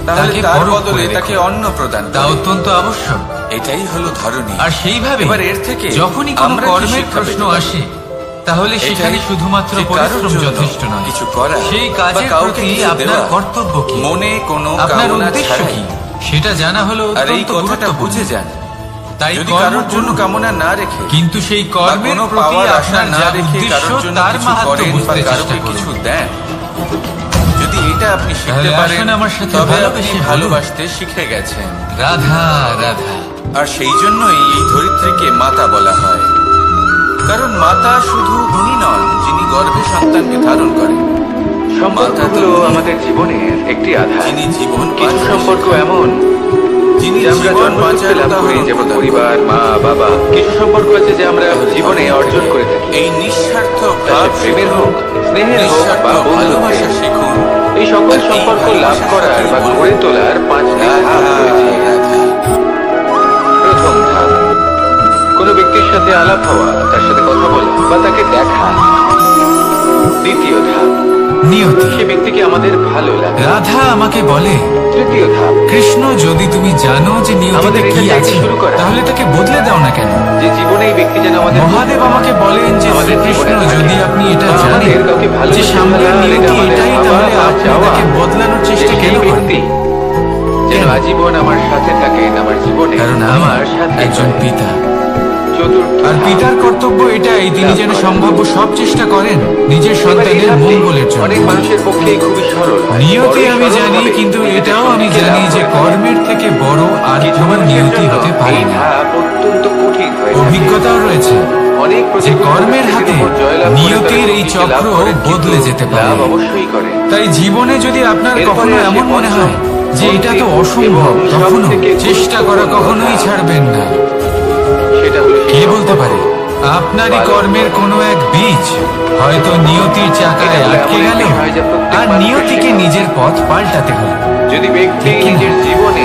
তাহলে তাকে তার পরখ বদলে করে তাকে দেখুন। অন্ন প্রদান তা করে। অত্যন্ত আবশ্যক। এটাই হলো ধরনী। আর সেইভাবে এবার এর থেকে যখনই কোনো আমরা কি কর্মের শিক্ষা প্রশ্ন পেতে পারি? আসে, তাহলে সেখানে এটাই শুধুমাত্র যে কারোর পরিশ্রম জন্য যথেষ্ট নয়, কিছু করা সেই বা কাজের কাউকে প্রতি কিছু আপনার দেওয়া, কর্তব্য কি, মনে কোনো আপনার কামনা উদ্দেশ্য ছাড়াই। কি, সেটা জানা হলো আর এই অত্যন্ত কথাটা গুরুত্বপূর্ণ। বুঝে যান, তাই যদি কর্ম কারোর জন্য করুন, কামনা না রেখে কিন্তু সেই বা কর্মের কোনো প্রতি পাওয়ার আশা আপনার না যা রেখে উদ্দেশ্য কারোর জন্য তার কিছু মাহাত্ম্য করেন বা বুঝতে চেষ্টা কারোকে করুন। কিছু দেন, যদি এটা আপনি শিখতে তাহলে পারেন, আসুন আমার সাথে তবে আপনি ভালোবেসে বলুন, ভালোবাসতে শিখে গেছেন। রাধা রাধা। আর সেই জন্যই এই ধরিত্রীকে মাতা বলা হয়। কারণ মাতা শুধু উনি নন যিনি গর্ভে সন্তানকে ধারণ করেন, সম্পর্কগুলো আমাদের জীবনের একটি আধার। যিনি জীবন কিছু বাঁচান সম্পর্ক এমন যিনি যে আমরা জীবন জন্মসূত্রে বাঁচার লাভ করি, উদাহরণ যেমন প্রদান পরিবার, করেন। মা, বাবা। কিছু সম্পর্ক আছে যে আমরা জীবনে অর্জন করে থাকি। এই নিঃস্বার্থ তা সে ভাব প্রেমের শিখুন, হোক, স্নেহের হোক নিঃস্বার্থ বা ভালোবাসা বন্ধুত্বের। শিখুন। এই সকল আর এই সম্পর্ক লাভ ভালোবাসার করার সাথেই বা বলুন, গড়ে তোলার 5টি ধাপ রাধা, রয়েছে। রাধা। প্রথম ধাপ, কোনো ব্যক্তির সাথে আলাপ হওয়া, তার সাথে কথা বলা বা তাকে দেখা। দ্বিতীয় ধাপ, নিয়তি। সে ব্যক্তিকে আমাদের ভালো লাগে। রাধা আমাকে বলে, তৃতীয় ধাপ, কৃষ্ণ যদি তুমি জানো যে নিয়তিতে আমাদের কি এটা আছে, শুরু করা। তাহলে তাকে বদলে দাও না কেন? যে জীবনে এই ব্যক্তি যেন আমাদের মহাদেব আমাকে বলেন যে আমাদের শ্রীকৃষ্ণ জীবনে থাকে। যদি আপনি এটা বা জানেন আমাদের কাউকে যে ভালোবেসে সামনের ফেলা, নিয়তি এটা আমাদের এটাই, ভাবা তাহলে বা আপনি চাওয়া। তাকে বদলানোর চেষ্টা যে কেন সেই করেন? ব্যক্তি যেন কেন? আজীবন আমার সাথে থাকেন, আমার জীবনে কারণ আমি আমার সাথে একজন হয়। পিতা। আর পিতার কর্তব্য এটাই, তিনি যেন সম্ভাব্য সব চেষ্টা করেন নিজের সন্তানের মঙ্গলের জন্য। অনেক মানুষের পক্ষে খুবই সরল হয়। নিয়তি বড় আমি সরল জানি, হবে, কিন্তু এটাও আমি জানি যে কর্মের থেকে বড় আর কোনো নিয়তি হতে পারে এই না। ধাপ অত্যন্ত কঠিন হয়ে থাকে। অভিজ্ঞতাও রয়েছে অনেক যে কর্মের হাতে উপর জয়লাভ করে নিয়তির তবে এই নিজে চক্র লাভ করেন, বদলে কিন্তু যেতে পারে। লাভ অবশ্যই করে। তাই জীবনে যদি আপনার এরপরে কখনো আসে এমন মনে হয় যে এটা তো অসম্ভব, এবং তখনও সবথেকে চেষ্টা করা কখনোই ছাড়বেন না। সেটা হলো কে বলতে পারে আপনারই কর্মের কোনো এক বীজ হয়তো নিয়তির চাকায় আটকে গেল, আর নিয়তিকে নিজের পথ পাল্টাতে হলো। যদি ব্যক্তি ঠিক কি না? নিজের জীবনে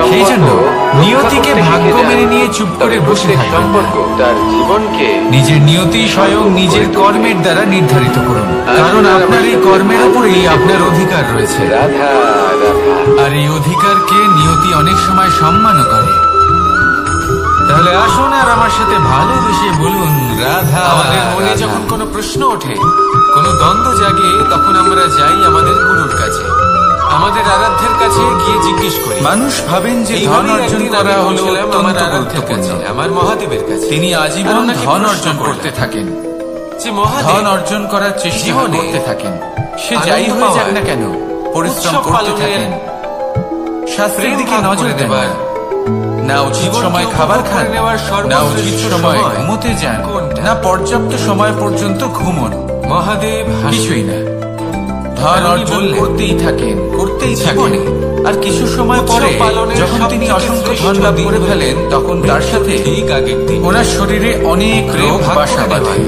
সেই জন্য সম্পর্ক নিয়তিকে রক্ষা করতে ভাগ্য শিখে মেনে যান, নিয়ে চুপ করে তবে বসে প্রত্যেক থাকবেন না। সম্পর্ক তার জীবনকে নিজের নিয়তি স্বয়ং নিজের কর্মের দ্বারা নির্ধারিত করুন, কারণ আপনার এই কর্মের উপরেই আপনার অধিকার রয়েছে। রাধা রাধা। আর এই অধিকারকে নিয়তি অনেক সময় সম্মানও করে। তাহলে আসুন আর আমার সাথে ভালোবেসে বলুন রাধা। আমাদের মনে রাধা। যখন কোনো প্রশ্ন ওঠে, কোনো দ্বন্দ্ব জাগে, তখন আমরা যাই আমাদের গুরুর কাছে, আমাদের আরাধ্যের কাছে গিয়ে জিজ্ঞেস করি। মানুষ ভাবেন যে ধন অর্জন করা হলো আমার অত্যন্ত আরাধ্যের কাছে, গুরুত্বপূর্ণ। আমার মহাদেবের কাছে। তিনি আজীবন আর ওনাকে ধন প্রশ্ন অর্জন করলাম করতে থাকেন, যে মহাদেব, ধন অর্জন করার চেষ্টা জীবনে করতে থাকেন। সে আনন্দ যাই হয়ে যাক পাওয়ার, না কেন, পরিশ্রম উৎসব করতে পালনের, থাকেন। শাস্ত্রের প্রেম দিকে ভাগ নজর করে দেবার, দেবার, না উচিত জীবনকে সময় উপভোগ খাবার করে খান, নেওয়ার না উচিত সর্বশ্রেষ্ঠ সময় সময় ঘুমোতে যান, কোনটা? না পর্যাপ্ত সময় পর্যন্ত ঘুমন। মহাদেব কিছুই না। ধন আর উনি অর্জন বললেন, করতেই থাকেন, করতেই থাকেন। জীবনে আর কিছু সময় উৎসব পরে পালনের যখন তিনি সবথেকে অসংখ্য শ্রেষ্ঠ ধন লাভ দিন করে হলো ফেলেন, তখন তার সাথে ঠিক আগের দিন ওনার শরীরে অনেক রোগ বাসা বাঁধে।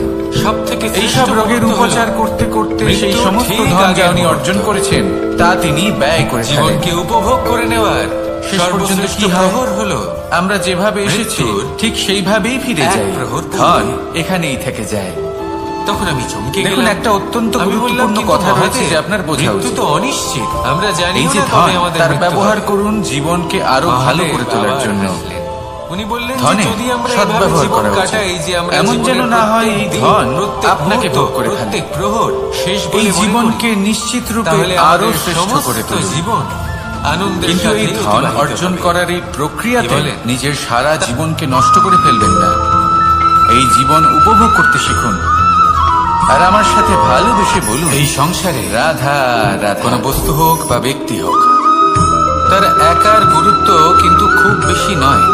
সব থেকে এইসব রোগের উপচার করতে করতে সেই সমস্ত ধন যা উনি অর্জন করেছেন তা তিনি ব্যয় করে ফেলেন। জীবনকে উপভোগ করে নেওয়ার শেষ পর্যন্ত সর্বশ্রেষ্ঠ কি হয়? প্রহর হলো আমরা যেভাবে এসেছি মৃত্যুর ঠিক সেইভাবেই ফিরে এক যাই। প্রহর পূর্বে। ধন এখানেই থেকে যায়। তখন আমি চমকে দেখুন, গেলাম। একটা অত্যন্ত আমি বললাম, গুরুত্বপূর্ণ কিন্তু কথা রয়েছে মহাদেব, যে আপনার বোঝা মৃত্যু উচিত। তো অনিশ্চিত, আমরা জানি এই যে না ধন, কবে আমাদের তার মৃত্যু ব্যবহার হবে। করুন জীবনকে আরো ভালো মহাদেব করে তোলার আবার জন্য। হাসলেন। উনি বললেন যে ধনে যদি আমরা সদ্ব্যবহার এভাবে জীবন করা উচিত। কাটাই যে আমরা এমন যেন জীবনের না হয় এই প্রত্যেক দিন, ধন প্রত্যেক আপনাকে মুহূর্ত, ভোগ করে ফেলে। প্রত্যেক প্রহর শেষ এই বলে মনে জীবনকে করি। নিশ্চিত রূপে তাহলে আরো আমাদের শ্রেষ্ঠ করে সমস্ত তুলুন। জীবন আনন্দের কিন্তু এই সাথে ধন অতিবাহিত অর্জন হবে। করার এই প্রক্রিয়াতে কি বলেন? নিজের সারা জীবনকে নষ্ট করে ফেলবেন না। এই জীবন উপভোগ করতে শিখুন। আর আমার সাথে ভালোবেসে বলুন, এই সংসারে রাধা রাধা। কোনো বস্তু হোক বা ব্যক্তি হোক, তার একার গুরুত্ব কিন্তু খুব বেশি নয়।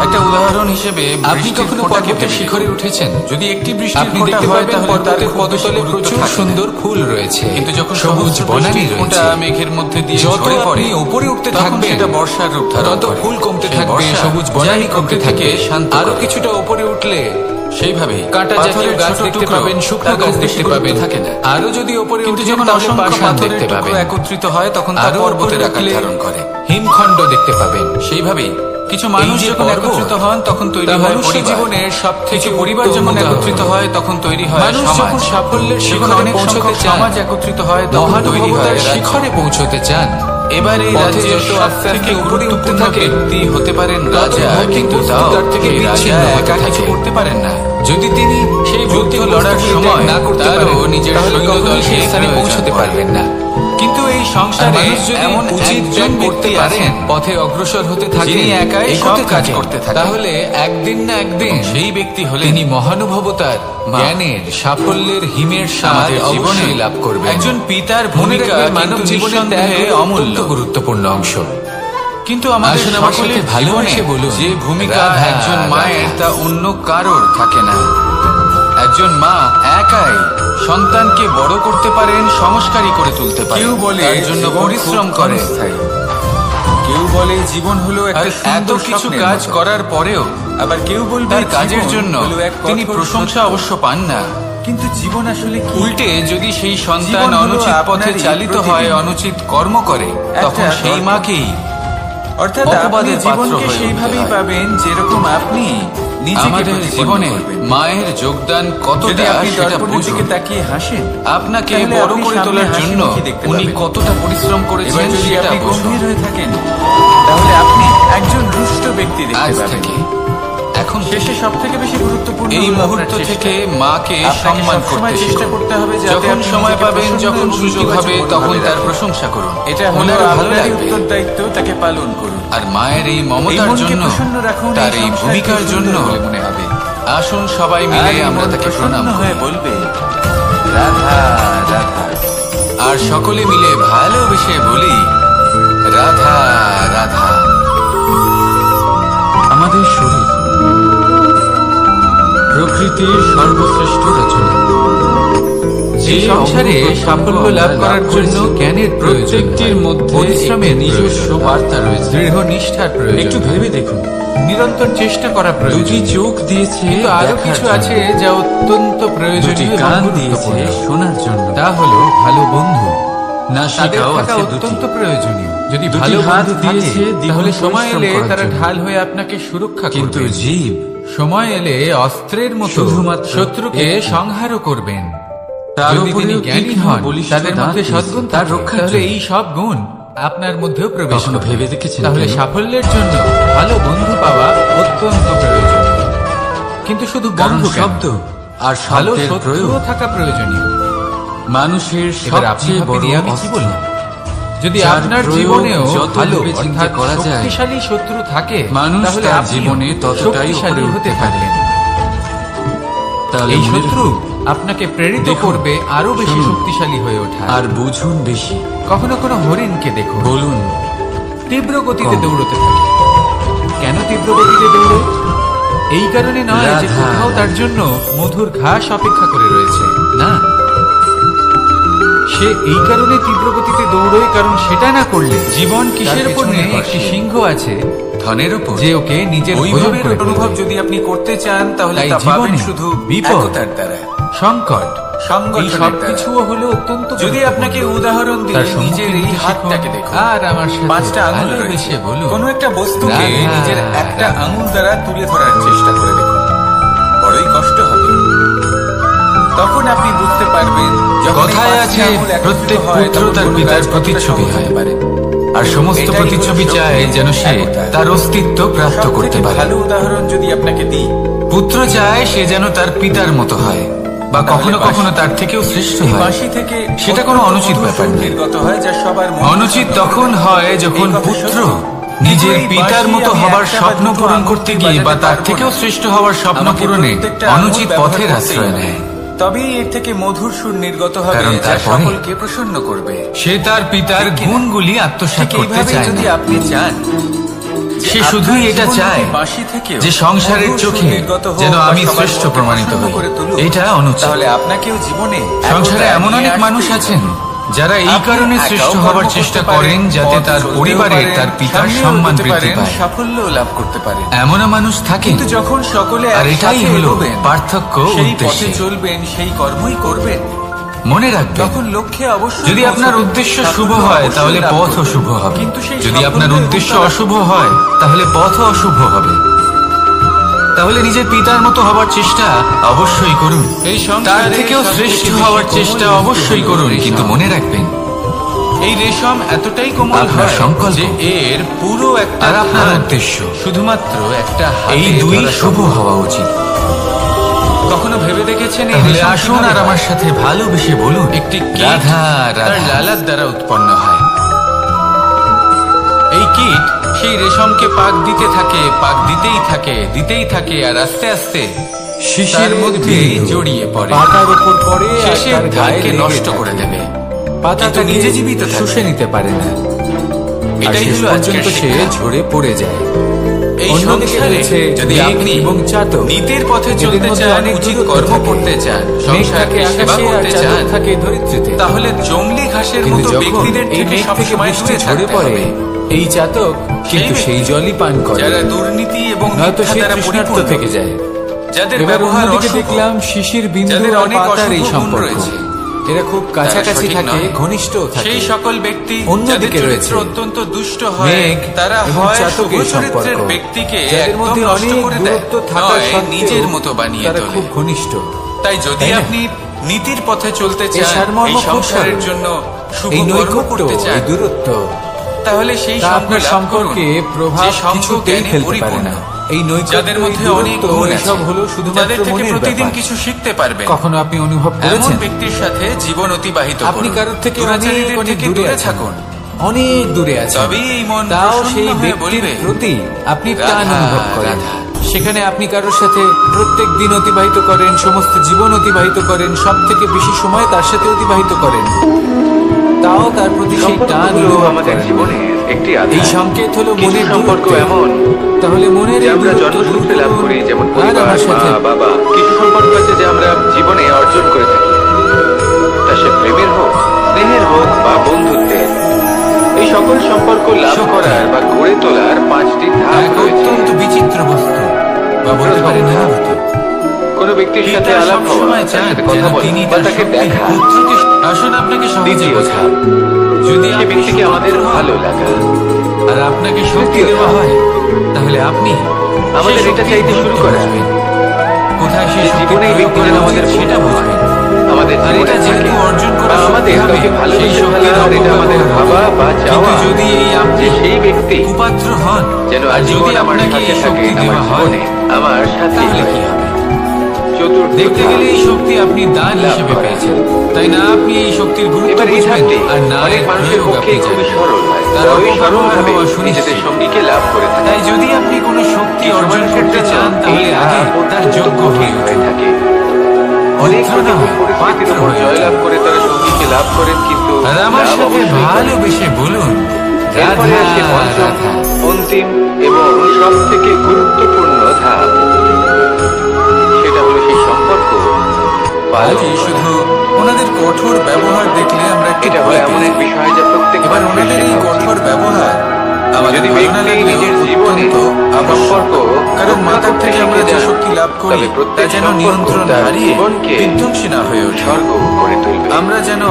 একটা উদাহরণ হিসেবে আপনি কখনো পর্বতের শিখরে উঠেছেন? যদি একটি আপনি বৃষ্টির দেখতে ফোঁটা হয় পাবেন তাহলে তার পর্বতের পদতলে গুরুত্ব প্রচুর থাকে না। সুন্দর ফুল রয়েছে, কিন্তু যখন সবুজ সমস্ত বনানী বৃষ্টির রয়েছে, ফোঁটা মেঘের মধ্যে দিয়ে যত ঝরে পড়ে, আপনি উপরে উঠতে তখন থাকবেন সেটা বর্ষার রূপ ধারণ তত করে। ফুল কমতে সেই থাকবে, বর্ষা সবুজ বনানী যাই কমতে প্রকৃতিকে থাকবে। শান্ত আরো করে। কিছুটা উপরে উঠলে সেইভাবে কাঁটা জাতীয় পাথরের গাছ ছোট দেখতে টুকরো, পাবেন, শুকনো তার গাছ খুব বেশি দেখতে গুরুত্ব পাবেন। থাকে না। আরো যদি উপরে কিন্তু উঠেন যখন তাহলে অসংখ্য পাষাণ পাথরের দেখতে টুকরো পাবেন। একত্রিত হয়, তখন তা আরো পর্বতের উপরে আকার উঠলে ধারণ করে। হিমখণ্ড দেখতে পাবেন। সেইভাবেই কিছু মানুষ এই যে যখন পর্বত, একত্রিত হন তখন তৈরি তা হয় মনুষ্য পরিবার। জীবনের সবথেকে কিছু পরিবার উত্তম যখন উদাহরণ। একত্রিত হয় তখন তৈরি হয় মানুষ সমাজ। যখন সাফল্যের যখন শিখরে অনেক পৌঁছতে সংখ্যক চান, সমাজ একত্রিত হয় তখন তৈরি হয় মহানুভবতার রাজ্য। শিখরে পৌঁছতে চান, এবার এই পথে রাজ্যের যত আস্তে সবথেকে আস্তে উপরে উঠতে গুরুত্বপূর্ণ থাকে ব্যক্তি হতে পারেন রাজা, কিন্তু তাও তার থেকে সেই রাজা বিচ্ছিন্ন হতে একা কিছু থাকে। করতে পারেন না। যদি তিনি সেই যুদ্ধ ভৌতিক লড়ার বস্তুগুলি সময় ত্যাগ না করতে তারও পারেন, নিজের তাহলে সৈন্যদল কখনোই সেই স্থানে প্রয়োজন পৌঁছতে পড়ে পারবেন না। কিন্তু এই আর সংসারে মানুষ যদি এমন উচিত একজন জ্ঞান করতে ব্যক্তি পারেন, আছেন, পথে অগ্রসর হতে থাকেন, যিনি একাই এগোতে সব কাজ থাকেন, করতে থাকেন, তাহলে একদিন না একদিন সেই ব্যক্তি হলেন তিনি মহানুভবতার, জ্ঞানের, সাফল্যের হিমের স্বাদ আমাদের জীবনে অবশ্যই লাভ করবেন। একজন পিতার মনে ভূমিকা রাখবেন, মানব কিন্তু জীবনের নিঃসন্দেহে ত্যাগ অমূল্য। অত্যন্ত গুরুত্বপূর্ণ অংশ। কিন্তু আমাদের আসুন আমার সাথে সকলের ভালোবেসে জীবনে বলুন, যে ভূমিকা রাধা, একজন মায়ের রাধা। তা অন্য কারোর থাকে না। একজন মা একাই সন্তানকে বড় করতে পারেন, সংস্কারী করে তুলতে পারেন। কেউ বলে তার জন্য জীবন পরিশ্রম খুব করে। ক্ষণস্থায়ী। কেউ বলে জীবন হলো আর একটা এত সুন্দর কিছু স্বপ্নের কাজ মতো। করার পরেও আবার কেউ বলবে তার কাজের জীবন জন্য হলো এক তিনি কঠোর প্রশংসা সত্য। অবশ্য পান না। কিন্তু জীবন আসলে কি? উল্টে যদি সেই সন্তান জীবন হলো অনুচিত পথে আপনারই চালিত প্রতিদিন। হয়, অনুচিত কর্ম করে, তখন একটা সেই গল্প। মাকেই অর্থাৎ অপবাদের আপনি পাত্র জীবনকে হয়ে সেইভাবেই উঠতে হয়। পাবেন যেরকম আপনি নিজেকে আমাদের প্রতিপন্ন জীবনে করবেন। মায়ের যোগদান কতটা যদি আপনি সেটা দর্পণের বুঝুন। দিকে তাকিয়ে হাসেন, আপনাকে তাহলে বড় আপনি করে সামনে তোলার হাসি জন্য মুখী দেখতে উনি পাবেন। কতটা পরিশ্রম করেছেন এবার যদি সেটা আপনি বুঝুন। গম্ভীর হয়ে থাকেন, তাহলে আপনি একজন রুষ্ট ব্যক্তি দেখতে আজ পাবেন। থেকে এখন শেষে সব থেকে বেশি গুরুত্বপূর্ণ এই হলো মুহূর্ত আপনার চেষ্টা। থেকে মাকে আপনাকে সম্মান সবসময় করতে চেষ্টা শিখুন। করতে হবে যাতে যখন আপনি সময় নিজেকে পাবেন, প্রসন্ন যখন এবং সুযোগ হবে ইতিবাচক তখন মনোভাবে তার রাখুন। প্রশংসা করুন। এটা মনে হলো ভালো আপনারই লাগবে। উত্তরদায়িত্ব, তাকে পালন করুন। আর মায়ের এই মমতার মনকে জন্য, প্রসন্ন রাখুন, তার এই সংসারকে ভূমিকার সুন্দর জন্য বলে মনে হবে। আসুন সবাই আর মিলে এই আমরা মন তাকে প্রসন্ন প্রণাম হয়ে করি। বলবে, রাধা রাধা। আর সকলে মিলে ভালোবেসে বলি, রাধা রাধা। আমাদের শরীর প্রকৃতির সর্বশ্রেষ্ঠ রচনা। এই সংসারে সাফল্য লাভ করার জন্য জ্ঞানের প্রত্যেকটির মধ্যে পরিশ্রমের নিজস্ব বার্তা রয়েছে। দৃঢ় নিষ্ঠার প্রয়োজন। একটু ভেবে দেখুন, নিরন্তর চেষ্টা করা দুটি প্রয়োজন। চোখ দিয়েছে কিন্তু আরো দেখার কিছু জন্য। আছে যা অত্যন্ত দুটি প্রয়োজনীয় এবং কান দিয়েছে গুরুত্বপূর্ণ। শোনার জন্য। তা হলো ভালো বন্ধু। তাদের নাসিকাও থাকা আছে অত্যন্ত দুটি। প্রয়োজনীয়। যদি দুটি ভালো হাত বন্ধু থাকে দিয়েছে দ্বিগুণ তাহলে সময় পরিশ্রম এলে করার তারা জন্য। ঢাল হয়ে আপনাকে সুরক্ষা কিন্তু করবে। জীব সময় এলে অস্ত্রের মতো শুধুমাত্র শত্রুকে একটি। সংহারও করবেন। তার যদি তিনি উপরেও জ্ঞানী তীক্ষ্ণ হন, বলিষ্ঠ তাদের মধ্যে দাঁত সদ্গুণ দিয়েছে, তার থাকে, রক্ষার তাহলে জন্য। এই সব গুণ আপনার মধ্যেও প্রবেশ কখনো করবে। ভেবে দেখেছেন তাহলে কেন? সাফল্যের জন্য ভালো বন্ধু পাওয়া অত্যন্ত প্রয়োজন। কিন্তু শুধু কারণ বন্ধু কেন? শব্দ আর ভালো শব্দের শত্রুও প্রয়োগ থাকা প্রয়োজনীয়। মানুষের এবার আপনি সবচেয়ে বড় ভাবেন, আমি কি অস্ত্র। বললাম? যদি যার আপনার প্রয়োগ জীবনেও যত ভালো ভেবেচিন্তে অর্থাৎ করা যায়, শক্তিশালী শত্রু থাকে, মানুষ তাহলে তার আপনিও জীবনে ততটাই শক্তিশালী উপরে হতে উঠতে পারবেন। তাহলে এই মনে শত্রু রাখুন, আপনাকে প্রেরিত দেখুন, করবে আরো বেশি শুনুন, শক্তিশালী হয়ে ওঠা। আর বুঝুন বেশি। কখনো কোনো হরিণকে দেখুন বলুন, তীব্র গতিতে কম। দৌড়তে থাকে। কেন তীব্র গতিতে দৌড়ে? এই কারণে নয় যে রাধা। কোথাও তার জন্য মধুর ঘাস অপেক্ষা করে রয়েছে, না, সে এই কারণে তীব্র গতিতে দৌড়োয় কারণ সেটা না করলে জীবন কিসের উপর পেছনে নির্ভরশীল? একটি সিংহ আছে ধনের উপর, যে ওকে নিজের ভোজন ওইভাবের করে অনুভব ফেলবে। যদি আপনি করতে চান তাহলে তাই তা পাবেন জীবনে শুধু বিপদ, একতার দ্বারা, সংকট, এই সংগঠনের দ্বারা। সবকিছুও হলো অত্যন্ত যদি গুরুত্বপূর্ণ। আপনাকে উদাহরণ তার দিয়ে সম্মুখীন নিজের এই হতে হাতটাকে শিখুন। দেখুন। আর আমার সাথে 5টা আঙুল ভালোবেসে রয়েছে। বলুন, কোনো একটা বস্তুকে রাধা, নিজের একটা রাধা। আঙুল দ্বারা তুলে ধরার চেষ্টা করে দেখুন, বড়ই কষ্ট হবে। তখন আপনি বুঝতে পারবেন যখন এই কথায় 5টি আছে, আঙুল একত্রিত প্রত্যেক হয়, পুত্র তখন তার কোনো পিতার কাজ কতটা প্রতিচ্ছবি সহজ হয়। হতে পারে। আর সমস্ত এটাই হলো প্রতিচ্ছবি শক্তি, চায় যেন সে একতা। তার অস্তিত্ব প্রাপ্ত করতে সবথেকে পারে। ভালো উদাহরণ যদি আপনাকে দিই, পুত্র চায় সে যেন তার পিতার মতো হয়, বা কখনো তাহলে কখনো তার থেকেও শ্রেষ্ঠ এই হয়। বাঁশি থেকে সেটা কোনো অনুচিত মধুর ব্যাপার সুর নয়। নির্গত হয় যা সবার মন অনুচিত পছন্দ তখন করে। হয় যখন এই কথা পুত্র সত্যি। নিজের এই পিতার বাঁশি মতো আমি হবার একটা বা স্বপ্ন দুটো পূরণ আঙুল করতে দিয়ে গিয়ে বা বাজাতে তার পারবো থেকেও না। শ্রেষ্ঠ হওয়ার স্বপ্ন আমাকে পূরণে প্রত্যেকটা আঙুল অনুচিত ব্যবহার পথের করতেই আশ্রয় হবে। নেয়। তবেই এর থেকে মধুর সুর নির্গত হবে কারণ যা তারপরে সকলকে প্রসন্ন করবে। সে তার পিতার ঠিক কিনা? গুণগুলি আত্মসাৎ ঠিক করতে এইভাবে চায় যদি না। আপনি চান যে সে আপনার শুধুই এটা জীবনরূপী চায় বাঁশি থেকেও যে সংসারের মধুর সুর চোখে নির্গত হোক যেন বা আমি সবার শ্রেষ্ঠ মনকে প্রমাণিত প্রসন্ন হই। করে তুলুক। এটা অনুচিত। তাহলে আপনাকেও জীবনে সংসারে একতা এমন নিয়ে অনেক আসতেই মানুষ হবে। আছেন যারা এই আপনি কারণে একাও শ্রেষ্ঠ কর্ম হবার করতে চেষ্টা পারেন, করেন যাতে পথ তার চলতেও পরিবারে পারেন, তার পিতার সামনেও সম্মান এগোতে বৃদ্ধি পারেন, পায়। সাফল্যও লাভ করতে পারেন। এমনও মানুষ থাকে, কিন্তু যখন সকলে আর এটাই একসাথে হলো এগোবেন, পার্থক্য সেই উদ্দেশ্যে। পথে চলবেন, সেই কর্মই করবেন, মনে রাখবেন, তখন লক্ষ্যে অবশ্যই যদি আপনার পৌঁছবেন। উদ্দেশ্য সাফল্য শুভ হয় অবশ্যই তাহলে লাভ পথও করবেন। শুভ হবে, কিন্তু সেই যদি আপনার সাফল্যের উদ্দেশ্য উত্তর অশুভ হয় তাহলে পথও অশুভ হবে। তাহলে নিজের পিতার মতো হবার চেষ্টা অবশ্যই করুন, এই সংসারে তার থেকেও সবথেকে শ্রেষ্ঠ বেশি হওয়ার কোমল চেষ্টা বস্তু অবশ্যই হলো করুন, রেশম। কিন্তু মনে রাখবেন এই রেশম এতটাই কোমল আপনার হয় সংকল্প যে এর পুরো একটা আর আপনার হাত উদ্দেশ্য শুধুমাত্র একটা এই হাতে দুই ধরা শুভ সম্ভব। হওয়া উচিত। কখনো ভেবে দেখেছেন এই তাহলে রেশম আসুন কিভাবে আর আমার হয়? সাথে ভালোবেসে বলুন, একটি কীট রাধা তার রাধা। লালার দ্বারা উৎপন্ন হয়। এই কীট সেই রেশমকে পাক দিতে থাকে, পাক দিতেই থাকে আর আস্তে আস্তে তার মধ্যে জড়িয়ে পড়ে, পাতার উপর পড়ে আর শেষে তার গায়ে ধারকে লেগে নষ্ট থাকে। করে দেবে। পাতাটা কিন্তু নিজে জীবিত থাকে। শুষে নিতে পারে না, আর এটাই শেষ হলো আজকের পর্যন্ত সে শিক্ষা। ঝরে পড়ে যায়। এই অন্যদিকে সংসারে রয়েছে যদি মেঘ আপনি এবং চাতক। নীতির পথে এদের চলতে মধ্যে চান, অনেক উচিত দূরত্ব কর্ম থাকে। করতে চান, মেঘ সংসারকে থাকে সেবা আকাশে আর করতে চাতক চান, থাকে ধরিত্রীতে। তাহলে জংলি ঘাসের কিন্তু মতো যখন ব্যক্তিদের এই থেকে মেঘ থেকে সবসময় বৃষ্টি দূরে ঝরে থাকতে পড়ে, হবে। এই চাতক কিন্তু ব্যক্তি সেই জলই পান করে, যারা দুর্নীতি এবং নয়তো মিথ্যা সে দ্বারা তৃষ্ণার্ত পরিপূর্ণ, থেকে যায়। যাদের এবার ব্যবহার অন্যদিকে অশুভ, দেখলাম শিশির বিন্দু যাদের আর অনেক পাতার এই অশুভ গুণ সম্পর্ক। রয়েছে, এরা খুব কাছাকাছি সঠিক থাকে, নয়। ঘনিষ্ঠ থাকে। সেই সকল ব্যক্তি অন্যদিকে যাদের রয়েছে চরিত্র অত্যন্ত দুষ্ট হয়, মেঘ তারা এবং হয় শুভ চাতকের চরিত্রের সম্পর্ক, ব্যক্তিকে যাদের একদম মধ্যে নষ্ট অনেক করে দেয়, দূরত্ব থাকা নয় সত্ত্বেও নিজের মতো বানিয়ে তারা তোলে। খুব ঘনিষ্ঠ। তাই যদি তাই না? আপনি নীতির পথে চলতে এই চান, সারমর্ম এই খুব সংসারের সরল। জন্য শুভ এই কর্ম নৈকট্য, করতে চান, এই দূরত্ব, তাহলে সেই তা সঙ্গ আপনার লাভ সম্পর্কে করুন, প্রভাব যে সঙ্গ কিছুতেই জ্ঞানে ফেলতে পারে পরিপূর্ণ। না। এই নৈকট্য, যাদের মধ্যে এই দূরত্ব, অনেক গুণ আছে, এসব হলো শুধুমাত্র যাদের থেকে মনের প্রতিদিন ব্যাপার। কিছু শিখতে পারবেন। কখনো আপনি অনুভব এমন করেছেন ব্যক্তির সাথে জীবন অতিবাহিত আপনি করুন। কারোর থেকে দুরাচারীদের অনেক থেকে দূরে দূরে আছেন, থাকুন। অনেক দূরে আছেন, তবেই এই মন তাও প্রসন্ন সেই হয়ে ব্যক্তির বলবে, প্রতি আপনি টান রাধা, অনুভব করেন। রাধা। সেখানে আপনি কারোর সাথে প্রত্যেক দিন অতিবাহিত করেন, সমস্ত জীবন অতিবাহিত করেন, সব থেকে বেশি সময় তার সাথে অতিবাহিত করেন, তাও তার প্রতি সেই টান সম্পর্কগুলো অনুভব আমাদের করেন। জীবনের একটি এই আধার। সংকেত হলো কিছু মনের সম্পর্ক দূরত্ব। এমন তাহলে মনের যে এই আমরা দূরত্ব দূর জন্মসূত্রে লাভ করুন। করি, যেমন আর পরিবার, আমার মা, সাথে বাবা। কিছু সম্পর্ক আছে যে আমরা জীবনে অর্জন করে থাকি, তা সে প্রেমের হোক, স্নেহের হোক বা বন্ধুত্বের। এই সকল সম্পর্ক লাভ করার বা গড়ে তোলার 5টি ধাপ এক রয়েছে। অত্যন্ত বিচিত্র বস্তু, বা বলতে পারেন অনুভূতি। কোনো ব্যক্তির সাথে পিতা আলাপ হওয়া, সবসময় তার চান সাথে যেন কথা বলা তিনি বা তার তাকে শক্তির দেখা। পুত্রকে আসুন আপনাকে সহজে দ্বিতীয় বোঝাই। ধাপ, যদি সে আপনি ব্যক্তিকে আমাদের সুপুত্র হন ভালো লাগা। আর আপনাকে শক্তি তৃতীয় দেওয়া ধাপ, হয়, তাহলে আপনি আমাদের সেই এটা শক্তির চাইতে শুরু গুরুত্ব করা। বুঝবেন। কোথায় সেই যে শক্তি জীবনে এই প্রয়োগ ব্যক্তি করা যেন উচিত আমাদের সেটা বন্ধু বুঝবেন। হয়, আমাদের আর জীবনে এটা যেহেতু থাকে, অর্জন করা বা আমাদের শিখতে কাউকে হবে, ভালোবেসে সেই শক্তির ফেলার এটা আমাদের ভাবা বা কিন্তু চাওয়া। যদি এই আপনি যে সেই ব্যক্তি কুপাত্র হন, যেন আর যদি আজীবন আমার আপনাকে সাথে এই থাকে, শক্তি আমার দেওয়া হয়, জীবনে আমার সাথে তাহলে কি হবে? চতুর্থ দেখতে ধাপ, গেলে এই শক্তি আপনি দান লাভ হিসেবে করা। পেয়েছেন, তাই না? আপনি এই শক্তির গুরুত্ব এবার এই বুঝবেন, ধাপটি আর না অনেক এর মানুষের প্রয়োগ পক্ষে আপনি খুবই জানবেন। সরল হয়, তারা তারা ওই উপকার সরলভাবে হওয়া নিজেদের সুনিশ্চিত। সঙ্গীকে লাভ করে থাকে। তাই যদি আপনি কোনো শক্তি কিছু অর্জন মানুষের করতে জন্য চান, এই তাহলে আগে ধাপ তার অত্যন্ত যোগ্য হয়ে কঠিন হয়ে উঠুন। থাকে। অনেক পুত্র না প্রতিকূল হয়, পরিস্থিতির পাত্র উপর হয়ে জয়লাভ উঠুন। করে তারা সঙ্গীকে লাভ করেন, কিন্তু আর আমার লাভ সাথে অবশ্যই করেন। ভালোবেসে বলুন, এরপরে রাধা, আসে পঞ্চম, রাধা। অন্তিম এবং সব থেকে গুরুত্বপূর্ণ ধাপ। সেটা হলো সেই সম্পর্ক পালন আজই করা। শুধু ওনাদের কঠোর ব্যবহার দেখলে আমরা একটু এটা হলো ভয় এমন পেয়ে এক যাই। বিষয় যা প্রত্যেক এবার মানুষের ওনাদের এই শেখা উচিত। কঠোর ব্যবহার আমাদের যদি ভালো না ব্যক্তি লাগলেও নিজের জীবনে অত্যন্ত আবশ্যক। সম্পর্ক কারণ রক্ষা মাতার করতে থেকে আমরা শিখে যে যান, শক্তি লাভ করি তবে তা প্রত্যেক যেন সম্পর্ক নিয়ন্ত্রণ তার হারিয়ে জীবনকে বিধ্বংসী না হয়ে ওঠে। স্বর্গ করে তুলবে। আমরা যেন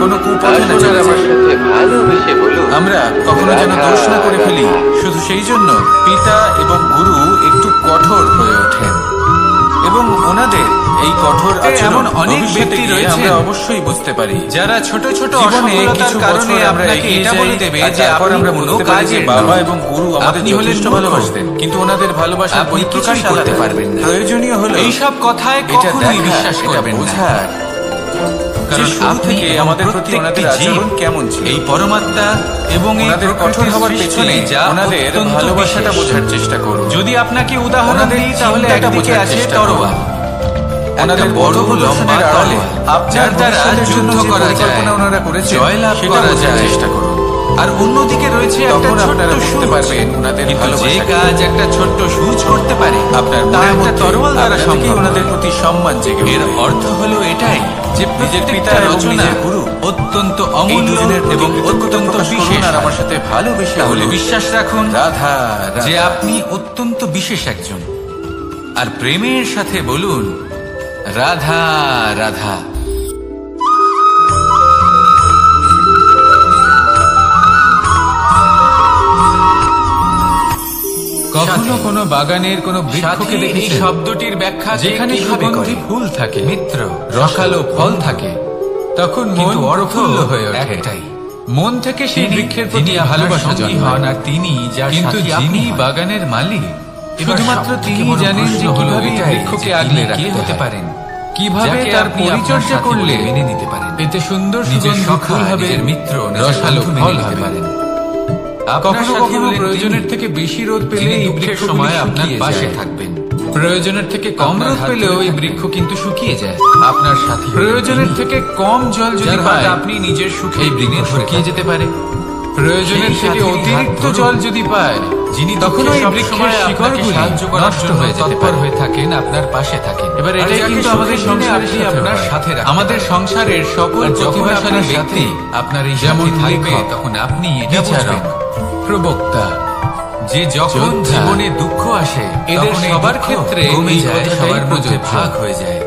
কোনো কুপথে না আসুন চলে আর আমার যাই। সাথে ভালোবেসে বলুন, আমরা কখনো যেন রাধা, দোষ না করে ফেলি। রাধা। শুধু সেই জন্য পিতা এবং গুরু একটু কঠোর হয়ে ওঠেন, এবং ওনাদের এই কঠোর আচরণ এমন অনেক ভবিষ্যতে ব্যক্তি গিয়ে রয়েছেন আমরা অবশ্যই বুঝতে পারি, যারা ছোট ছোট জীবনে অসফলতার কিছু কারণে বছর আমরা আপনাকে এগিয়ে এটা যাই, বলে দেবে আর যে তারপর আপনি আমরা কোনো বুঝতে পারি যে কাজের বাবা নন। এবং গুরু আমাদের আপনি হলেন যথেষ্ট মূর্খ। ভালোবাসতেন, কিন্তু ওনাদের ভালোবাসার আপনি পরিপ্রকাশ কিছুই করতে আলাদা। পারবেন না। প্রয়োজনীয় হলো এইসব কথায় এটা কখনোই দেখা, বিশ্বাস এটা করবেন না। বোঝার। কারণ যে শুরু আপনি থেকে এবং আমাদের প্রতি প্রত্যেকটি ওনাদের জীব আচরণ কেমন ছিল, এই পরমাত্মা এবং এই ওনাদের কঠোর প্রকৃতির হওয়ার সৃষ্টি পেছনে যা ওনাদের অত্যন্ত ভালোবাসাটা বিশেষ। বোঝার চেষ্টা করুন। যদি আপনাকে উদাহরণ ওনাদের দিই, তাহলে চিন্তাটা একদিকে বোঝার আছে চেষ্টা তরোয়াল, ওনাদের একটা বড় লম্বা পথপ্রদর্শনের আড়ালে তলোয়ার, আপনার যার দ্বারা ভবিষ্যতের জন্য যুদ্ধ যে করা যায়, পরিকল্পনা ওনারা করেছেন, জয়লাভ সেটা করা বোঝার যায়। চেষ্টা করুন। আর অন্যদিকে রয়েছে একটা তখন ছোট্ট আপনারা বুঝতে সূচ। পারবেন ওনাদের কিন্তু যে ভালোবাসা কি। কাজ একটা ছোট্ট সূচ করতে পারে, আপনার তা মনের একটা মধ্যে তরোয়াল দ্বারা আপনার থেকেই সম্ভব ওনাদের নয়। প্রতি সম্মান জেগে এর উঠবে। অর্থ হলো এটাই যে নিজের প্রত্যেকটা পিতা এবং রচনা নিজের গুরু অত্যন্ত এই অমূল্য দুজনের প্রতি এবং কৃতজ্ঞতা অত্যন্ত প্রকাশ করুন বিশেষ। আর আমার সাথে ভালোবেসে তাহলে বলুন, বিশ্বাস রাখুন রাধা, রাধা। যে আপনি অত্যন্ত বিশেষ একজন, আর প্রেমের সাথে বলুন, রাধা, রাধা। কখনো কোনো বাগানের কোনো বৃক্ষকে সাথে এই দেখেছেন শব্দটির ব্যাখ্যা যেখানে কিভাবে সুগন্ধি করে? ফুল থাকে, মিত্র, রসালো ফল থাকে, তখন মন কিন্তু অর্থ প্রফুল্ল হয়ে ওঠে। একটাই। মন থেকে সেই তিনি- বৃক্ষের যিনি প্রতি আপনার ভালোবাসা সঙ্গী জন্মায়। হন আর তিনি যার কিন্তু সাথী যিনি আপনি হন। বাগানের মালিক, এবার শুধুমাত্র সবথেকে তিনি বড় জানেন যে প্রশ্ন হলো কিভাবে এই এটাই বৃক্ষকে যে আগলে তিনি কে রাখতে হতে হয়। পারেন, কিভাবে যাকে তার আপনি আপনার পরিচর্যা সাথী করলে বলে মেনে নিতে পারেন। এতে সুন্দর নিজের সুগন্ধি সখা, ফুল হবে, নিজের মিত্র, নিজের রসালো বন্ধু মেনে ফল নিতে হবে। পারেন। কখনো সাথী কখনো হলেন প্রয়োজনের তিনি, থেকে বেশি রোদ পেলে যিনি এই দুঃখের বৃক্ষগুলি সময় আপনার শুকিয়ে পাশে যায়। থাকবেন। প্রয়োজনের থেকে কম আপনার রোদ হাত পেলেও ধরে এই থাকবেন। বৃক্ষ কিন্তু শুকিয়ে যায়। আপনার সাথী হলেন প্রয়োজনের তিনি, থেকে কম জল যদি যার পায়, হাত আপনি নিজের সুখে এই দিনে বৃক্ষ শুকিয়ে ধরে যেতে পারে। প্রয়োজনের সেই থেকে সাথীর অতিরিক্ত হাত ধরুন, জল যদি পায়, যিনি তখন দুঃখে ওই সব বৃক্ষের সময় আপনাকে শিকড়গুলি সাহায্য করার নষ্ট জন্য হয়ে যেতে তৎপর পারে। হয়ে থাকেন, আপনার পাশে থাকেন। এবার আর এটাই যাকে কিন্তু আমাদের সুখের দিনে সংসারের আপনি সাথে আপনার হয়। সাথে রাখতে আমাদের পারেন। সংসারের সকল আর যখন প্রতিভাশালী আপনার ব্যক্তি, সাথে আপনার এই যেমন সাথী থাকবে, লেখক, তখন আপনি এটা বিচারক, বুঝবেন। প্রবক্তা, যে যখন যোদ্ধা, জীবনে দুঃখ আসে, এদের তখন এই সবার দুঃখ ক্ষেত্রে কমে এই যায়, কথাটাই সবার মধ্যে প্রযোজ্য। ভাগ হয়ে যায়।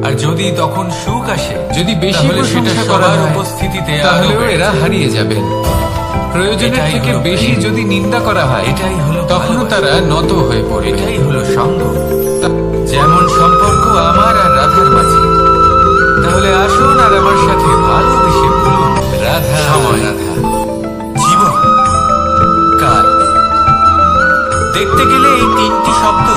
আর যদি তখন সুখ আসে, যদি বেশি তাহলে সেটা প্রশংসা করা সবার হয়, উপস্থিতিতে আরো তাহলেও বেড়ে এরা যায়। হারিয়ে যাবেন। প্রয়োজনের এটাই থেকে হলো বেশি প্রেম। যদি নিন্দা করা হয়, এটাই হলো তখনও ভালোবাসা। তারা নত হয়ে পড়বে। এটাই হলো সঙ্গ, তা- যেমন সম্পর্ক আমার আর রাধার মাঝে। তাহলে আসুন আর আমার সাথে ভালোবেসে বলুন, রাধা, সময়। রাধা। জীবন, কাল। দেখতে গেলে এই তিনটি শব্দ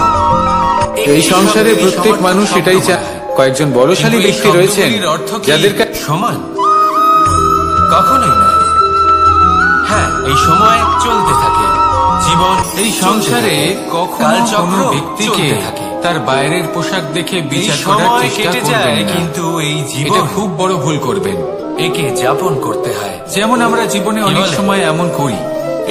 এই সংসারে প্রত্যেক মানুষ এটাই চায়। কয়েকজন বলশালী কিন্তু এই ব্যক্তি রয়েছেন শব্দগুলির অর্থ কি যাদের সমান? কখনোই নয়। হ্যাঁ, এই সময় চলতে থাকে, জীবন এই সংসারে কখনো কালচক্র কোনো ব্যক্তিকে চলতে থাকে। তার বাইরের পোশাক দেখে এই বিচার করার সময় চেষ্টা কেটে করবেন যায়, না। কিন্তু এই এটা জীবন খুব বড় ভুল করবেন। একে যাপন করতে হয়। যেমন আমরা জীবনে অনেক বলে? সময় এমন করি,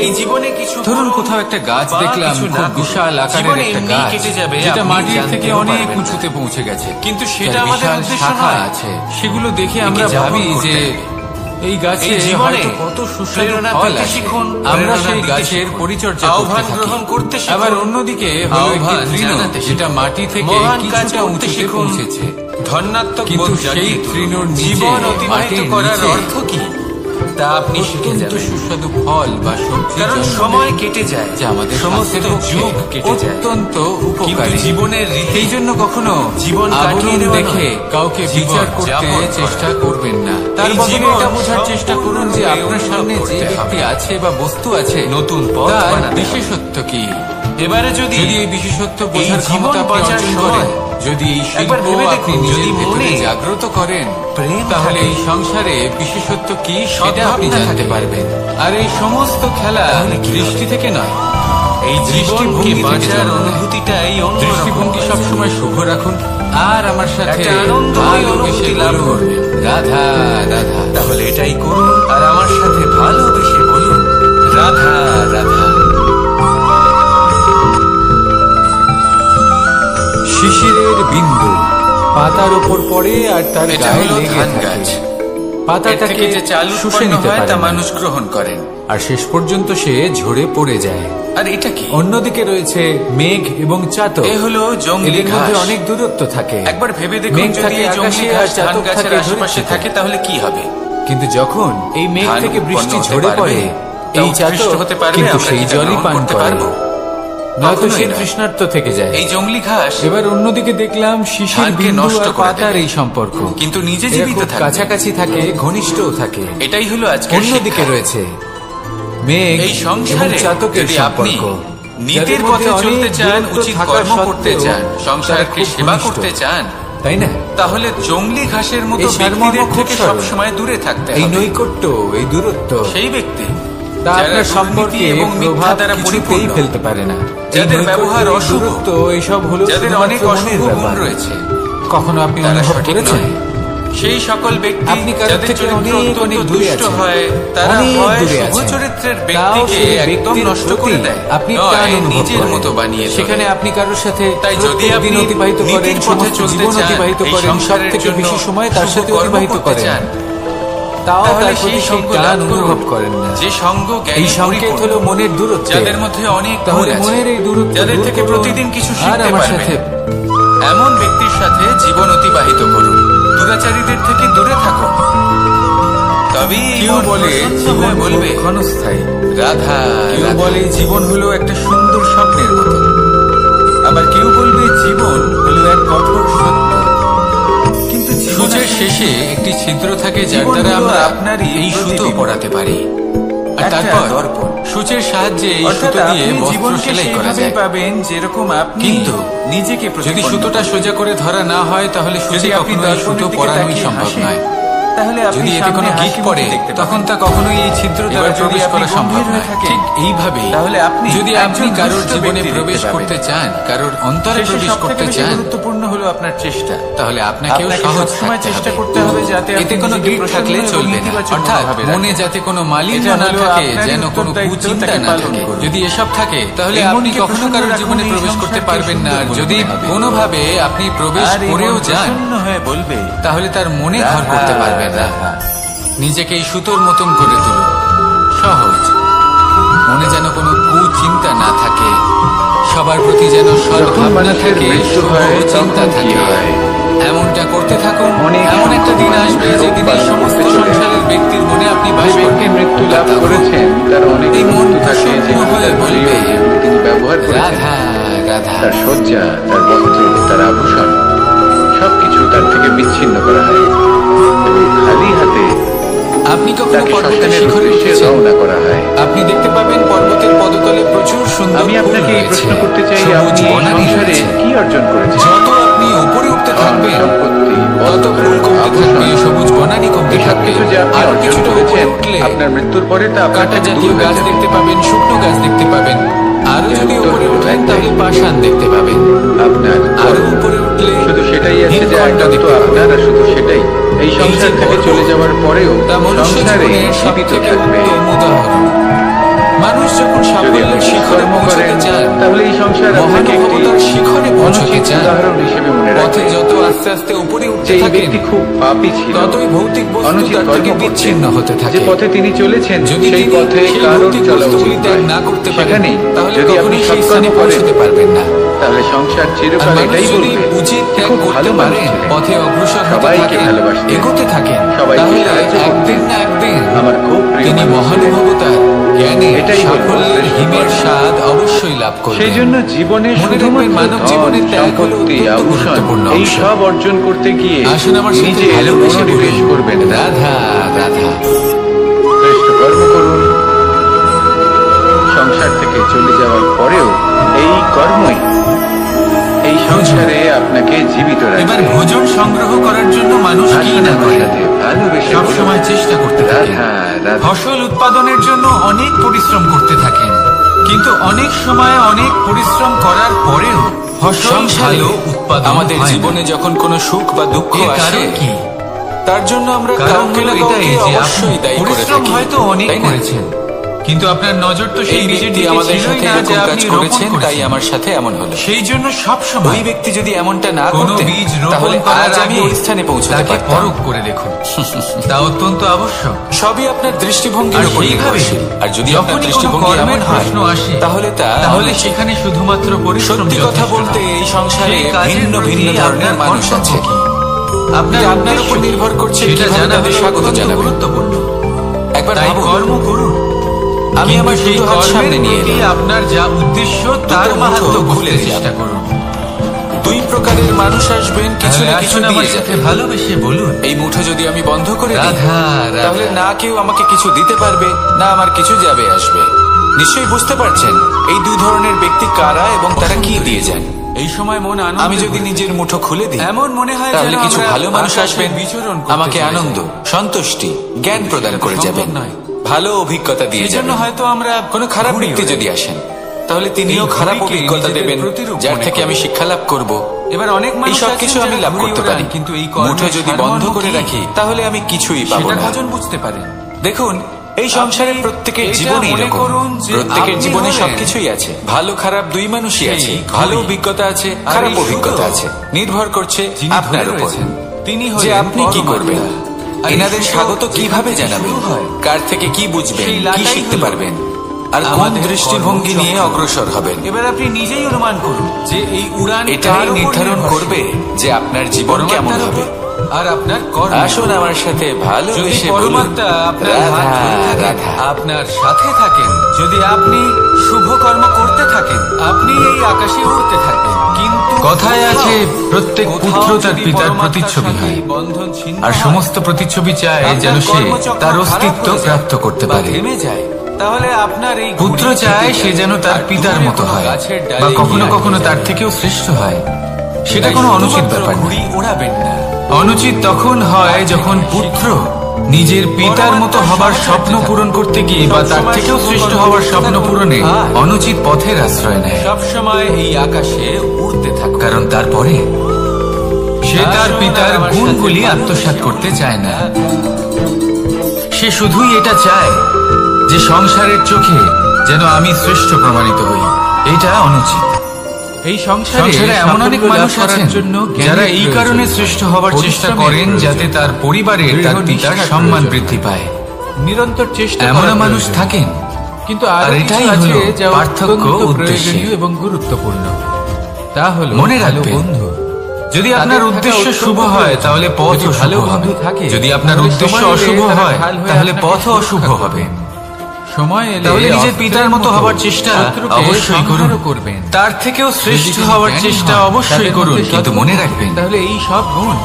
এই জীবনে কিছু ধরুন করুন কোথাও একটা গাছ বা দেখলাম, কিছু খুব না করুন, বিশাল আকারের জীবনে একটা এমনিই গাছ কেটে যাবে, যেটা আপনি মাটির থেকে জানতেও অনেক পারবেন না। উঁচুতে পৌঁছে গেছে, কিন্তু যার সেটা আমাদের বিশাল উদ্দেশ্য শাখা নয়। আছে। সেগুলো দেখে একে আমরা যাপন ভাবি করতে যে হবে। এই গাছে এই জীবনে হয়তো কত সুস্বাদু প্রেরণা ফল পেতে আছে। শিখুন, আমরা প্রেরণা সেই দিতে গাছের শিখুন, পরিচর্যা আহ্বান করতে গ্রহণ থাকি। করতে শিখুন, আবার অন্যদিকে হলো একটি আহ্বান তৃণ, জানাতে যেটা শিখুন, মাটি থেকে মহান কাজ কিছুটা করতে উঁচুতে শিখুন, পৌঁছেছে। ধন্যাত্মক কিন্তু বোধ সেই জাগিয়ে তুলুন। তৃণর নিচে, জীবন অতিবাহিত মাটির করার নিচে অর্থ কি তা আপনি শিখে অত্যন্ত যাবেন। সুস্বাদু ফল বা সবজি কারণ জন্ম সময় দেয়, কেটে যায়, যা আমাদের সমস্ত স্বাস্থ্যের পক্ষে যুগ কেটে যায়, অত্যন্ত কিন্তু উপকারী। জীবনের রীতি এই জন্য কখনো জীবন কাটিয়ে আবরণ নেওয়া দেখে নয়, কাউকে জীবন বিচার করতে যাপন করা। চেষ্টা করবেন না। তার এই বদলে জীবন এটা বোঝার চেষ্টা করুন যে সম্পূর্ণরূপে আপনার সামনে অনুভব যে করতে ব্যক্তি হবে। আছে বা বস্তু আছে, নতুন পথ তার বানাতে হবে। বিশেষত্ব কি। এবারে যদি এই বিশেষত্ব এই বোঝার জীবন ক্ষমতা আপনি বাঁচার অর্জন সময় করেন, যদি এই একবার শিল্প ভেবে আপনি দেখুন, নিজের যদি ভেতরে মনে জাগ্রত করেন, প্রেম তাহলে থাকে, এই সংসারে বিশেষত্ব কি সেটা আপনি সদ্ভাবনা জানতে থাকে। পারবেন। আর এই সমস্ত খেলা তাহলে কি দৃষ্টি থেকে নয়, এই দৃষ্টিভঙ্গি জীবনকে থেকে বাঁচার জন্ম নেয়। অনুভূতিটাই অন্যরকম। দৃষ্টিভঙ্গি সবসময় শুভ রাখুন আর আমার সাথে একটা আনন্দময় ভালোবেসে অনুভূতি লাভ বলুন, করবেন। রাধা রাধা। তাহলে এটাই করুন আর আমার সাথে ভালোবেসে বলুন, রাধা রাধা। শিশিরের বিন্দু পাতার উপর পড়ে আর তার এটা গায়ে হলো লেগে ধান থাকে। গাছ। এর পাতাটাকে থেকে যে চাল শুষে উৎপন্ন নিতে হয় পারে তা না। মানুষ গ্রহণ করেন। আর শেষ পর্যন্ত সে ঝরে পড়ে যায়। আর এটা কি? অন্যদিকে রয়েছে মেঘ এবং চাতক। এ হলো জংলি এদের মধ্যে ঘাস। অনেক দূরত্ব থাকে। একবার ভেবে দেখুন, মেঘ যদি থাকে এই জংলি আকাশে ঘাস আর ধান চাতক গাছের থাকে আশেপাশে ধরিত্রীতে। থাকে তাহলে কি হবে? কিন্তু যখন এই মেঘ ধান থেকে বৃষ্টি উৎপন্ন হতে ঝরে পারবে? পড়ে, তা এই উৎকৃষ্ট চাতক হতে পারবে? কিন্তু আমরা সেই কি তা জলই গ্রহণ পান করতে করে, পারবো? নয়তো কখনোই সে নয়। তৃষ্ণার্ত থেকে যায়। এই জংলি ঘাস এবার অন্যদিকে দেখলাম শিশির ধানকে বিন্দু নষ্ট আর করে পাতার দেবে। এই সম্পর্ক, কিন্তু নিজে এরা জীবিত খুব থাকবে। কাছাকাছি থাকে, ঘনিষ্ঠও থাকে। এটাই হলো আজকের অন্যদিকে শিক্ষা। রয়েছে মেঘ এই এবং সংসারে চাতকের যদি আপনি সম্পর্ক। নীতির যাদের পথে মধ্যে চলতে অনেক চান, দূরত্ব উচিত থাকা কর্ম করতে সত্ত্বেও চান, তারা সংসারকে খুব সেবা ঘনিষ্ঠ। করতে চান, তাই না? তাহলে জংলি ঘাসের মতো এই সারমর্ম ব্যক্তিদের খুব থেকে সরল। সবসময় দূরে থাকতে এই হবে। নৈকট্য, এই দূরত্ব, সেই ব্যক্তি তা যারা আপনার সম্পর্কে দুর্নীতি এবং মিথ্যা প্রভাব দ্বারা কিছুতেই পরিপূর্ণ, ফেলতে পারে না। যাদের এই নৈকট্য, ব্যবহার এই অশুভ, দূরত্ব, এইসব হলো যাদের শুধুমাত্র অনেক অশুভ মনের গুণ ব্যাপার। রয়েছে, কখনো আপনি তারা অনুভব সঠিক করেছেন? নয়। সেই সকল ব্যক্তি আপনি কারোর যাদের থেকে চরিত্র অনেক অত্যন্ত অনেক দূরে দুষ্ট আছেন, হয়, তারা অনেক হয় দূরে শুভ আছেন। চরিত্রের তাও ব্যক্তিকে সেই একদম ব্যক্তির নষ্ট করে প্রতি দেয়, আপনি নয়, টান অনুভব নিজের করেন। মতো বানিয়ে তোলে। সেখানে আপনি কারোর সাথে তাই যদি প্রত্যেক আপনি দিন অতিবাহিত করেন, নীতির পথে সমস্ত চলতে জীবন চান, অতিবাহিত এই করেন, সব সংসারের থেকে জন্য বেশি সময় তার শুভ সাথে কর্ম অতিবাহিত করতে করেন, চান, তাও তাহলে তার প্রতি সেই সেই সঙ্গ টান লাভ অনুভব করুন, করেন না। যে সঙ্গ জ্ঞানে এই সংকেত পরিপূর্ণ, হলো মনের দূরত্ব। যাদের মধ্যে অনেক গুণ তাহলে আছে, মনের এই দূরত্ব যাদের দূর থেকে করুন প্রতিদিন কিছু আর শিখতে আমার পারবেন। সাথে এমন ব্যক্তির সাথে জীবন অতিবাহিত করুন, দুরাচারীদের থেকে দূরে থাকুন। তবেই এই কেউ মন বলে প্রশান্ত জীবন হয়ে বলবে, ক্ষণস্থায়ী, রাধা কেউ রাধা। বলে জীবন হলো একটা সুন্দর স্বপ্নের মতো, আবার কেউ বলবে জীবন হলো এক কঠোর সত্য। কিন্তু সূচের শেষে একটি ছিদ্র থাকে, যার জীবন দ্বারা হলো আমরা আপনারই এই সুতো প্রতিবিম্ব। পরাতে পারি। আর একটা তারপর দর্পণ। সূচের সাহায্যে এই অর্থাৎ সুতো দিয়ে আপনি বস্ত্র জীবনকে সেলাই করা সেইভাবেই যায়। পাবেন যেরকম আপনি কিন্তু নিজেকে যদি প্রতিপন্ন সুতোটা করেন। সোজা করে ধরা না হয়, তাহলে যদি সূচে আপনি কখনো এই দর্পণের সুতো দিকে পরানোই তাকিয়ে সম্ভব হাসেন, নয়। তাহলে আপনি যদি এতে সামনে কোনো গিক হাসি পড়ে, মুখে দেখতে তখন পাবেন। তা কখনোই এই ছিদ্র দ্বারা এবার যদি প্রবেশ আপনি করা সম্ভব গম্ভীর হয়ে নয়। থাকেন, ঠিক এইভাবে তাহলে আপনি যদি আপনি একজন কারোর দুষ্ট জীবনে ব্যক্তি প্রবেশ দেখতে করতে পাবেন। চান, কারোর অন্তরে শেষে প্রবেশ সবথেকে করতে বেশি চান, গুরুত্বপূর্ণ হলো আপনার চেষ্টা। তাহলে আপনাকেও আপনাকে সহজ সবসময় থাকতে চেষ্টা হবে। করতে হবে যাতে এতে আপনি কোনো নিজেকে গিক থাকলে প্রসন্ন এবং চলবে না, ইতিবাচক অর্থাৎ মনোভাবে মনে রাখবেন। যাতে কোনো মালিন্য এটা না হলো থাকে, আপনারই যেন কোনো উত্তরদায়িত্ব, কুচিন্তা তাকে না পালন থাকে। করুন। যদি এসব থাকে, তাহলে এই আপনি মনকে কখনো প্রসন্ন কারোর রাখুন, জীবনে এই প্রবেশ করতে সংসারকে পারবেন না। আর সুন্দর যদি করে হবে। কোনোভাবে আপনি প্রবেশ আর এই করেও মন যান, প্রসন্ন হয়ে বলবে, তাহলে তার মনে ঘর রাধা, করতে পারবেন না। রাধা। নিজেকে এই সুতোর মতন করে তুলুন, সহজ। মনে যেন কোনো কুচিন্তা না থাকে, সবার প্রতি যেন সদ্ভাবনা মানুষের থাকে, মৃত্যু শুভ হয়, চিন্তা তখন কি থাকে। হয়? এমনটা করতে থাকুন। অনেক এমন একটা দিন মানুষ আসবে যেদিন এই সমস্ত চলে যাবে। সংসারের ব্যক্তির মনে আপনি বাস যে ব্যক্তি করবেন। মৃত্যু লাভ তখন করেছেন তার অনেক এই মন বস্তু থাকে প্রসন্ন যেগুলো হয়ে তার প্রিয়, বলবে, যেগুলো তিনি ব্যবহার করেছেন। রাধা রাধা। তার শয্যা, তার বস্ত্র, তার আভূষণ সবকিছু তার থেকে বিচ্ছিন্ন করা হয় এবং খালি হাতে আপনি কখনো তাকে পর্বতের শ্মশানের শিখরে উদ্দেশ্যে উঠেছেন? রওনা করা হয়। আপনি দেখতে পাবেন পর্বতের পদতলে প্রচুর সুন্দর আমি ফুল আপনাকে এই রয়েছে, প্রশ্ন করতে চাই, সবুজ আপনি এই বনানী সংসারে রয়েছে। কি অর্জন করেছেন? যত আপনি উপরে উঠতে থাকবেন সম্পত্তি, তত ফুল কমতে থাকবে, সবুজ বনানী কমতে এসব থাকবে। কিছু যে আপনি আরো অর্জন কিছুটা উপরে করেছেন, উঠলে আপনার মৃত্যুর পরে তা আপনার কাঁটা কাছে জাতীয় দূর হয়ে গাছ যাবে। দেখতে পাবেন, শুকনো গাছ দেখতে পাবেন। আরো যদি এর উত্তর উপরে হলো উঠেন একটাই। তাহলে পাষাণ দেখতে পাবেন। আপনার আরো উপরে উঠলে শুধু সেটাই আছে যে হিমখণ্ড একান্ত দেখতে পাবেন। আপনার, আর শুধু সেটাই। এই সংসার যে থেকে পর্ব, চলে যাওয়ার পরেও তা মনুষ্য সংসারে জীবনের জীবিত সবথেকে থাকবে। উত্তম উদাহরণ। মানুষ যখন যদি আপনি সাফল্যের শিখরে কর্ম পৌঁছতে করেন, চান, তাহলে এই সংসার আপনাকে একটি মহানুভবতার শিখরে পৌঁছতে অনুচিত চান, উদাহরণ হিসেবে মনে পথে রাখবে। যত আস্তে আস্তে উপরে যে উঠতে এই থাকেন ব্যক্তি খুব পাপী ছিল, ততই ভৌতিক বস্তু অনুচিত তার কর্ম থেকে করতেন। বিচ্ছিন্ন হতে থাকে। যে পথে তিনি চলেছেন যদি সেই তিনি পথে সেই কারণ ভৌতিক চলা বস্তুগুলি উচিত ত্যাগ নয়। না করতে পারেন, সেখানেই তাহলে যদি আপনি কখনোই সেই সৎকর্ম স্থানে করেন, পৌঁছতে পারবেন না। তাহলে সংসার আর চিরকাল মানুষ এটাই যদি বলবে উচিত যে ত্যাগ খুব করতে ভালো মানুষ পারেন, ছিলেন। পথে অগ্রসর হতে সবাইকে থাকেন, ভালোবাসতেন, এগোতে থাকেন, সবাইকে তাহলে সাহায্য করতেন। একদিন না একদিন আমার খুব প্রিয় তিনি মানুষ ছিলেন। মহানুভবতার জ্ঞানে এটাই হলো সাফল্যের শ্রেষ্ঠ হিমের কর্ম। স্বাদ অবশ্যই লাভ করবেন। সেই জন্য জীবনে মনে রাখবেন, শুধুমাত্র মানব ধন, জীবনের ত্যাগ হলো সম্পত্তি, অত্যন্ত আভূষণ গুরুত্বপূর্ণ এই অংশ। সব অর্জন করতে গিয়ে আসুন আমার সাথে নিজের ভালোবেসে মনোনিবেশ বলুন, করবেন না। রাধা রাধা। শ্রেষ্ঠ কর্ম করুন। সংসার থেকে চলে যাওয়ার পরেও এই কর্মই এই সংসারে আপনাকে জীবিত এবার রাখবে। ভোজন সংগ্রহ করার জন্য মানুষ কি আসুন না আমার করে সাথে ভালোবেসে সব বলুন, সময় চেষ্টা করতে থাকে রাধা রাধা। ফসল উৎপাদনের জন্য অনেক পরিশ্রম করতে থাকেন, কিন্তু অনেক সময় অনেক পরিশ্রম করার পরেও ফসল সংসারে ভালো উৎপাদন আমাদের হয় না। জীবনে যখন কোনো সুখ বা দুঃখ এর আসে, কারণ কি? তার জন্য আমরা কারণ কাউকে হলো না এটাই কাউকে যে আপনি অবশ্যই দায়ী করে পরিশ্রম থাকি, হয়তো অনেক তাই না? করেছেন, কিন্তু আপনার নজর তো সেই এই বীজের ব্যক্তি দিকে আমাদের ছিলই সাথে না যে এরকম কাজ আপনি রোপণ করেছেন, তাই করেছেন। আমার সাথে এমন হলো। সেই জন্য সব ওই সময় ব্যক্তি যদি এমনটা না কোনো করতেন, বীজ রোপণ তাহলে করার আজ আমি আগে ওই স্থানে পৌঁছতে তাকে পারতাম। পরখ করে দেখুন, তা অত্যন্ত আবশ্যক। সবই আপনার দৃষ্টিভঙ্গির আর উপর সেইভাবে নির্ভরশীল। আর যদি আপনার যখনই কোনো দৃষ্টিভঙ্গি কর্মের এমন হয়, প্রশ্ন আসে, তাহলে তাহলে সেখানে শুধুমাত্র পরিশ্রম সত্যি কথা যথেষ্ট বলতে নয়। এই সংসারে সেই কাজের ভিন্ন প্রতি ভিন্ন ধরনের আপনার মানুষ কর্তব্য আছে। কি? আপনার এটা আপনার উপর উদ্দেশ্য নির্ভর করছে সেটা কিভাবে জানা তাদের হলো স্বাগত অত্যন্ত জানাবেন। গুরুত্বপূর্ণ। একবার তাই ভাবুন, কর্ম করুন, আমি কিন্তু আমার সেই দুটো হাত সামনে কর্মের নিয়ে প্রতি এলাম। আপনার যা উদ্দেশ্য তার দুটো মাহাত্ম্য মুঠো খুলে বুঝতে যান। চেষ্টা করুন। দুই প্রকারের মানুষ আসবেন, কিছু না কিছু আসুন আমার দিয়ে সাথে যাবেন। ভালোবেসে বলুন, এই মুঠো যদি আমি বন্ধ করে দিই, রাধা রাধা। তাহলে না কেউ আমাকে কিছু দিতে পারবে, না আমার কিছু যাবে আসবে। নিশ্চয়ই বুঝতে পারছেন এই দুই ধরনের ব্যক্তি কারা এবং তারা কি দিয়ে যান। এই সময় মন আনন্দে আমি যদি ভরে নিজের মুঠো খুলে দিই, এমন মনে হয় তাহলে যেন কিছু আমরা ভালো মানুষ আকাশে আসবেন, বিচরণ করতে আমাকে চলেছি। আনন্দ, সন্তুষ্টি, জ্ঞান প্রদান করে সেটা তো যাবেন, সম্ভব নয়। ভালো অভিজ্ঞতা দিয়ে এই জন্য যাবেন। হয়তো আমরা কোনো খারাপ ঘুরি ব্যক্তি ওড়াই। যদি আসেন, তাহলে তিনিও এই খারাপ ঘুড়িকে অভিজ্ঞতা নিজেদের দেবেন, প্রতিরূপ যার মনে থেকে করি। আমি শিক্ষা লাভ করব। এবার অনেক এই মানুষ সব আছেন কিছু যারা আমি লাভ ঘুড়ি করতে ওড়ান, পারি, কিন্তু এই কর্মের মুঠো যদি সারমর্ম বন্ধ করে কি? রাখি, তাহলে আমি কিছুই পাবো সেটা না। কজন বুঝতে পারেন? দেখুন, এই সংসারে আপনি প্রত্যেকের এটা জীবনে মনে এরকম, করুন যে প্রত্যেকের আপনি জীবনে হলেন সবকিছুই আছে, ভালো খারাপ দুই মানুষই সেই আছে, ঘুড়ি। ভালো অভিজ্ঞতা আছে, আর খারাপ এই অভিজ্ঞতা সুতো আছে, নির্ভর করছে যিনি আপনার ধরে উপর রয়েছেন, তিনি যে হলেন আপনি কি পরমাত্মা। করবেন। আর এই এনাদের সুতো স্বাগত কিভাবে যেখান থেকে জানাবেন, শুরু হয়, কার থেকে কি বুঝবেন, সেই কি লাটাই শিখতে হলো পারবেন, আর কোন আমাদের দৃষ্টিভঙ্গি নিয়ে কর্মচক্র। অগ্রসর হবেন, এবার আপনি নিজেই অনুমান করুন যে এই উড়ান এটাই কার উপর নির্ধারণ নির্ভরশীল? করবে যে আপনার জীবন কেমন পরমাত্মার হবে। উপর আর আপনার কর্ম। আসুন আমার সাথে যদি ভালোবেসে বলুন, পরমাত্মা আপনার হাত রাধা ধরে থাকেন, রাধা। আপনার সাথে থাকেন, যদি আপনি শুভ কর্ম করতে থাকেন, আপনি এই আকাশে উড়তে থাকবেন। কিন্তু কথায় আছে, প্রত্যেক কোথাও পুত্র তার যদি পিতার পরমাত্মার প্রতিচ্ছবি সাথে হয়, বন্ধন ছিন্ন আর হয়, সমস্ত প্রতিচ্ছবি চায় আপনার যেন সে কর্মচক্র তার খারাপ অস্তিত্ব হয়ে যায় প্রাপ্ত করতে বা পারে। থেমে যায়, তাহলে আপনার এই পুত্র ঘুড়ি চায় থেকে সে যায়। যেন তার আর পিতার দূরে মতো কোনো হয়, গাছের বা ডালে কখনো গিয়ে কখনো আটকে তার যায়। থেকেও শ্রেষ্ঠ হয়। সেটা তাই কোনো অনুচিত শুধুমাত্র ব্যাপার না। ঘুড়ি ওড়াবেন না। অনুচিত তখন হয় যখন পুত্র নিজের পিতার মতো হবার স্বপ্ন পূরণ করতে গিয়ে বা তার থেকেও শ্রেষ্ঠ হওয়ার স্বপ্ন পূরণে অনুচিত পথের আশ্রয় নেয়, সব সময় এই আকাশে উড়তে থাকুন। কারণ তারপরে সে তার পিতার গুণগুলি আত্মসাৎ করতে চায় না। সে শুধুই এটা চায় যে সংসারের চোখে যেন আমি শ্রেষ্ঠ প্রমাণিত হই। এটা অনুচিত। এই সংসারে এমন অনেক মানুষ আছেন যারা এই কারণে শ্রেষ্ঠ হবার চেষ্টা করেন যাতে তার পরিবারে তার পিতার সম্মান বৃদ্ধি পায়। নিরন্তর চেষ্টা এমনও করা মানুষ প্রয়োজন। থাকেন, কিন্তু আর আরো এটাই কিছু আছে হলো যা পার্থক্য অত্যন্ত উদ্দেশ্যে। প্রয়োজনীয় এবং গুরুত্বপূর্ণ। তা হলো মনে ভালো রাখবেন, বন্ধু। যদি তাদের আপনার থাকা উদ্দেশ্য অত্যন্ত শুভ হয় প্রয়োজন। তাহলে পথ যদি অশুভ ভালো হবে। বন্ধু থাকে, যদি আপনার তাহলে উদ্দেশ্য সময় এলে অশুভ তারা হয় ঢাল হয়ে তাহলে আপনাকে পথও সুরক্ষা অশুভ করবে। হবে। সময় এলে তাহলে নিজের অস্ত্রের পিতার মতো হবার চেষ্টা শত্রুকে অবশ্যই করুন, সংহারও করবেন। তার থেকেও শ্রেষ্ঠ যদি তিনি হওয়ার জ্ঞানী চেষ্টা হন, অবশ্যই তাদের করুন, মধ্যে কিন্তু সৎগুণ মনে থাকবে। রাখবেন তাহলে এই সব গুণ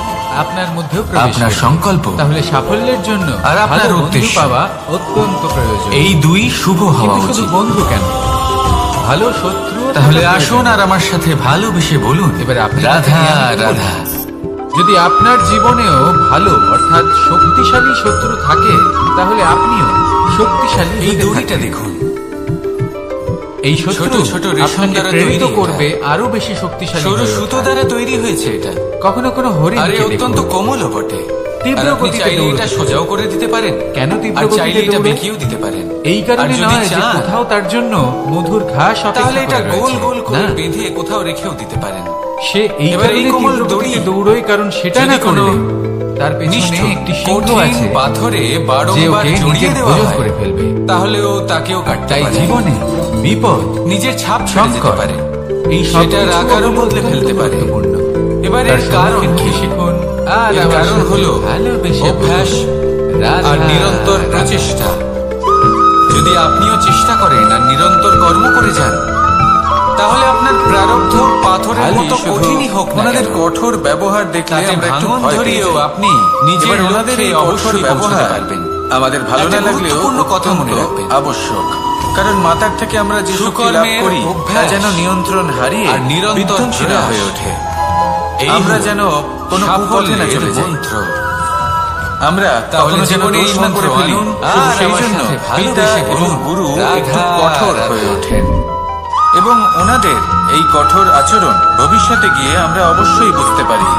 আপনার মধ্যেও প্রবেশ আপনার করবে। সংকল্প তাহলে সাফল্যের জন্য আর আপনার ভালো বন্ধু উদ্দেশ্য। পাওয়া অত্যন্ত প্রয়োজন। এই দুই শুভ হওয়া কিন্তু শুধু উচিত। বন্ধু কেন, ভালো শত্রু তাহলে আসুন আর আমার সাথে ভালোবেসে বলুন, এবার আপনি রাধা আমাকে বলুন। রাধা। যদি আপনার জীবনেও ভালো অর্থাৎ শক্তিশালী শত্রু থাকে, তাহলে আপনিও শক্তিশালী এই হতে দড়িটা থাকবেন। দেখুন, এই শত্রু ছোট ছোট রেশম আপনাকে দ্বারা প্রেরিত তৈরি করবে আরো বেশি শক্তিশালী সরু হয়ে সুতো ওঠা। দ্বারা তৈরি হয়েছে এটা, কখনো কোনো হরিণ আর এ অত্যন্ত কোমলও বটে। তীব্র আর আপনি গতিতে চাইলে দৌড়তে এটা পারে। সোজাও করে দিতে পারেন, কেন তীব্র আর গতিতে চাইলে এটা দৌড়ে? বেঁকিয়েও দিতে পারেন। এই কারণে আর যদি নয় যে চান, কোথাও তার জন্য মধুর ঘাস তাহলে অপেক্ষা এটা করে গোল রয়েছে। গোল করে না, বেঁধে কোথাও রেখেও দিতে পারেন। সে এই এবার এই কারণে কোমল তীব্র দড়ি গতিতে দৌড়োয়, কারণ সেটা যদি না করলে কোনো তার পেছনে নিষ্ঠুর, একটি সিংহ কঠিন আছে পাথরে যে বারংবার ওকে জড়িয়ে নিজের দেওয়া ভোজন হয়, করে ফেলবে। তাহলেও তাকেও কাটতে তাই পারে। জীবনে বিপদ, নিজের ছাপ ছেড়ে যেতে সংকট, পারে, এই সেটার সবকিছু আকারও অত্যন্ত বদলে ফেলতে পারে। গুরুত্বপূর্ণ। এবার তার এর কারণ সম্মুখীন কি? হয়ে শিখুন, আর এর আমার কারণ সাথে হলো ভালোবেসে অভ্যাস বলুন, রাধা আর নিরন্তর রাধা। প্রচেষ্টা। যদি আপনিও চেষ্টা করেন আর নিরন্তর কর্ম করে যান, তাহলে আপনার প্রারব্ধ পাথরের খালি মতো শুধু কঠিনই হোক না ওনাদের কেন, কঠোর ব্যবহার দেখলে তাতে আমরা একটু ভাঙন ভয় পেয়ে ধরিয়েও যাই। আপনি নিজের এবার ওনাদের লক্ষ্যে এই কঠোর অবশ্যই পৌঁছতে ব্যবহার পারবেন। আমাদের ভালো একটা না লাগলেও গুরুত্বপূর্ণ কথা মনে অত্যন্ত রাখবেন। আবশ্যক, কারণ মাতার থেকে আমরা যে শক্তি লাভ সুকর্মের করি তা অভ্যাস যেন নিয়ন্ত্রণ হারিয়ে আর নিরন্তর বিধ্বংসী না প্রয়াস। হয়ে ওঠে। এই আমরা হলো যেন কোনো কুপথে না চলে যাই। মন্ত্র। আমরা তাহলে কখনো যেন জীবনে এই দোষ না করে মন্ত্র ফেলি, আনুন, শুধু আর সেই আমার জন্য সাথে পিতা ভালোবেসে এবং বলুন, গুরু একটু রাধা কঠোর রাধা। হয়ে ওঠেন, এবং ওনাদের এই কঠোর আচরণ ভবিষ্যতে গিয়ে আমরা অবশ্যই বুঝতে পারি।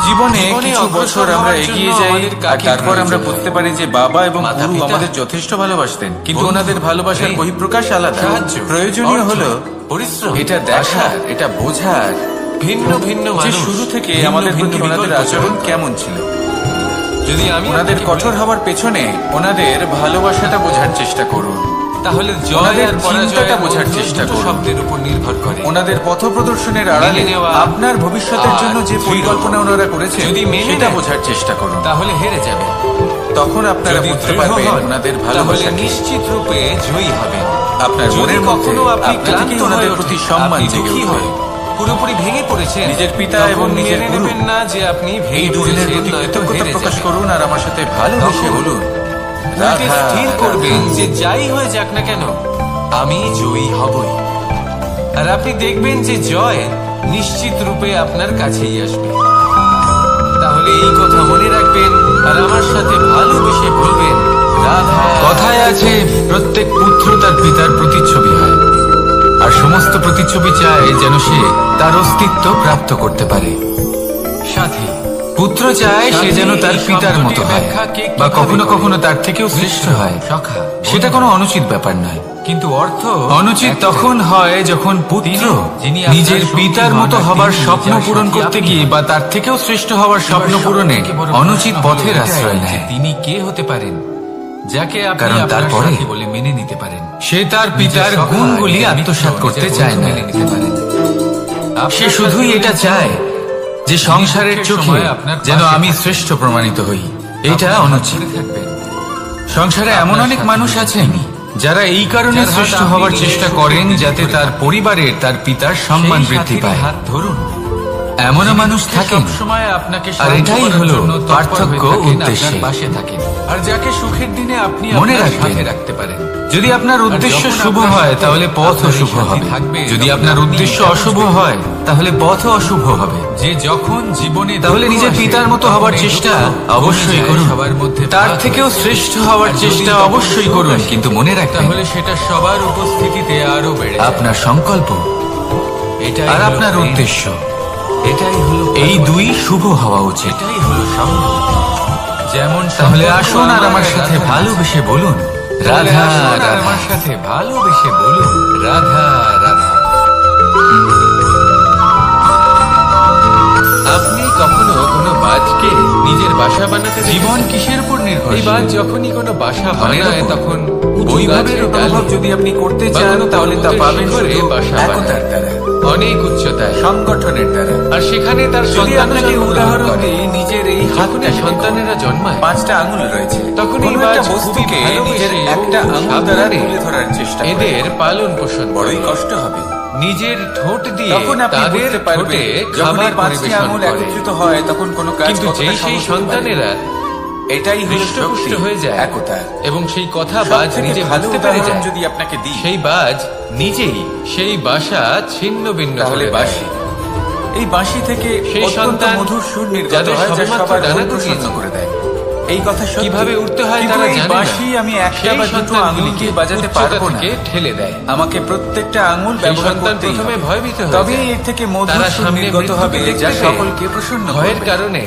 জীবনে কিছু অগ্রসর বছর আমরা হওয়ার এগিয়ে জন্য যাই, আমাদের আর কাকে তারপর আমরা প্রয়োজন বুঝতে হয়? পারি যে বাবা এবং মাতা, গুরু পিতা, আমাদের যথেষ্ট ভালোবাসতেন, কিন্তু বন্ধু, ওনাদের ভালোবাসার প্রেম, বহিঃপ্রকাশ আলাদা। সাহায্য, প্রয়োজনীয় অর্থ, হলো পরিশ্রম, এটা দেখার, এটা বোঝার ভিন্ন ভিন্ন যে মানুষ, শুরু থেকে ভিন্ন আমাদের ভিন্ন প্রতি ওনাদের বিকল্প আচরণ চায়। কেমন ছিল। যদি আমি ওনাদের আপনাকে কঠোর বলি, হওয়ার পেছনে ওনাদের ভালোবাসাটা বোঝার চেষ্টা করুন, তাহলে জয় ওনাদের আর চিন্তাটা পরাজয়টা বোঝার বোঝার চেষ্টা চেষ্টা করুন। শব্দের উপর নির্ভর করে। ওনাদের পথ প্রদর্শনের আড়ালে মেনে নেওয়া আপনার ভবিষ্যতের আর জন্য যে দৃঢ়। পরিকল্পনা ওনারা করেছেন যদি মেনে সেটা নেন, বোঝার চেষ্টা করুন। তাহলে হেরে যাবে। তখন আপনারা যদি বুঝতে দৃঢ় পারবেন হন, ওনাদের তাহলে ভালোবাসা কি। নিশ্চিত রূপে জয়ী হবেন। আপনার যদি মনের মধ্যে কখনো আপনি আপনা ক্লান্ত থেকেই ওনাদের হয়ে প্রতি ওঠেন, সম্মান আপনি জেগে দুঃখী উঠবে। হয়ে পুরোপুরি ভেঙে পড়েছেন, নিজের পিতা তখন এবং নিজের মেনে গুরু নেবেন না যে আপনি এই ভেঙে দুজনের পড়েছেন, প্রতি নয়তো কৃতজ্ঞতা হেরে প্রকাশ যাবেন। করুন আর আমার সাথে ভালোবেসে তখন বলুন, উল্টে রাধা স্থির রাধা। করবেন যে যাই হয়ে যাক না কেন, আমি জয়ী হবই। আর আপনি দেখবেন যে জয় নিশ্চিত রূপে আপনার কাছেই আসবে। তাহলে এই কথা মনে রাখবেন আর আমার সাথে ভালোবেসে বলবেন, রাধা। কথায় আছে প্রত্যেক পুত্র তার পিতার প্রতিচ্ছবি হয়, আর সমস্ত প্রতিচ্ছবি চায় যেন সে তার অস্তিত্ব প্রাপ্ত করতে পারে। সাথী, পুত্র চায় সে যেন তার এই পিতার শব্দটির মতো হয়, ব্যাখ্যা কে বা কিভাবে কখনো করে? কখনো তার থেকেও শ্রেষ্ঠ হয়। সখা, সেটা কোনো অনুচিত ব্যাপার নয়, কিন্তু অর্থ অনুচিত একটাই। তখন হয় যখন পুত্র যিনি আপনার নিজের শক্তি পিতার হন, মতো আর হবার তিনি স্বপ্ন যার পূরণ সাথী করতে আপনি গিয়ে বা তার থেকেও শ্রেষ্ঠ হবার স্বপ্ন পূরণে সবথেকে বড় অনুচিত প্রশ্ন পথের হলো আশ্রয় এটাই যে নেয়। তিনি কে হতে পারেন, যাকে আপনি কারণ আপনার তারপরে সাথী বলে মেনে নিতে পারেন। সে তার পিতার নিজের সখা, গুণগুলি নিজের আত্মসাৎ মিত্র, করতে নিজের চায় বন্ধু না। মেনে নিতে পারেন। সে আপনার শুধুই সাথে এটা রয়েছে চায় যে সংসারের দুঃখের চোখে সময় আপনার যেন পাশে আমি থাকবে। শ্রেষ্ঠ প্রমাণিত হই। এটা আপনি অনুচিত। হাত ধরে থাকবেন। সংসারে এমন আপনার অনেক সাথে মানুষ থাকবে। আছেন যারা এই কারণে যার হাত শ্রেষ্ঠ আপনি হওয়ার নিয়ে চেষ্টা সুখে করেন বৃদ্ধি যাতে করে তার থাকেন। পরিবারের তার পিতার সম্মান সেই বৃদ্ধি সাথীর পায়। হাত ধরুন। এমনও মানুষ থাকেন সবসময় আপনাকে আর সাহায্য এটাই করার হলো জন্য তৎপর পার্থক্য হয়ে থাকেন, উদ্দেশ্যে। আপনার পাশে থাকেন। আর যাকে সুখের দিনে আপনি মনে আপনার রাখবেন, সাথে রাখতে পারেন। যদি আপনার উদ্দেশ্য যখন শুভ আপনার হয় সাথে তাহলে পথও আপনার শুভ সাথী হবে, থাকবে, যদি তখন আপনার আপনি উদ্দেশ্য এটা অশুভ বুঝবেন। হয় তাহলে পথও অশুভ হবে। যে যখন জীবনে তাহলে দুঃখ নিজের আসে, পিতার মতো তখন হবার এই চেষ্টা দুঃখ অবশ্যই কমে যায়, করুন, সবার মধ্যে তার ভাগ থেকেও হয়ে যায়। শ্রেষ্ঠ হওয়ার আর যদি চেষ্টা তখন অবশ্যই সুখ করুন, আসে, কিন্তু মনে রাখবেন তাহলে সেটা সবার উপস্থিতিতে আরো বেড়ে যায়। আপনার সংকল্প এটাই আর হলো আপনার প্রেম। উদ্দেশ্য এটাই হলো এই ভালোবাসা। দুই শুভ হওয়া উচিত। এটাই হলো সঙ্গ। যেমন তাহলে সম্পর্ক আসুন আর আমার রাধা সাথে রাধা। ভালোবেসে বলুন, তাহলে রাধা আসুন আর রাধা। আমার সাথে ভালোবেসে বলুন, রাধা রাধা। আপনি কখনো কোনো বাজকে নিজের বাসা বানাতে জীবন কিসের উপর নির্ভর? এই বাজ যখনই কোনো বাসা বানায় তখন বৈভবের অনুভব যদি আপনি করতে চান তাহলে তা পাবেন শুধু একতার দ্বারা, অনেক উচ্চতায় সংগঠনের দ্বারা। আর সেখানে তার যদি সন্তানরা আপনাকে জন্মগ্রহণ উদাহরণ করে। দিই, নিজের এই যখনই হাতটা সন্তানেরা জন্মায় 5টা আঙুল রয়েছে, তখন কোনো এই একটা বাজ বস্তুকে খুবই ভালোবেসে নিজের এবং একটা খুব আঙুল দ্বারা সাবধানে তুলে ধরার চেষ্টা করে। এদের পালন পোষণ করে। বড়ই কষ্ট হবে, নিজের ঠোঁট দিয়ে তখন আপনি তাদের বুঝতে পারবেন ঠোঁটে যখন খাবার এই 5টি পরিবেশন আঙুল করে। একত্রিত হয় তখন কোনো কাজ কিন্তু কতটা যেই সেই সহজ হতে পারে। সন্তানেরা এটাই হলো হৃষ্টপুষ্ট শক্তি, হয়ে যায় একতা। এবং সেই কথা বাজ সবথেকে নিজে ভালো বুঝতে পেরে উদাহরণ যায়। যদি আপনাকে দিই, সেই বাজ নিজেই সেই বাসা ছিন্ন ভিন্ন তাহলে করে বাঁশি। এই বাঁশি থেকে সেই অত্যন্ত সন্তান মধুর সুর নির্গত যাদের হয়, যা সবেমাত্র সবার ডানা মন প্রসন্ন গজিয়েছে। করে দেয়। এই কথা সত্যি। কিভাবে উঠতে হয় কিন্তু তারা এই জানে না। বাঁশি আমি একটা সেই বা দুটো সন্তানগুলিকে আঙুলকে বাজাতে উচ্চতা পারবো না। থেকে ঠেলে দেয়। আমাকে প্রত্যেকটা আঙুল সেই ব্যবহার সন্তান করতেই প্রথমে হবে। ভয়ভীত হয়ে তবেই যায়। এর থেকে মধুর তারা সুর সামনে নির্গত মৃত্যুকে হবে, দেখতে যা পেয়ে সকলকে প্রসন্ন ভয়ের করবে। কারণে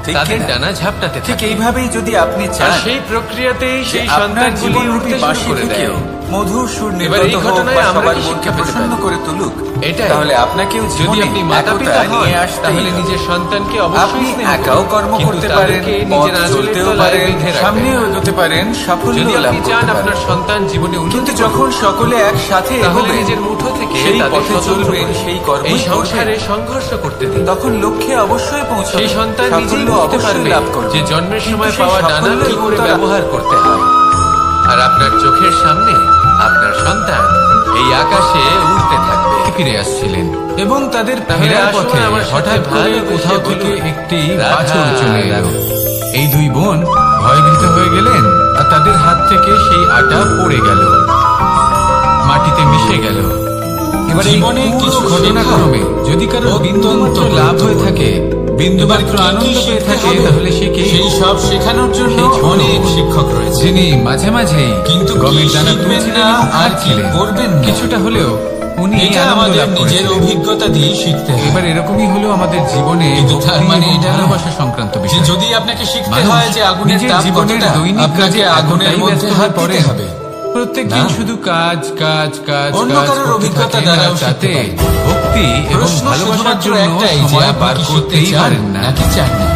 ঠিক তাদের কিনা? ডানা ঝাপটাতে ঠিক থাকে। এইভাবেই যদি আপনি আর চান সেই প্রক্রিয়াতেই যে সেই আপনার সন্তানগুলি জীবনরূপী উঠতে শুরু বাঁশি করে দেয়। থেকেও মধুর সুর এবার এই নির্গত হোক ঘটনায় বা আমরা সবার কি মনকে শিক্ষা পেতে প্রসন্ন পারি? করে তুলুক, এটাই। তাহলে আপনাকেও যদি জীবনে আপনি মাতা একতা পিতা নিয়ে হন আসতেই তাহলে হবে। নিজের সন্তানকে অবশ্যই আপনি স্নেহ একাও করুন। কর্ম কিন্তু করতে পারেন, তাদেরকে পথ নিজের আঁচলের চলতেও তলায় পারেন, বেঁধে রাখবেন সামনেও না। এগোতে পারেন, সাফল্য যদি লাভ আপনি চান করতে আপনার পারেন। সন্তান জীবনে কিন্তু উন্নতি যখন করুক, সকলে একসাথে তাহলে এগোবেন, নিজের মুঠো থেকে সেই তাদের পথে স্বতন্ত্র চলবেন, করে সেই কর্মই এই সংসারে করবেন। সংঘর্ষ করতে দিন। তখন লক্ষ্যে অবশ্যই পৌঁছবেন, সেই সন্তান নিজেই সাফল্য বুঝতে অবশ্যই পারবে লাভ করবেন। যে জন্মের কিন্তু সময় সেই পাওয়া ডানা সাফল্য কি করে এবং ব্যবহার করতে হয়। আর আপনার চোখের সামনে আপনার সন্তান এই আকাশে উড়তে থাকবে। ফিরে আসছিলেন এবং তাদের তাহলে ফেরার আসুন পথে আমার সাথে হঠাৎ করে ভালোবেসে কোথাও থেকে বলুন, একটি রাধা, বাছুর চলে এলো। রাধা। এই দুই বোন ভয়ভীত হয়ে গেলেন আর তাদের হাত থেকে সেই আটা পড়ে গেল, মাটিতে মিশে গেল। এবার জীবনে কিছু ঘটনাক্রমে যদি কারো বিন্দুমাত্র লাভ হয়ে থাকে, বিন্দুমাত্র আনন্দ পেয়ে থাকে, তাহলে সে কে? সেই সব শেখানোর জন্য সেই ছোট অনেক শিক্ষক রয়েছে। যিনি মাঝে মাঝেই কিন্তু গমের দানা শিখবেন তুলছিলেন না এবং আর কি খাচ্ছিলেন। করবেন না, কিছুটা হলেও উনি এটা আনন্দ আমাদের লাভ নিজের করেছিলেন। অভিজ্ঞতা দিয়ে শিখতে হয়। এবার এরকমই হলো আমাদের জীবনে কিন্তু তার ভক্তি মানে এবং এটা নয় ভালোবাসা সংক্রান্ত যে বিষয়। যদি আপনাকে শিখতে মানুষ হয় যে আগুনের নিজের তাপ জীবনের কতটা, দৈনিক আপনাকে কাজে আগুনের এতটাই মধ্যে ব্যস্ত হাত হয়ে দিতে পড়েন, হবে। প্রত্যেকদিন না। শুধু কাজ কাজ কাজ অন্য কাজ কারোর করতে অভিজ্ঞতা থাকেন, দ্বারাও আর শিখতে তাতে পারেন। ভক্তি এবং প্রশ্ন ভালোবাসার শুধুমাত্র জন্য একটাই যে সময় আপনি বার কি শিখতে করতেই চান পারেন না। নাকি চান না।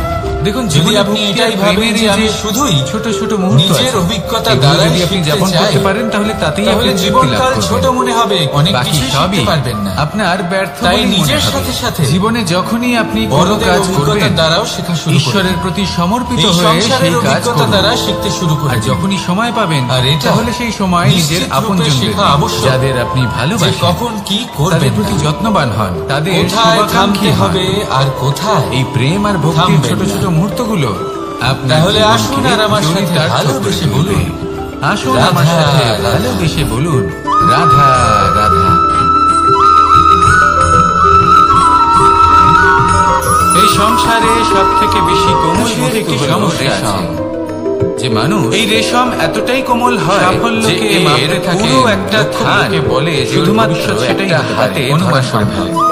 দেখুন, যদি জীবনে আপনি ভক্তি এটাই আর ভাবেন প্রেমের যে এই আমি শুধুই ছোট ছোট মুহূর্ত নিজের আছে, অভিজ্ঞতা এগুলো দ্বারাই যদি আপনি শিখতে যাপন চাই, করতে পারেন তাহলে তাতেই তাহলে আপনি তৃপ্তি লাভ জীবনকাল ছোট করবেন। মনে হবে, অনেক বাকি কিছু সবই শিখতে পারবেন না। আপনার ব্যর্থ তাই বলেই মনে নিজের হবে। সাথে সাথে জীবনে যখনই আপনি কোনো বড়দের কাজ অভিজ্ঞতার করবেন, দ্বারাও শেখা শুরু করুন। ঈশ্বরের প্রতি সমর্পিত এই হয়ে সংসারের সেই কাজ অভিজ্ঞতা করুন। দ্বারা শিখতে শুরু আর করুন। যখনই সময় পাবেন, আর এটা তাহলে সেই সময় নিজের নিশ্চিত রূপে আপনজনদের শেখা দিন, আবশ্যক। যাদের আপনি যে ভালোবাসেন, কখন কি তাদের করবেন প্রতি না। যত্নবান হন, তাদের কোথায় শুভাকাঙ্ক্ষী থামতে হন। হবে আর কোথায় এই প্রেম আর ভক্তির থামবেন ছোট না। ছোট মুহূর্তগুলো আপনার তাহলে জীবনকে আসুন আর আমার সাথে চরিতার্থ করে ভালোবেসে তুলবে। বলুন, আসুন রাধা, আমার সাথে রাধা। ভালোবেসে বলুন, রাধা রাধা। এই সংসারে সব থেকে বেশি কোমল একটি সমস্যা আছে, যে মানুষ এই রেশম এতটাই কোমল হয় সাফল্যকে যে মাপতে থাকে পুরো একটা থান বলে শুধুমাত্র সেটাই একটা হতে হাতে পারে, অনুমান ধরা সম্ভব। সম্ভব।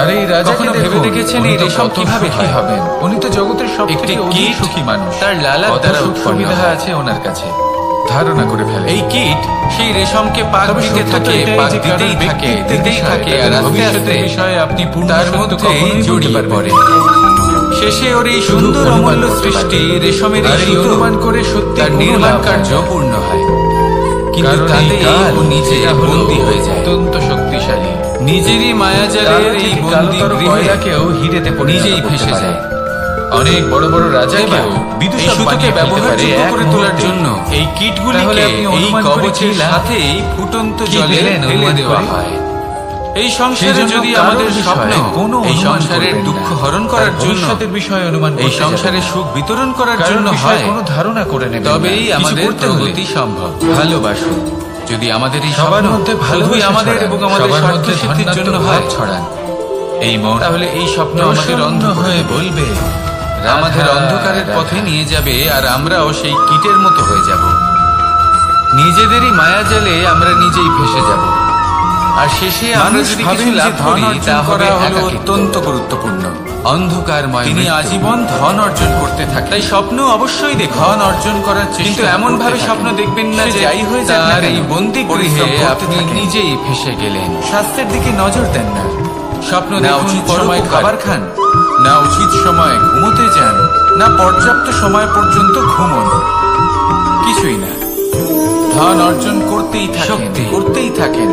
আর এই রাজাকে কখনো ভেবে দেখেছেন উনি এই তো রেশম কত কিভাবে সুখী হয়? হবেন? উনি তো জগতের একটি সবথেকে অধিক কীট সুখী মানুষ। তার লালার কত দ্বারা সুখ উৎপন্ন সুবিধা হয়। আছে ওনার কাছে, ধারণা করে ফেলে। এই কীট সেই রেশমকে পাক তবে দিতে সত্যতা থাকে, এটাই পাক যে কারোর দিতেই থাকে, ব্যক্তিত্বের দিতেই বিষয়ে, থাকে, আর তাদের আস্তে ভবিষ্যতের আস্তে বিষয়ে আপনি পূর্ণ তার সত্য মধ্যে কখনোই বলতে জড়িয়ে পারবেন পড়ে। না। শেষে ওর এই শুধু সুন্দর অনুমান অমূল্য করতে সৃষ্টি পারবেন। রেশমের আর এই এই সুতো অনুমান করে সত্যি তার কোনো নির্মাণ লাভ কার্য হয় না। পূর্ণ হয়। কিন্তু কারণ এই তাতে কাল ও নিজে যেটা হলো বন্দী হয়ে যায়। অত্যন্ত শক্তিশালী। নিজেরই মায়াজালের এই বন্দী গৃহে কয়লাকেও হিরেতে নিজেই ফেসে যায়। অনেক বড় বড় রাজাকেও এবার এই সুতোকে ব্যবহারযোগ্য করে তোলার জন্য এই কীটগুলিকে তাহলে আপনি এই অনুমান করে কবচের কি লাভ? সাথেই ফুটন্ত কি জলে পেলেন ফেলে অনুমান দেওয়া করে? হয়। এই সেই সংসারে জন্য যদি কারোর আমাদের বিষয়ে স্বপ্ন কোনো এই অনুমান সংসারের করবেন দুঃখ না। হরণ করার আর জন্য, ভবিষ্যতের বিষয়ে অনুমান এই করতে সংসারে যাবেন না। সুখ বিতরণ করার কারোর জন্য বিষয়ে হয়, কোনো ধারণা করে নেবেন না। তবেই কিছু আমাদের করতে হলে প্রগতি সম্ভব। ভালোবাসুন। যদি আমাদের এই সবার স্বপ্ন মধ্যে শুধুই ভালোবাসা আমাদের ছড়ান, এবং আমাদের সবার স্বার্থ মধ্যে সিদ্ধির জন্য ধন্যাত্মক হয়, ভাব ছড়ান। এই মন তাহলে এই স্বপ্ন আমাদের অন্ধ হয়ে বলবে, আমাদের অন্ধকারের পথে নিয়ে যাবে, আর আমরাও সেই কীটের মতো হয়ে যাব। নিজেদেরই মায়াজালে আমরা নিজেই ফেসে যাব। আর শেষে আমরা মানুষ যদি ভাবেন কিছু যে লাভ ধন করি অর্জন তা হবে করা হলো একাকিত্ব, অত্যন্ত গুরুত্বপূর্ণ। অন্ধকারময় তিনি মৃত্যু। আজীবন ধন অর্জন করতে থাকেন। তাই স্বপ্ন অবশ্যই দেখুন, ধন অর্জন করার চেষ্টা কিন্তু এমন ভাবে স্বপ্ন দেখবেন না যে যাই হয়ে যাক না তার কেন, এই বন্দি গৃহে পরিশ্রম করতে আপনি থাকেন। নিজেই ফেসে গেলেন। স্বাস্থ্যের দিকে নজর দেন না। স্বপ্ন না দেখুন উচিত সময় পরোপকার। খাবার খান, না উচিত সময় ঘুমোতে যান, না পর্যাপ্ত সময় পর্যন্ত ঘুমন, কিছুই না। ধন অর্জন করতেই থাকেন, শক্তি। করতেই থাকেন।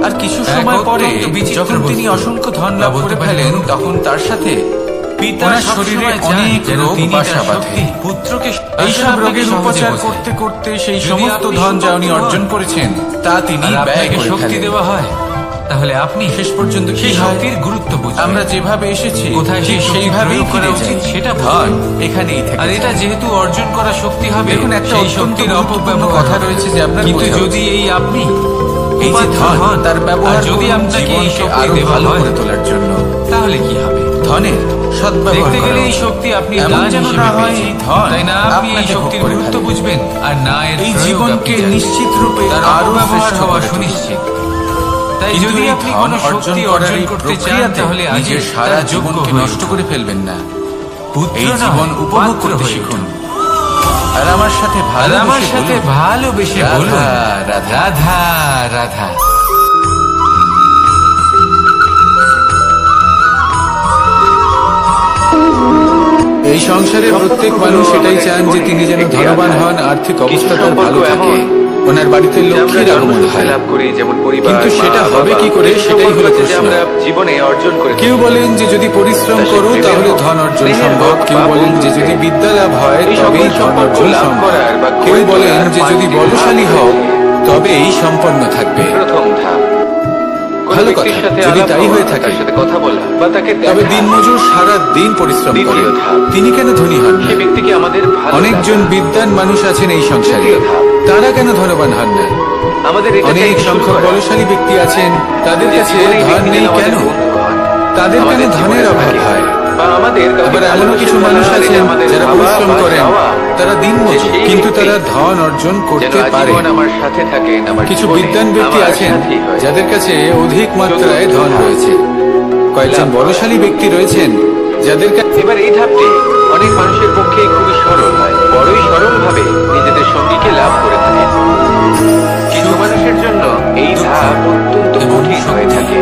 আর কিছু এক সময় পরে অত্যন্ত বিচিত্র যখন তিনি বস্তু। অসংখ্য ধন লাভ বলতে করে পারেন ফেলেন, তখন তার সাথে পিতার ওনার শরীরে সবসময় চান অনেক যেন রোগ তিনি বাসা তার বাঁধে। শক্তি পুত্রকে এইসব আপনাকে রোগের সহজে উপচার বোঝায়। করতে করতে সেই যদি সমস্ত আপনি ধন যা উনি সুমন্ত হন, অর্জন করেছেন তা তিনি আর ব্যয় আপনাকে করে শক্তি ফেলেন। দেওয়া হয়, তাহলে আপনি শেষ পর্যন্ত কি সেই হয়? শক্তির গুরুত্ব বুঝবেন। আমরা যেভাবে এসেছি কোথায় সেই ঠিক সেইভাবেই সেইভাবেই করা ফিরে উচিত যাই। সেটা ধন বুঝবেন। এখানেই থেকে আর এটা যায়। যেহেতু অর্জন করা শক্তি হবে, দেখুন, একটা সেই অত্যন্ত শক্তির গুরুত্বপূর্ণ অপব্যবহার কথা হবে। রয়েছে যে আপনার কিন্তু বোঝা যদি এই আপনি এই যে উপাত্ত ধন হন, তার ব্যবহার আর যদি করুন আপনাকে এই জীবনকে শক্তি আরো দেওয়া ভালো হয়, করে তোলার জন্য। তাহলে কি হবে? ধনের সদ্ব্যবহার দেখতে গেলে করা এই উচিত। শক্তি আপনি এমন দান যেন হিসেবে না হয় পেয়েছেন। এই ধন তাই না? আপনি এই আপনাকে ভোগ শক্তির করে গুরুত্ব ফেলে। বুঝবেন আর না এর এই প্রয়োগ জীবনকে আপনি জানেন। নিশ্চিত রূপে তার আরো অপব্যবহার শ্রেষ্ঠ হওয়া করে তুলুন। সুনিশ্চিত। তাই কিন্তু যদি এই আপনি ধন কোনো শক্তি করার অর্জন এই করতে চান, প্রক্রিয়াতে তাহলে আগে নিজের সারা তার যোগ্য জীবনকে হয়ে নষ্ট উঠুন। করে ফেলবেন না। পুত্র এই নয়, জীবন উপভোগ পাত্র করতে হয়ে শিখুন। উঠুন। আর আমার সাথে আর আমার ভালোবেসে সাথে বলুন, ভালোবেসে রাধা, বলুন, রাধা। রাধা রাধা। এই সংসারে প্রত্যেক মানুষ এটাই চান যে তিনি যেন ধনবান হন, আর্থিক অবস্থা তার ভালো থাকে, ওনার বাড়িতে লক্ষ্মীর আগমন হয়। লাভ করি যেমন পরিবার, কিন্তু সেটা মা, হবে বাবা, কি করে এই সেটাই হলো সম্পর্ক যে প্রশ্ন। আমরা জীবনে অর্জন করে কেউ বলেন যে যদি পরিশ্রম করো তাহলে ধন অর্জন সম্ভব, কেউ বলেন যে যদি বিদ্যা লাভ হয় তবেই ধন অর্জন সম্ভব, কেউ বলেন যে যদি বলশালী হও তবেই সম্পন্ন থাকবে। প্রথম ধাপ কোনো ভালো ব্যক্তির কথা, সাথে যদি আলাপ তাই হওয়া, হয়ে থাকে। তার সাথে কথা বলা বা তাকে তবে দেখা। দিনমজুর সারা দিন পরিশ্রম করে, দ্বিতীয় ধাপ। তিনি কেন ধনী হন না? সেই ব্যক্তিকে আমাদের ভালো অনেকজন লাগা। বিদ্বান মানুষ আছেন এই সংসারে, তৃতীয় ধাপ। তারা কেন ধনবান হন না? আমাদের এটা অনেক চাইতে শুরু সংখ্যক করা। বলশালী ব্যক্তি আছেন, তাদের যে কাছে জীবনে এই ধন ব্যক্তি নেই যেন কেন? আমাদের বন্ধু হন। তাদের কেন আমাদের ধনের জীবনে অভাব থাকে। হয়? বা আমাদের কাউকে আবার এমনও ভালোবেসে কিছু বলা, মানুষ এটা আছেন আমাদের যারা ভাবা পরিশ্রম বা করেন, চাওয়া। তারা দিনমজুর, যে সেই কিন্তু ব্যক্তি তারা ধন অর্জন যেন করতে পারে। আজীবন আমার সাথে থাকেন, আমার কিছু জীবনে বিদ্বান ব্যক্তি আমার আছেন সাথী হয়। যাদের কাছে অধিক মাত্রায় চতুর্থ ধন ধাপ। রয়েছে, কয়েকজন লাভ। বলশালী ব্যক্তি রয়েছেন যাদের কাছে এবার এই ধাপটি অনেক মানুষের পক্ষে খুবই সরল হয়, বড়ই সরল ভাবে নিজেদের সঙ্গীকে লাভ করে থাকে। কিছু মানুষের জন্য এই ধাপ অত্যন্ত কঠিন হয়ে থাকে।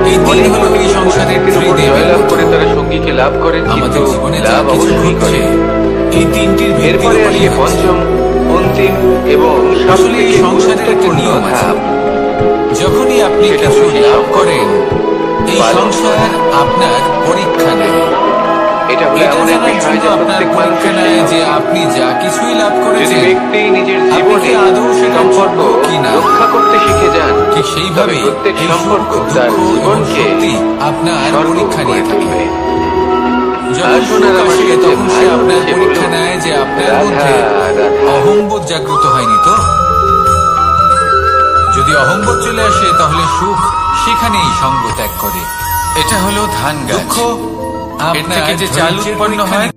এই দিন অনেক হলো এই সংসারের জয়লাভ করে তারা সঙ্গীকে লাভ করেন, আমাদের কিন্তু জীবনে যা লাভ কিছু অবশ্যই ঘটছে করে। এই তিনটির ভিত্তির এরপরে উপরেই আসে হচ্ছে। পঞ্চম, অন্তিম এবং আসলে এই সবথেকে সংসারের একটা গুরুত্বপূর্ণ নিয়ম আছে। ধাপ। যখনই আপনি সেটা কিছু হচ্ছে লাভ সম্পর্ক। করেন, এই পালন সংসার আপনার পরীক্ষা নেয়। এটা হলো এটা এমন এক জানার বিষয় জন্য যা আপনার প্রত্যেক পরীক্ষা মানুষের নেয় যে শেখা উচিত। আপনি যা কিছুই লাভ যদি করেছেন ব্যক্তি নিজের আপনি জীবনে কি আদৌ সেটার সম্পর্ক যোগ্য কিনা? রক্ষা করতে শিখে যান, ঠিক সেইভাবে তবে প্রত্যেক এই সম্পর্ক সুখ, তার দুঃখ এবং জীবনকে শক্তি আপনার স্বর্গ পরীক্ষা করে নিয়ে থাকে। তুলবে। যখন আসুন সুখ আর আমার আসে সাথে তখন সে আপনার ভালোবেসে পরীক্ষা বলুন, নেয় যে আপনার রাধা, মধ্যে রাধা। অহংবোধ জাগ্রত হয়নি তো। যদি অহংবোধ চলে আসে তাহলে সুখ সেখানেই সঙ্গ ত্যাগ করে। এটা হলো ধান গাছ। দুঃখ এর থেকে যে চাল উৎপন্ন হয়